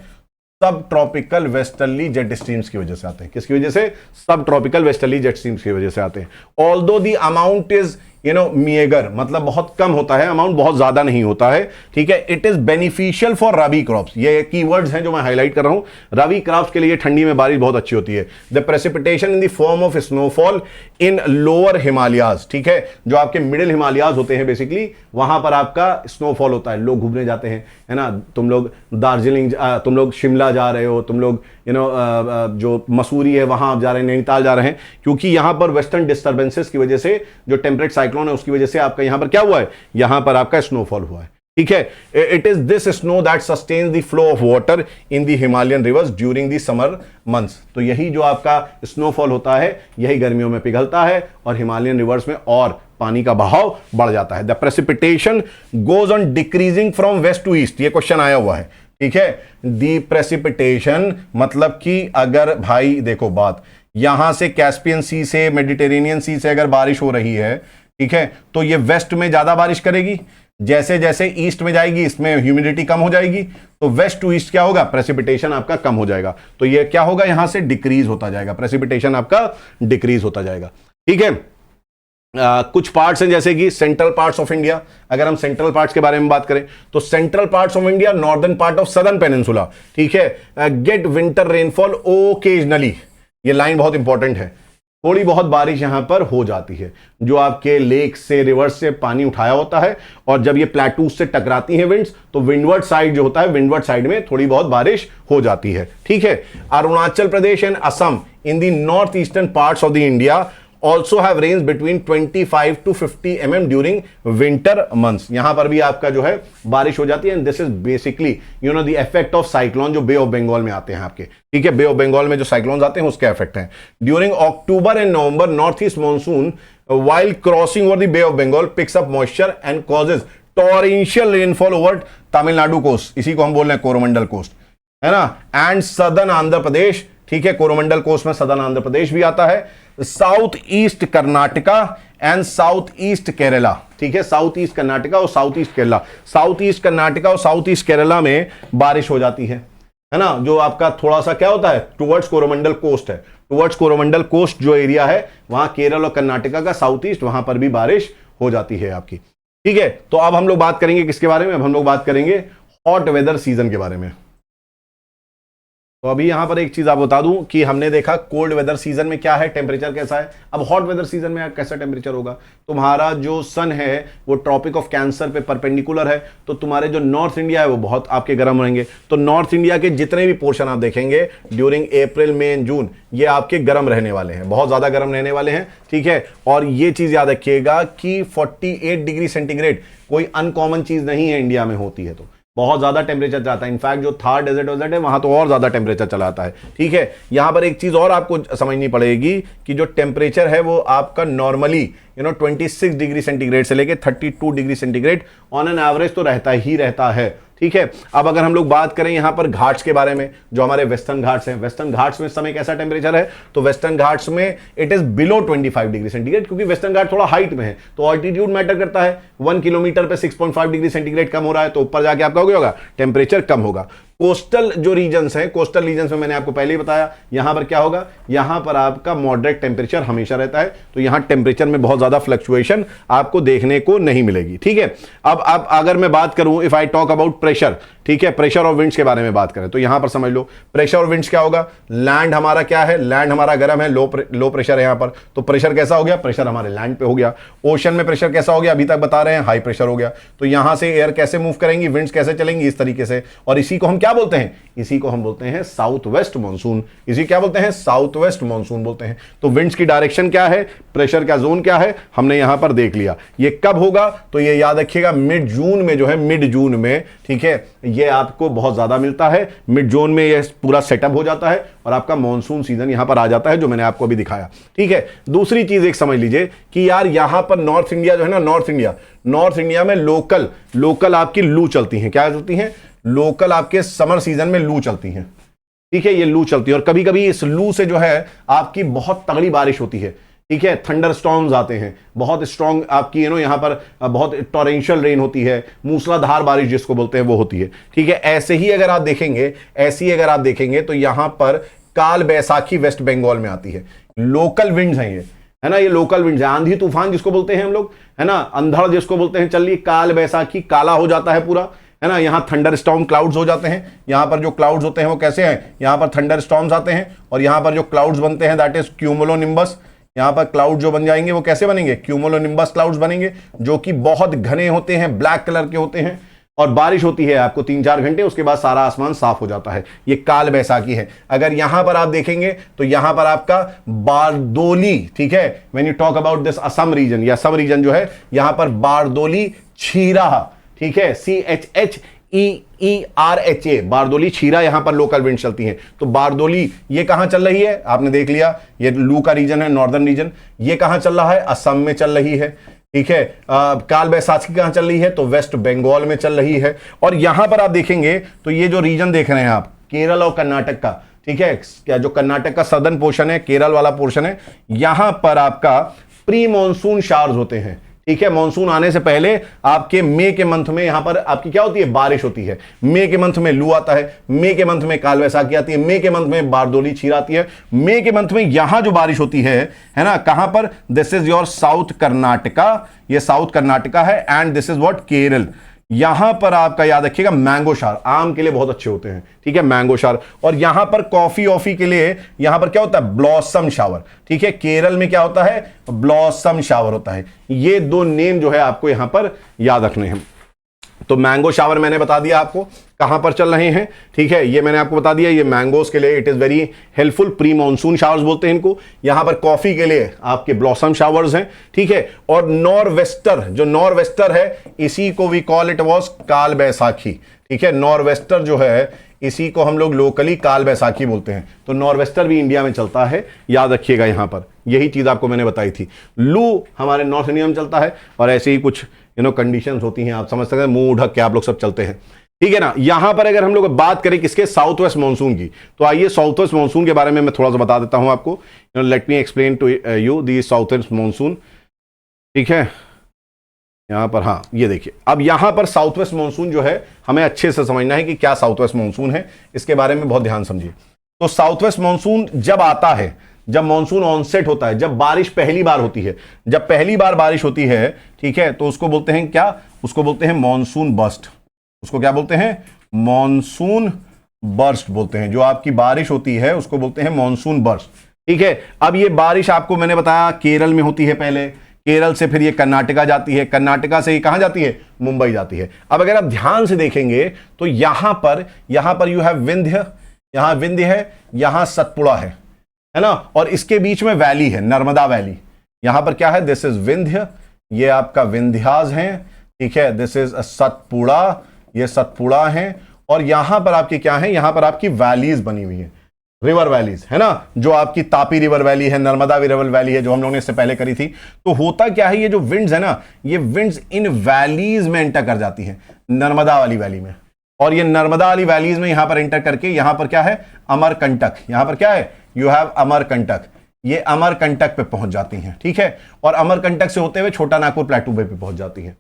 सब ट्रॉपिकल वेस्टर्ली जेट स्ट्रीम्स की वजह से आते हैं। किसकी वजह से? सब ट्रॉपिकल वेस्टर्ली जेट स्ट्रीम्स की वजह से आते हैं। Although the amount is meagre, मतलब बहुत कम होता है, अमाउंट बहुत ज्यादा नहीं होता है। ठीक है, it is beneficial for rabi crops. ये कीवर्ड्स हैं जो मैं हाईलाइट कर रहा हूं। रबी क्रॉप्स के लिए ठंडी में बारिश बहुत अच्छी होती है। The precipitation in the form of snowfall in lower Himalayas. ठीक है, जो आपके मिडिल हिमालयाज होते हैं बेसिकली, वहां पर आपका स्नोफॉल होता है। लोग घूमने जाते हैं, है ना। तुम लोग दार्जिलिंग, तुम लोग शिमला जा रहे हो, तुम लोग जो मसूरी है वहां आप जा रहे हैं, नैनीताल जा रहे हैं, क्योंकि यहां पर वेस्टर्न डिस्टर्बेंसेस की वजह से जो टेम्परेट साइक्लोन है उसकी वजह से आपका यहां पर क्या हुआ है? यहां पर आपका स्नोफॉल हुआ है। ठीक है, it is this snow that sustains the flow of water in the Himalayan reverse during the summer months. तो यही जो आपका स्नोफॉल होता है, यही गर्मियों में पिघलता है और हिमालयन रिवर्स में और पानी का बहाव बढ़ जाता है। The precipitation goes on decreasing from west to east. ये क्वेश्चन आया हुआ है। ठीक है, दी प्रेसिपिटेशन मतलब कि अगर भाई देखो बात, यहां से कैस्पियन सी से, मेडिटेरेनियन सी से अगर बारिश हो रही है, ठीक है, तो ये वेस्ट में ज्यादा बारिश करेगी। जैसे जैसे ईस्ट में जाएगी, इसमें ह्यूमिडिटी कम हो जाएगी, तो वेस्ट टू ईस्ट क्या होगा? प्रेसिपिटेशन आपका कम हो जाएगा। तो ये क्या होगा? यहां से डिक्रीज होता जाएगा, प्रेसिपिटेशन आपका डिक्रीज होता जाएगा। ठीक है, कुछ पार्ट्स हैं जैसे कि सेंट्रल पार्ट्स ऑफ इंडिया। अगर हम सेंट्रल पार्ट्स के बारे में बात करें तो central parts of India, northern part of southern peninsula, ठीक है, गेट विंटर रेनफॉल ओकेजनली। ये लाइन बहुत इंपॉर्टेंट है। थोड़ी बहुत बारिश यहां पर हो जाती है, जो आपके लेक से, रिवर्स से पानी उठाया होता है, और जब ये प्लेटूज से टकराती हैं विंड्स, तो विंडवर्ड साइड जो होता है, विंडवर्ड साइड में थोड़ी बहुत बारिश हो जाती है। ठीक है, Arunachal Pradesh and Assam in the north eastern parts of the India also have rains between 25 to 50 mm during winter months। यहां पर भी आपका जो है बारिश हो जाती है। And this is basically the effect of cyclone जो बे ऑफ बंगाल में आते हैं आपके। ठीक है, बे ऑफ बंगाल में जो साइक्लोन्स आते हैं उसके इफेक्ट हैं। During October and November north east monsoon while crossing over the Bay of Bengal picks up moisture and causes torrential rainfall over Tamil Nadu coast. इसी को हम बोल रहे हैं कोरोमंडल कोस्ट, है ना, एंड सदर्न आंध्र प्रदेश। ठीक है, कोरोमंडल कोस्ट में सदर्न आंध्र प्रदेश भी आता है, south east Karnataka and south east Kerala. ठीक है, साउथ ईस्ट कर्नाटका और south east Kerala. South east Karnataka और साउथ ईस्ट केरला में बारिश हो जाती है ना, जो आपका थोड़ा सा क्या होता है, टुवर्ड्स कोरोमंडल कोस्ट है। टुवर्ड्स कोरोमंडल कोस्ट जो एरिया है, वहां केरल और कर्नाटका का साउथ ईस्ट, वहां पर भी बारिश हो जाती है आपकी। ठीक है, तो अब हम लोग बात करेंगे किसके बारे में? अब हम लोग बात करेंगे हॉट वेदर सीजन के बारे में। तो अभी यहां पर एक चीज आप बता दूं कि हमने देखा कोल्ड वेदर सीजन में क्या है, टेम्परेचर कैसा है। अब हॉट वेदर सीजन में कैसा टेम्परेचर होगा? तुम्हारा जो सन है वो ट्रॉपिक ऑफ कैंसर पे परपेंडिकुलर है, तो तुम्हारे जो नॉर्थ इंडिया है वो बहुत आपके गर्म रहेंगे। तो नॉर्थ इंडिया के जितने भी पोर्शन आप देखेंगे during April, May and June, ये आपके गर्म रहने वाले हैं, बहुत ज्यादा गर्म रहने वाले हैं। ठीक है, और ये चीज याद रखिएगा कि 48 डिग्री सेंटीग्रेड कोई अनकॉमन चीज नहीं है, इंडिया में होती है तो बहुत ज्यादा टेम्परेचर जाता है। इनफैक्ट जो थार डेजर्ट वेजर्ट है वहां तो और ज्यादा टेम्परेचर चला आता है। ठीक है, यहां पर एक चीज और आपको समझनी पड़ेगी कि जो टेम्परेचर है वो आपका नॉर्मली 26 डिग्री सेंटीग्रेड से लेके 32 degree centigrade on an average तो रहता ही रहता है। ठीक है, अब अगर हम लोग बात करें यहां पर घाट्स के बारे में, जो हमारे वेस्टर्न घाट्स हैं, वेस्टर्न घाट्स में इस समय कैसा टेम्परेचर है? तो वेस्टर्न घाट्स में it is below 25 degree centigrade, क्योंकि वेस्टर्न घाट थोड़ा हाइट में है, तो ऑल्टीट्यूड मैटर करता है। 1 किलोमीटर पे 6.5 डिग्री सेंटीग्रेड कम हो रहा है, तो ऊपर जाके आपका हो गया होगा टेम्परेचर कम होगा। कोस्टल जो रीजन्स हैं, कोस्टल रीजन्स में मैंने आपको पहले ही बताया, यहां पर क्या होगा, यहां पर आपका मॉडरेट टेम्परेचर हमेशा रहता है, तो यहां टेम्परेचर में बहुत ज्यादा फ्लक्चुएशन आपको देखने को नहीं मिलेगी। ठीक है, अब अगर मैं बात करूं, if I talk about pressure, ठीक है, प्रेशर और विंड्स के बारे में बात करें, तो यहां पर समझ लो प्रेशर और विंड्स क्या होगा, लैंड हमारा क्या है, लैंड हमारा गर्म है, लो प्रेशर है यहां पर, तो प्रेशर कैसा हो गया, प्रेशर हमारे लैंड पे हो गया। ओशन में प्रेशर कैसा हो गया, अभी तक बता रहे हैं हाई प्रेशर हो गया। तो यहां से एयर कैसे मूव करेंगी, विंड्स कैसे चलेंगी, इस तरीके से, और इसी को हम क्या बोलते हैं, इसी को हम बोलते हैं साउथ वेस्ट मानसून। इसी क्या बोलते हैं, साउथ वेस्ट मानसून बोलते हैं। तो विंड्स की डायरेक्शन क्या है, प्रेशर का जोन क्या है, हमने यहां पर देख लिया। ये कब होगा, तो ये याद रखिएगा मिड जून में, जो है मिड जून में, ठीक है, ये आपको बहुत ज्यादा मिलता है। मिड जून में ये पूरा सेटअप हो जाता है और आपका मानसून सीजन यहां पर आ जाता है, जो मैंने आपको अभी दिखाया। ठीक है, दूसरी चीज एक समझ लीजिए कि यार यहां पर नॉर्थ इंडिया जो है ना, नॉर्थ इंडिया में लोकल आपकी लू चलती हैं। क्या चलती हैं, लोकल आपके समर सीजन में लू चलती हैं। ठीक है, ये लू चलती है और कभी कभी इस लू से जो है आपकी बहुत तगड़ी बारिश होती है। ठीक है, थंडर स्टॉर्म्स आते हैं, बहुत स्ट्रॉन्ग आपकी यहाँ पर बहुत टॉरेंशियल रेन होती है, मूसलाधार बारिश जिसको बोलते हैं वो होती है। ठीक है, ऐसे ही अगर आप देखेंगे तो यहां पर काल बैसाखी वेस्ट बंगाल में आती है। लोकल विंड्स हैं ये, है ना, ये लोकल विंड्स है। आंधी तूफान जिसको बोलते हैं हम लोग, है ना, अंधड़ जिसको बोलते हैं, चलिए काल बैसाखी, काला हो जाता है पूरा, है ना, यहां थंडर स्टॉर्म क्लाउड्स हो जाते हैं। यहां पर जो क्लाउड्स होते हैं वो कैसे हैं, यहां पर थंडर स्टॉर्म्स आते हैं और यहां पर जो क्लाउड्स बनते हैं दैट इज क्यूमुलोनिम्बस। यहां पर क्लाउड जो बन जाएंगे वो कैसे बनेंगे, क्यूमुलोनिम्बस क्लाउड्स बनेंगे, जो कि बहुत घने होते हैं, ब्लैक कलर के होते हैं, और बारिश होती है आपको 3-4 घंटे, उसके बाद सारा आसमान साफ हो जाता है। ये काल बैसाखी है। अगर यहां पर आप देखेंगे तो यहां पर आपका बारदोली, ठीक है, when you talk about this Assam region, या असम रीजन जो है, यहां पर बारदोली छीरा, ठीक है, CHHEERHA, बारदोली छीरा, यहां पर लोकल विंड चलती हैं। तो बारदोली ये कहां चल रही है, आपने देख लिया, ये लू का रीजन है, नॉर्दर्न रीजन। ये कहां चल रहा है, असम में चल रही है। ठीक है, काल बैसाखी कहां चल रही है, तो वेस्ट बंगाल में चल रही है। और यहां पर आप देखेंगे तो ये जो रीजन देख रहे हैं आप, केरल और कर्नाटक का, ठीक है, क्या जो कर्नाटक का सदर्न पोर्शन है, केरल वाला पोर्शन है, यहां पर आपका प्री मॉनसून शावर्स होते हैं। ठीक है, मॉनसून आने से पहले आपके मई के मंथ में यहां पर आपकी क्या होती है, बारिश होती है। मई के मंथ में लू आता है, मई के मंथ में काल बैसाखी आती है, मई के मंथ में बारदोली छीर आती है। मई के मंथ में यहां जो बारिश होती है ना, कहां पर, this is your south Karnataka, ये साउथ कर्नाटका है, and this is what, Kerala. यहां पर आपका याद रखिएगा मैंगो शार, आम के लिए बहुत अच्छे होते हैं। ठीक है, मैंगो शार। और यहां पर कॉफी ऑफी के लिए यहां पर क्या होता है, ब्लॉसम शावर। ठीक है, केरल में क्या होता है, ब्लॉसम शावर होता है। ये दो नेम जो है आपको यहां पर याद रखने हैं। तो मैंगो शावर मैंने बता दिया आपको कहां पर चल रहे हैं। ठीक है, ये मैंने आपको बता दिया, ये मैंगोज के लिए it is very helpful, pre monsoon showers बोलते हैं इनको। यहां पर कॉफी के लिए आपके ब्लॉसम शावर्स हैं। ठीक है, और नॉरवेस्टर, जो नॉरवेस्टर है, इसी को वी कॉल इट वाज काल बैसाखी। ठीक है, नॉरवेस्टर जो है, इसी को हम लोग लोकली काल बैसाखी बोलते हैं। तो नॉरवेस्टर भी इंडिया में चलता है, याद रखिएगा। यहां पर यही चीज आपको मैंने बताई थी। लू हमारे नॉर्थ इंडिया में चलता है और ऐसे ही कुछ कंडीशंस होती हैं, आप समझ सकते हैं, मुंह ढक के आप लोग सब चलते हैं। ठीक है ना। यहां पर अगर हम लोग बात करें किसके, साउथ वेस्ट मानसून की, तो आइए साउथ वेस्ट मानसून के बारे में मैं थोड़ा सा बता देता हूं आपको। Let me explain to you the south west monsoon. ठीक है, यहां पर, हाँ, ये देखिए, अब यहां पर साउथ वेस्ट मानसून जो है, हमें अच्छे से समझना है कि क्या साउथ वेस्ट मानसून है, इसके बारे में बहुत ध्यान समझिए। तो साउथ वेस्ट मानसून जब आता है, जब मानसून ऑनसेट होता है, जब बारिश पहली बार होती है, जब पहली बार बारिश होती है, ठीक है, तो उसको बोलते हैं क्या, उसको बोलते हैं मानसून बर्स्ट। उसको क्या बोलते हैं, मानसून बर्स्ट बोलते हैं। जो आपकी बारिश होती है उसको बोलते हैं मानसून बर्स्ट। ठीक है, अब ये बारिश आपको मैंने बताया केरल में होती है पहले, केरल से फिर ये कर्नाटका जाती है, कर्नाटका से ये कहां जाती है, मुंबई जाती है। अब अगर आप ध्यान से देखेंगे तो यहां पर यू हैव विंध्य, यहां विंध्य है, यहां सतपुड़ा है ना, और इसके बीच में वैली है, नर्मदा वैली। यहां पर क्या है, दिस इज विंध्य, ये आपका विंध्याज है। ठीक है, दिस इज सतपुड़ा, ये सतपुड़ा है। और यहां पर आपकी क्या है, यहां पर आपकी वैलीज बनी हुई है, रिवर वैलीज, है ना, जो आपकी तापी रिवर वैली है, नर्मदा रिवर वैली है, जो हम लोगों ने इससे पहले करी थी। तो होता क्या है, ये जो विंड्स है ना, ये विंड्स इन वैलीज में एंटर कर जाती हैं, नर्मदा वाली वैली में। और ये नर्मदा वाली वैलीज में यहां पर एंटर करके, यहां पर क्या है, अमरकंटक, यहां पर क्या है, यू हैव अमरकंटक, ये अमरकंटक पे पहुंच जाती हैं। ठीक है, और अमरकंटक से होते हुए छोटा नागपुर प्लेटू पे पहुंच जाती हैं।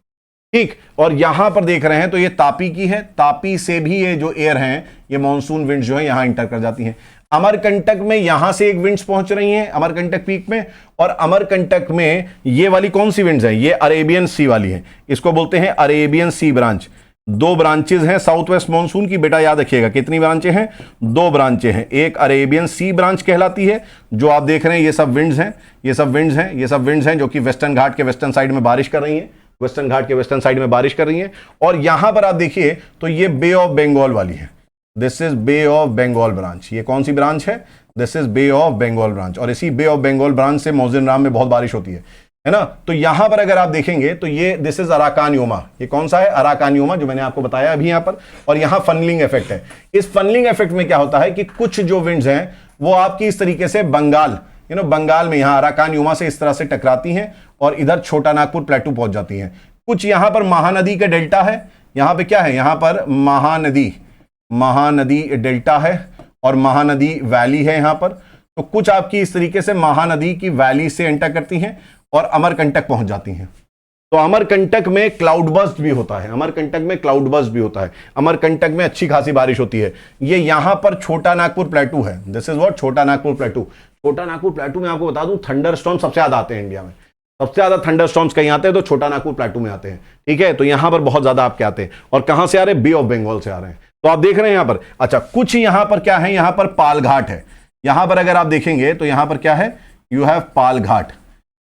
ठीक। और यहां पर देख रहे हैं तो ये तापी की है, तापी से भी ये जो एयर हैं ये मॉनसून विंड जो है यहां इंटर कर जाती हैं। अमरकंटक में यहां से एक विंड्स पहुंच रही हैं अमरकंटक पीक में, और अमरकंटक में ये वाली कौन सी विंड्स हैं, ये अरेबियन सी वाली है, इसको बोलते हैं अरेबियन सी ब्रांच। दो ब्रांचेज हैं साउथ वेस्ट मॉनसून की, बेटा याद रखिएगा कितनी ब्रांचें हैं, दो ब्रांचें हैं। एक अरेबियन सी ब्रांच कहलाती है, जो आप देख रहे हैं ये सब विंड्स हैं, ये सब विंड्स हैं, ये सब विंड्स हैं जो कि वेस्टर्न घाट के वेस्टर्न साइड में बारिश कर रही हैं, वेस्टर्न घाट के वेस्टर्न साइड में बारिश कर रही हैं। और यहां पर आप देखिए तो ये बे ऑफ बंगाल वाली है, this is bay of Bengal branch. ये कौन सी ब्रांच है, this is bay of Bengal branch. और इसी बे ऑफ बंगाल ब्रांच से मौजिनराम में बहुत बारिश होती है ना। तो यहां पर अगर आप देखेंगे तो ये दिस इज अराकानियोमा, ये कौन सा है, अराकानियोमा, जो मैंने आपको बताया अभी यहां पर। और यहां फनलिंग इफेक्ट है। इस फनलिंग इफेक्ट में क्या होता है कि कुछ जो विंड्स हैं वो आपकी इस तरीके से बंगाल बंगाल में यहां अराकानियोमा से इस तरह से टकराती हैं और इधर छोटा नागपुर प्लेटू पहुंच जाती हैं। कुछ यहां पर महानदी का डेल्टा है, यहां पे क्या है, यहां पर महानदी डेल्टा है और महानदी वैली है यहां पर। तो कुछ आपकी इस तरीके से महानदी की वैली से एंटर करती हैं और अमरकंटक पहुंच जाती हैं। तो अमरकंटक में क्लाउड बर्स्ट भी होता है, अमरकंटक में क्लाउड बर्स्ट भी होता है, अमरकंटक में अच्छी खासी बारिश होती है। ये यहां पर छोटा नागपुर प्लेटू है, दिस इज व्हाट, छोटा नागपुर प्लेटू। छोटा नागपुर प्लेटू में आपको बता दूं थंडर स्टॉर्म सबसे ज्यादा आते हैं इंडिया में, सबसे ज्यादा थंडर स्टॉर्म्स कहीं आते हैं तो छोटा नागपुर प्लेटू में आते हैं। ठीक है, तो यहां पर बहुत ज्यादा आपके आते हैं। और कहां से आ रहे हैं, बे ऑफ बंगाल से आ रहे हैं। तो आप देख रहे हैं यहां पर, अच्छा कुछ यहां पर क्या है, यहां पर पाल घाट है। यहां पर अगर आप देखेंगे तो यहां पर क्या है, यू हैव पाल घाट।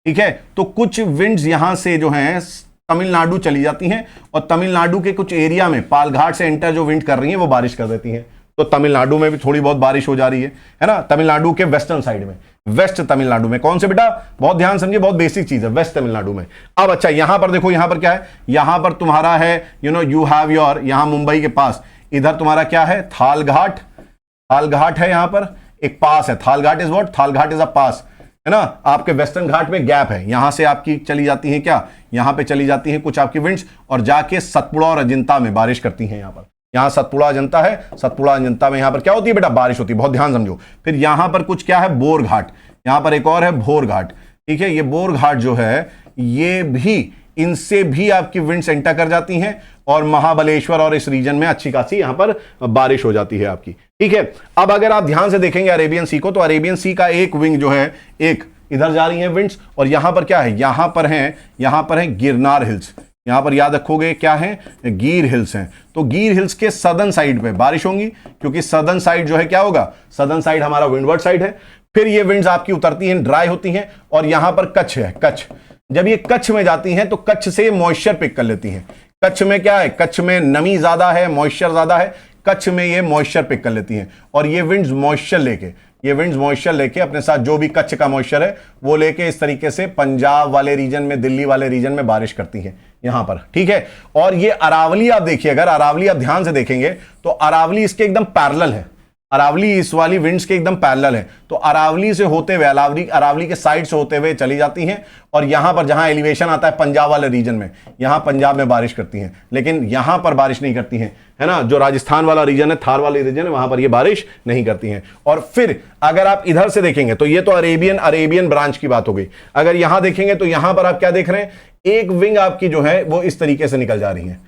ठीक है, तो कुछ विंड्स यहां से जो हैं तमिलनाडु चली जाती हैं और तमिलनाडु के कुछ एरिया में पाल घाट से एंटर जो विंड कर रही हैं वो बारिश कर देती हैं। तो तमिलनाडु में भी थोड़ी बहुत बारिश हो जा रही है ना, तमिलनाडु के वेस्टर्न साइड में, वेस्ट तमिलनाडु में। कौन से बेटा, बहुत ध्यान समझिए, बहुत बेसिक चीज है, वेस्ट तमिलनाडु में। अब अच्छा यहां पर देखो, यहां पर क्या है, यहां पर तुम्हारा है यू हैव योर, यहां मुंबई के पास इधर तुम्हारा क्या है, थाल घाट, थाल घाट है, यहां पर एक पास है, थाल घाट इज व्हाट, थाल घाट इज अ पास, है ना। आपके वेस्टर्न घाट में गैप है, यहां से आपकी चली जाती है क्या, यहां पे चली जाती है कुछ आपकी विंड्स और जाके सतपुड़ा और अजंता में बारिश करती हैं। यहां पर, यहां सतपुड़ा अजंता है, सतपुड़ा अजंता में यहां पर क्या होती है बेटा, बारिश होती है, बहुत ध्यान समझो। फिर यहां पर कुछ क्या है, बोर घाट, यहां पर एक और है भोर घाट। ठीक है, ये बोर घाट जो है ये भी, इनसे भी आपकी विंड्स एंटर कर जाती हैं और महाबलेश्वर और इस रीजन में अच्छी खासी यहां पर बारिश हो जाती है आपकी। ठीक है, अब अगर आप ध्यान से देखेंगे अरेबियन सी को, तो अरेबियन सी का एक विंग जो है, एक इधर जा रही है विंड्स और यहां पर क्या है, यहां पर है गिरनार हिल्स। यहां पर याद रखोगे क्या है, गिर हिल्स हैं। तो गिर हिल्स के सदर्न साइड पे बारिश होंगी, क्योंकि सदर्न साइड जो है क्या होगा, सदर्न साइड हमारा विंडवर्ड साइड है। फिर ये विंड्स आपकी उतरती हैं, ड्राई होती हैं और यहां पर कच्छ है, कच्छ। जब ये कच्छ में जाती हैं तो कच्छ से मॉइस्चर पिक कर लेती हैं। कच्छ में क्या है, कच्छ में नमी ज्यादा है, मॉइस्चर ज्यादा है, कच्छ में ये मॉइस्चर पिक कर लेती हैं और ये विंड्स मॉइस्चर लेके अपने साथ जो भी कच्छ का मॉइस्चर है वो लेके इस तरीके से पंजाब वाले रीजन में, दिल्ली वाले रीजन में बारिश करती हैं यहां पर। ठीक है, और ये अरावली आप देखिए, अगर अरावली आप ध्यान से देखेंगे तो अरावली इसके एकदम पैरेलल है, अरावली इस वाली विंड्स के एकदम पैरेलल है। तो अरावली से होते हुए, अरावली के साइड से होते हुए चली जाती हैं और यहां पर जहां एलिवेशन आता है पंजाब वाले रीजन में, यहां पंजाब में बारिश करती हैं, लेकिन यहां पर बारिश नहीं करती हैं, है ना। जो राजस्थान वाला रीजन है, थार वाली रीजन है, वहां पर ये बारिश नहीं करती हैं। और फिर अगर आप इधर से देखेंगे तो ये तो अरेबियन ब्रांच की बात हो गई। अगर यहां देखेंगे तो यहां पर आप क्या देख रहे हैं, एक विंग आपकी जो है वो इस तरीके से निकल जा रही है।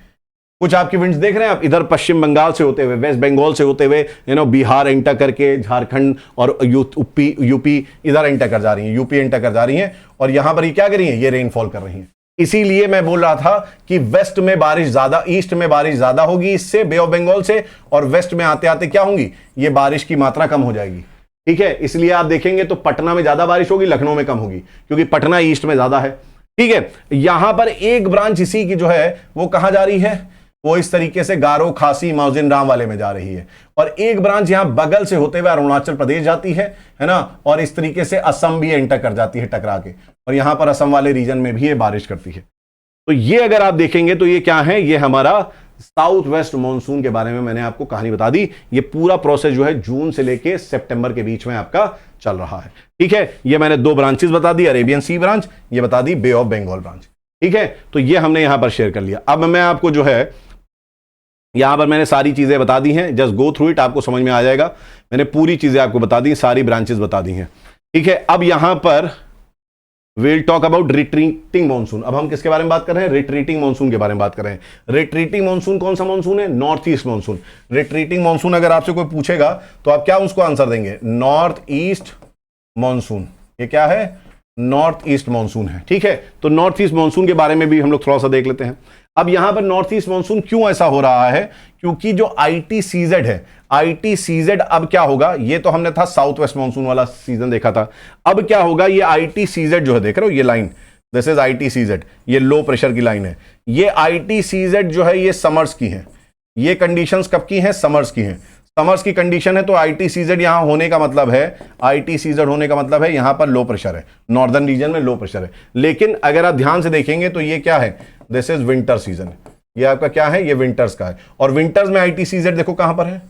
कुछ आपकी विंड्स देख रहे हैं आप, इधर पश्चिम बंगाल से होते हुए, वेस्ट बंगाल से होते हुए बिहार एंटर करके झारखंड और यूपी इधर एंटर कर जा रही हैं, यूपी एंटर कर जा रही हैं और यहां पर ये क्या कर रही हैं, ये रेनफॉल कर रही हैं। इसीलिए मैं बोल रहा था कि वेस्ट में बारिश ज्यादा, ईस्ट में बारिश ज्यादा होगी इससे, बे ऑफ बंगाल से, और वेस्ट में आते आते क्या होंगी, ये बारिश की मात्रा कम हो जाएगी। ठीक है, इसलिए आप देखेंगे तो पटना में ज्यादा बारिश होगी, लखनऊ में कम होगी, क्योंकि पटना ईस्ट में ज्यादा है। ठीक है, यहां पर एक ब्रांच इसी की जो है वो कहां जा रही है, वो इस तरीके से गारो खासी मौजिनराम वाले में जा रही है, और एक ब्रांच यहां बगल से होते हुए अरुणाचल प्रदेश जाती है ना, और इस तरीके से असम भी एंटर कर जाती है टकरा के, और यहां पर असम वाले रीजन में भी ये बारिश करती है। तो ये अगर आप देखेंगे तो ये क्या है, ये हमारा साउथ वेस्ट मॉनसून के बारे में मैंने आपको कहानी बता दी। ये पूरा प्रोसेस जो है जून से लेके सितंबर के बीच में आपका चल रहा है। ठीक है, ये मैंने दो ब्रांचेस बता दी, अरेबियन सी ब्रांच, ये बता दी बे ऑफ बंगाल ब्रांच। ठीक है, तो ये हमने यहां पर शेयर कर लिया। अब मैं आपको जो है यहां पर मैंने सारी चीजें बता दी हैं, जस्ट गो थ्रू इट, आपको समझ में आ जाएगा। मैंने पूरी चीजें आपको बता दी, सारी ब्रांचेस बता दी हैं। ठीक है, अब यहां पर will talk about retreating monsoon. अब हम किसके बारे में बात कर रहे हैं? रिट्रीटिंग मानसून के बारे में बात कर रहे हैं। रिट्रीटिंग मानसून कौन सा मानसून है? North east monsoon. Retreating monsoon अगर आपसे कोई पूछेगा तो आप क्या उसको आंसर देंगे? North east monsoon. ये क्या है? नॉर्थ ईस्ट मानसून है। ठीक है, तो नॉर्थ ईस्ट मानसून के बारे में भी हम लोग थोड़ा सा देख लेते हैं। अब यहां पर नॉर्थ ईस्ट मानसून क्यों ऐसा हो रहा है? क्योंकि जो ITCZ है, ITCZ अब क्या होगा? ये तो हमने था साउथ वेस्ट मानसून वाला सीजन देखा था। अब क्या होगा? ये ITCZ जो है, देख रहे हो ये लाइन, दिस इज ITCZ, ये लो प्रेशर की लाइन है। ये ITCZ जो है ये समर्स की है। ये कंडीशंस कब की हैं? समर्स की हैं। समर्स की कंडीशन है तो ITCZ यहां होने का मतलब है, ITCZ होने का मतलब है यहां पर लो प्रेशर है, नॉर्दर्न रीजन में लो प्रेशर है। लेकिन अगर आप ध्यान से देखेंगे तो ये क्या है? This is winter season. ये आपका क्या है? ये विंटर्स का है। और विंटर्स में ITCZ देखो कहां पर है,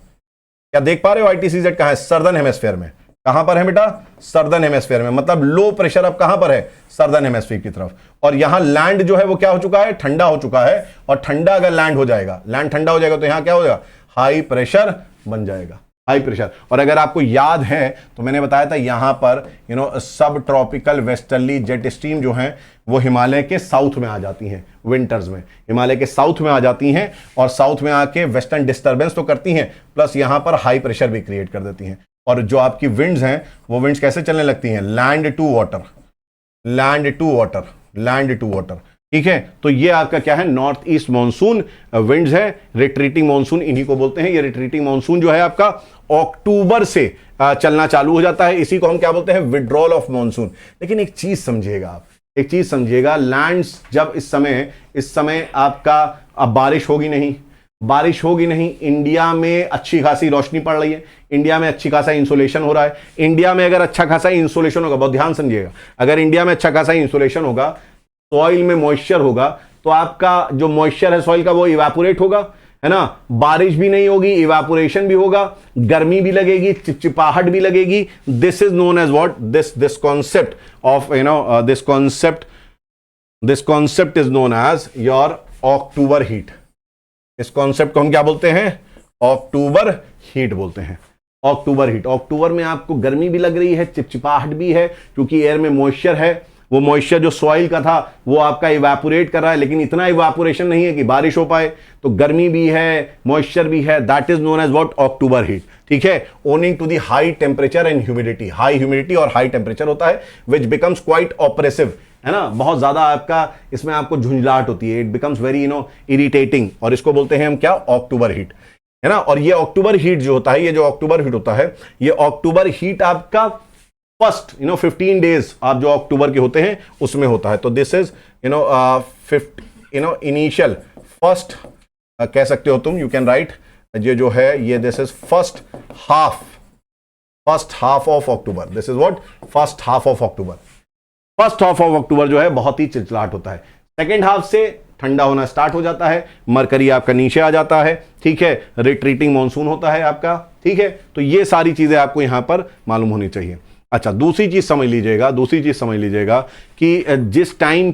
क्या देख पा रहे हो? ITCZ कहां है? सर्दर्न हेमिस्फीयर में। कहां पर है बेटा? सर्दर्न हेमिस्फीयर में। मतलब लो प्रेशर अब कहां पर है? सर्दर्न हेमिस्फीयर की तरफ। और यहां लैंड जो है वो क्या हो चुका है? ठंडा हो चुका है। और ठंडा अगर लैंड हो जाएगा, लैंड ठंडा हो जाएगा तो यहां क्या हो जाएगा? हाई प्रेशर बन जाएगा, हाई प्रेशर। और अगर आपको याद है तो मैंने बताया था यहां पर सब ट्रॉपिकल वेस्टर्ली जेट स्ट्रीम जो है वो हिमालय के साउथ में आ जाती हैं विंटर्स में, हिमालय के साउथ में आ जाती हैं और साउथ में आके वेस्टर्न डिस्टर्बेंस तो करती हैं, प्लस यहां पर हाई प्रेशर भी क्रिएट कर देती हैं। और जो आपकी विंड्स हैं वो विंड्स कैसे चलने लगती हैं? Land to water, land to water, land to water. ठीक है, तो ये आपका क्या है? नॉर्थ ईस्ट मानसून विंड्स है। रिट्रीटिंग मानसून इन्हीं को बोलते हैं। ये रिट्रीटिंग मानसून जो है आपका अक्टूबर से चलना चालू हो जाता है। इसी को हम क्या बोलते हैं? Withdrawal of monsoon. लेकिन एक चीज समझिएगा आप, एक चीज समझिएगा, लैंड्स जब इस समय आपका अब बारिश होगी नहीं, बारिश होगी नहीं, इंडिया में अच्छी खासी रोशनी पड़ रही है, इंडिया में अच्छी खासा इंसोलेशन हो रहा है। इंडिया में अगर अच्छा खासा इंसोलेशन होगा, बहुत ध्यान समझिएगा, अगर इंडिया में अच्छा खासा इंसोलेशन होगा, सॉइल में मॉइस्चर होगा, तो आपका जो मॉइस्चर है सॉइल का वो इवापोरेट होगा, है ना। बारिश भी नहीं होगी, इवापोरेशन भी होगा, गर्मी भी लगेगी, चिपचिपाहट भी लगेगी। This is known as what? This concept of this concept is known as your October heat. इस कॉन्सेप्ट को हम क्या बोलते हैं? अक्टूबर हीट बोलते हैं। अक्टूबर हीट। अक्टूबर में आपको गर्मी भी लग रही है, चिपचिपाहट भी है, क्योंकि एयर में मॉइस्चर है। वो मॉइस्चर जो सॉइल का था वो आपका इवापोरेट कर रहा है, लेकिन इतना इवापोरेशन नहीं है कि बारिश हो पाए। तो गर्मी भी है, मॉइस्चर भी है। That is known as what? October heat. ठीक है, owing to the high temperature and humidity. High humidity और हाई टेम्परेचर होता है, विच बिकम्स क्वाइट ऑपरेसिव, है ना। बहुत ज्यादा आपका इसमें आपको झुंझलाहट होती है, इट बिकम्स वेरी इरिटेटिंग, और इसको बोलते हैं हम क्या? अक्टूबर हीट, है ना। और ये अक्टूबर हीट जो होता है, ये जो अक्टूबर हीट होता है, ये अक्टूबर हीट आपका फर्स्ट 15 डेज आप जो अक्टूबर के होते हैं उसमें होता है। तो दिस इज इनिशियल फर्स्ट कह सकते हो तुम, यू कैन राइट, ये जो है ये this is first half of October. This is what? First half of October. First half of October जो है बहुत ही चिलचिलाहट होता है। सेकेंड हाफ से ठंडा होना स्टार्ट हो जाता है, मरकरी आपका नीचे आ जाता है। ठीक है, रिट्रीटिंग मानसून होता है आपका। ठीक है, तो ये सारी चीजें आपको यहां पर मालूम होनी चाहिए। अच्छा, दूसरी चीज समझ लीजिएगा कि जिस टाइम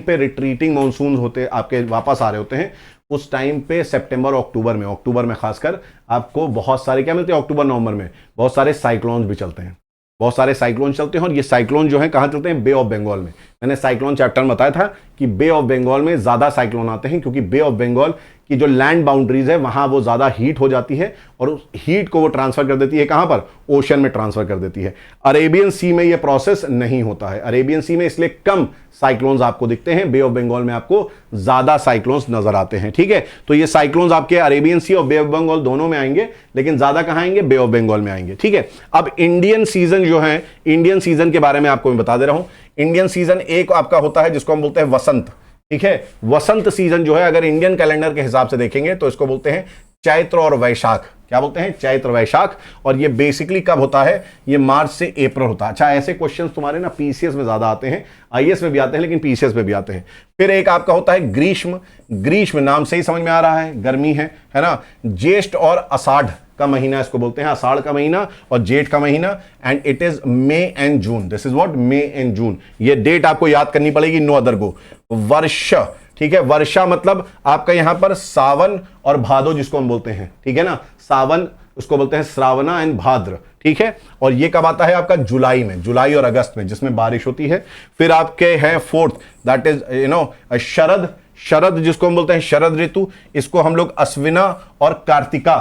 पे रिट्रीटिंग मानसून होते आपके वापस आ रहे होते हैं, उस टाइम पे सितंबर अक्टूबर में खासकर आपको बहुत सारे क्या मिलते हैं? अक्टूबर नवंबर में बहुत सारे साइक्लोन्स भी चलते हैं, बहुत सारे साइक्लोन चलते हैं। और ये साइक्लोन जो है कहां चलते हैं? बे ऑफ बंगाल में। मैंने साइक्लोन चैप्टर में बताया था कि बे ऑफ बंगाल में ज्यादा साइक्लोन आते हैं, क्योंकि बे ऑफ बंगाल की जो लैंड बाउंड्रीज है वहां वो ज्यादा हीट हो जाती है, और उस हीट को वो ट्रांसफर कर देती है कहां पर? ओशन में ट्रांसफर कर देती है। अरेबियन सी में ये प्रोसेस नहीं होता है। अरेबियन सी में इसलिए कम साइक्लोन्स आपको दिखते हैं, बे ऑफ बंगाल में आपको ज्यादा साइक्लोन्स नजर आते हैं। ठीक है, तो ये साइक्लोन्स आपके अरेबियन सी और बे ऑफ बंगाल दोनों में आएंगे, लेकिन ज्यादा कहां आएंगे? बे ऑफ बंगाल में आएंगे। ठीक है, अब इंडियन सीजन जो है, इंडियन सीजन के बारे में आपको मैं बता दे रहा हूं। इंडियन सीजन एक आपका होता है जिसको हम बोलते हैं वसंत। ठीक है, वसंत सीजन जो है अगर इंडियन कैलेंडर के हिसाब से देखेंगे तो इसको बोलते हैं चैत्र और वैशाख। क्या बोलते हैं? चैत्र वैशाख। और ये बेसिकली कब होता है? ये मार्च से अप्रैल होता है। अच्छा, ऐसे क्वेश्चंस तुम्हारे ना पीसीएस में ज्यादा आते हैं, आईएएस में भी आते हैं, लेकिन पीसीएस में भी आते हैं। फिर एक आपका होता है ग्रीष्म। ग्रीष्म नाम से ही समझ में आ रहा है, गर्मी है ना। ज्येष्ठ और आषाढ़ का महीना इसको बोलते हैं, आषाढ़ का महीना और जेठ का महीना। And it is May and June. This is what? May and June. ये डेट आपको याद करनी पड़ेगी, नो अदर गो। वर्षा। ठीक है, वर्षा मतलब आपका यहां पर सावन और भादो जिसको हम बोलते हैं। ठीक है ना, सावन उसको बोलते हैं श्रावणा एंड भाद्र। ठीक है। और ये कब आता है आपका जुलाई में, जुलाई और अगस्त में, जिसमें बारिश होती है। फिर आपके है फोर्थ, दैट इज शरद, शरद जिसको हम बोलते हैं शरद ऋतु, इसको हम लोग अश्विना और कार्तिका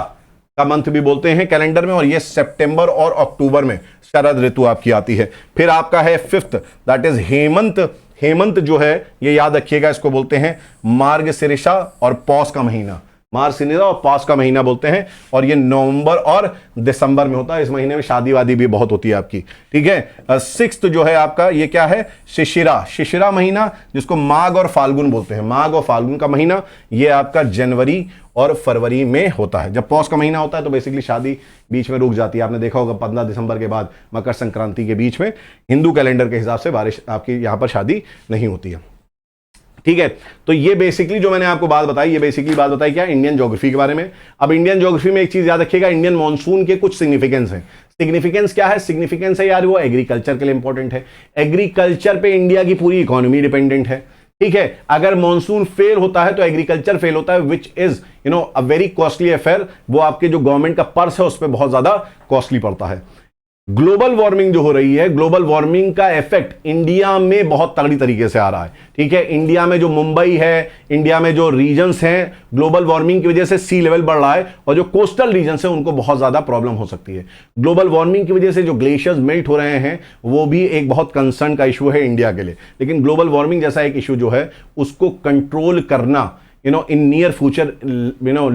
का मंथ भी बोलते हैं कैलेंडर में, और ये सितंबर और अक्टूबर में शरद ऋतु आपकी आती है। फिर आपका है fifth, that is Hemant, Hemant जो है ये याद रखिएगा, इसको बोलते हैं मार्गशीर्ष और पौष का महीना, मार्गशीर्ष और पौष का महीना बोलते हैं, और ये नवंबर और दिसंबर में होता है। इस महीने में शादी वादी भी बहुत होती है आपकी, ठीक है। सिक्स्थ जो है आपका ये क्या है, शिशिरा, शिशिरा महीना जिसको माघ और फाल्गुन बोलते हैं, माघ और फाल्गुन का महीना, ये आपका जनवरी और फरवरी में होता है। जब पौष का महीना होता है तो बेसिकली शादी बीच में रुक जाती है। आपने देखा होगा 15 दिसंबर के बाद मकर संक्रांति के बीच में हिंदू कैलेंडर के हिसाब से बारिश आपकी यहां पर शादी नहीं होती है, ठीक है। तो ये बेसिकली जो मैंने आपको बात बताई, ये बेसिकली बात बताई क्या, इंडियन ज्योग्राफी के बारे में। अब इंडियन ज्योग्राफी में एक चीज याद रखिएगा, इंडियन मॉनसून के कुछ सिग्निफिकेंस हैं। सिग्निफिकेंस क्या है, सिग्निफिकेंस है यार वो एग्रीकल्चर के लिए इंपॉर्टेंट है। एग्रीकल्चर पे इंडिया की पूरी इकोनॉमी डिपेंडेंट है, ठीक है। अगर मॉनसून फेल होता है तो एग्रीकल्चर फेल होता है, which is a very costly affair. वो आपके जो गवर्नमेंट का पर्स है उस पर बहुत ज्यादा कॉस्टली पड़ता है। ग्लोबल वार्मिंग जो हो रही है, ग्लोबल वार्मिंग का इफेक्ट इंडिया में बहुत तगड़ी तरीके से आ रहा है, ठीक है। इंडिया में जो मुंबई है, इंडिया में जो रीजन्स हैं, ग्लोबल वार्मिंग की वजह से सी लेवल बढ़ रहा है, और जो कोस्टल रीजन्स हैं उनको बहुत ज्यादा प्रॉब्लम हो सकती है। ग्लोबल वार्मिंग की वजह से जो ग्लेशियर्स मेल्ट हो रहे हैं वो भी एक बहुत कंसर्न का इशू है इंडिया के लिए। लेकिन ग्लोबल वार्मिंग जैसा एक इशू जो है उसको कंट्रोल करना in near future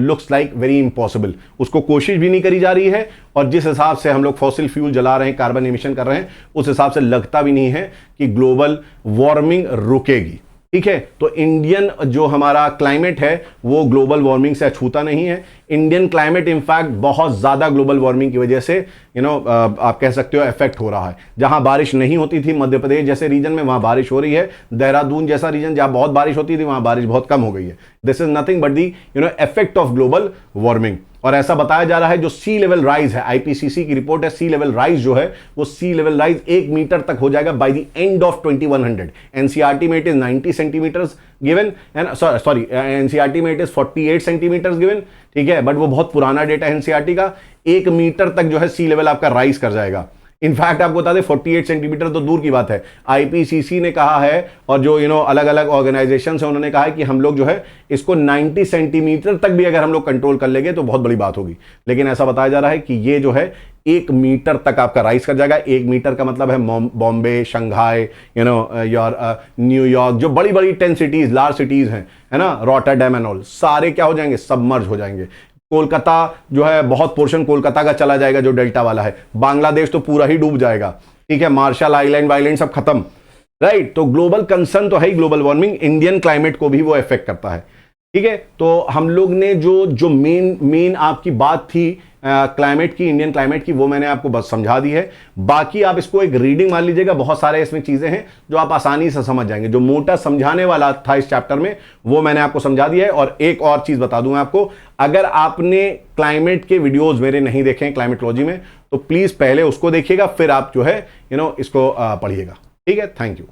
looks like very impossible। उसको कोशिश भी नहीं करी जा रही है, और जिस हिसाब से हम लोग फॉसिल फ्यूल जला रहे हैं, कार्बन एमिशन कर रहे हैं, उस हिसाब से लगता भी नहीं है कि ग्लोबल वार्मिंग रुकेगी, ठीक है। तो इंडियन जो हमारा क्लाइमेट है वो ग्लोबल वार्मिंग से अछूता नहीं है। इंडियन क्लाइमेट इनफैक्ट बहुत ज्यादा ग्लोबल वार्मिंग की वजह से आप कह सकते हो इफेक्ट हो रहा है। जहां बारिश नहीं होती थी, मध्य प्रदेश जैसे रीजन में, वहां बारिश हो रही है। देहरादून जैसा रीजन जहां बहुत बारिश होती थी वहां बारिश बहुत कम हो गई है। This is nothing but the effect of global warming. और ऐसा बताया जा रहा है जो सी लेवल राइज है, आईपीसीसी की रिपोर्ट है, सी लेवल राइज जो है वो सी लेवल राइज 1 मीटर तक हो जाएगा by the end of 2100। NCERT में it is 90 centimetres given, and sorry NCERT में इट इज 48 सेंटीमीटर्स गिवन, ठीक है। बट वो बहुत पुराना डेटा है एनसीईआरटी का। 1 मीटर तक जो है सी लेवल आपका राइज कर जाएगा। इनफैक्ट आपको बता दें 48 सेंटीमीटर तो दूर की बात है, आईपीसीसी ने कहा है, और जो अलग अलग ऑर्गेनाइजेशन है उन्होंने कहा है कि हम लोग जो है इसको 90 सेंटीमीटर तक भी अगर हम लोग कंट्रोल कर लेंगे तो बहुत बड़ी बात होगी। लेकिन ऐसा बताया जा रहा है कि ये जो है 1 मीटर तक आपका राइज कर जाएगा। 1 मीटर का मतलब है बॉम्बे, शंघाई, न्यूयॉर्क, जो बड़ी बड़ी 10 सिटीज, लार्ज सिटीज हैं, है ना, रॉटरडैम एंड ऑल, सारे क्या हो जाएंगे, सबमर्ज हो जाएंगे। कोलकाता जो है, बहुत पोर्शन कोलकाता का चला जाएगा जो डेल्टा वाला है। बांग्लादेश तो पूरा ही डूब जाएगा, ठीक है। मार्शल आइलैंड वाइलैंड सब खत्म, राइट। तो ग्लोबल कंसर्न तो है ही, ग्लोबल वार्मिंग इंडियन क्लाइमेट को भी वो इफेक्ट करता है, ठीक है। तो हम लोग ने जो मेन आपकी बात थी क्लाइमेट की, इंडियन क्लाइमेट की, वो मैंने आपको बस समझा दी है। बाकी आप इसको एक रीडिंग मान लीजिएगा, बहुत सारे इसमें चीजें हैं जो आप आसानी से समझ जाएंगे। जो मोटा समझाने वाला था इस चैप्टर में वो मैंने आपको समझा दिया है। और एक और चीज बता दूं मैं आपको, अगर आपने क्लाइमेट के वीडियोज मेरे नहीं देखे हैं क्लाइमेटोलॉजी में, तो प्लीज पहले उसको देखिएगा, फिर आप जो है इसको पढ़िएगा, ठीक है। Thank you.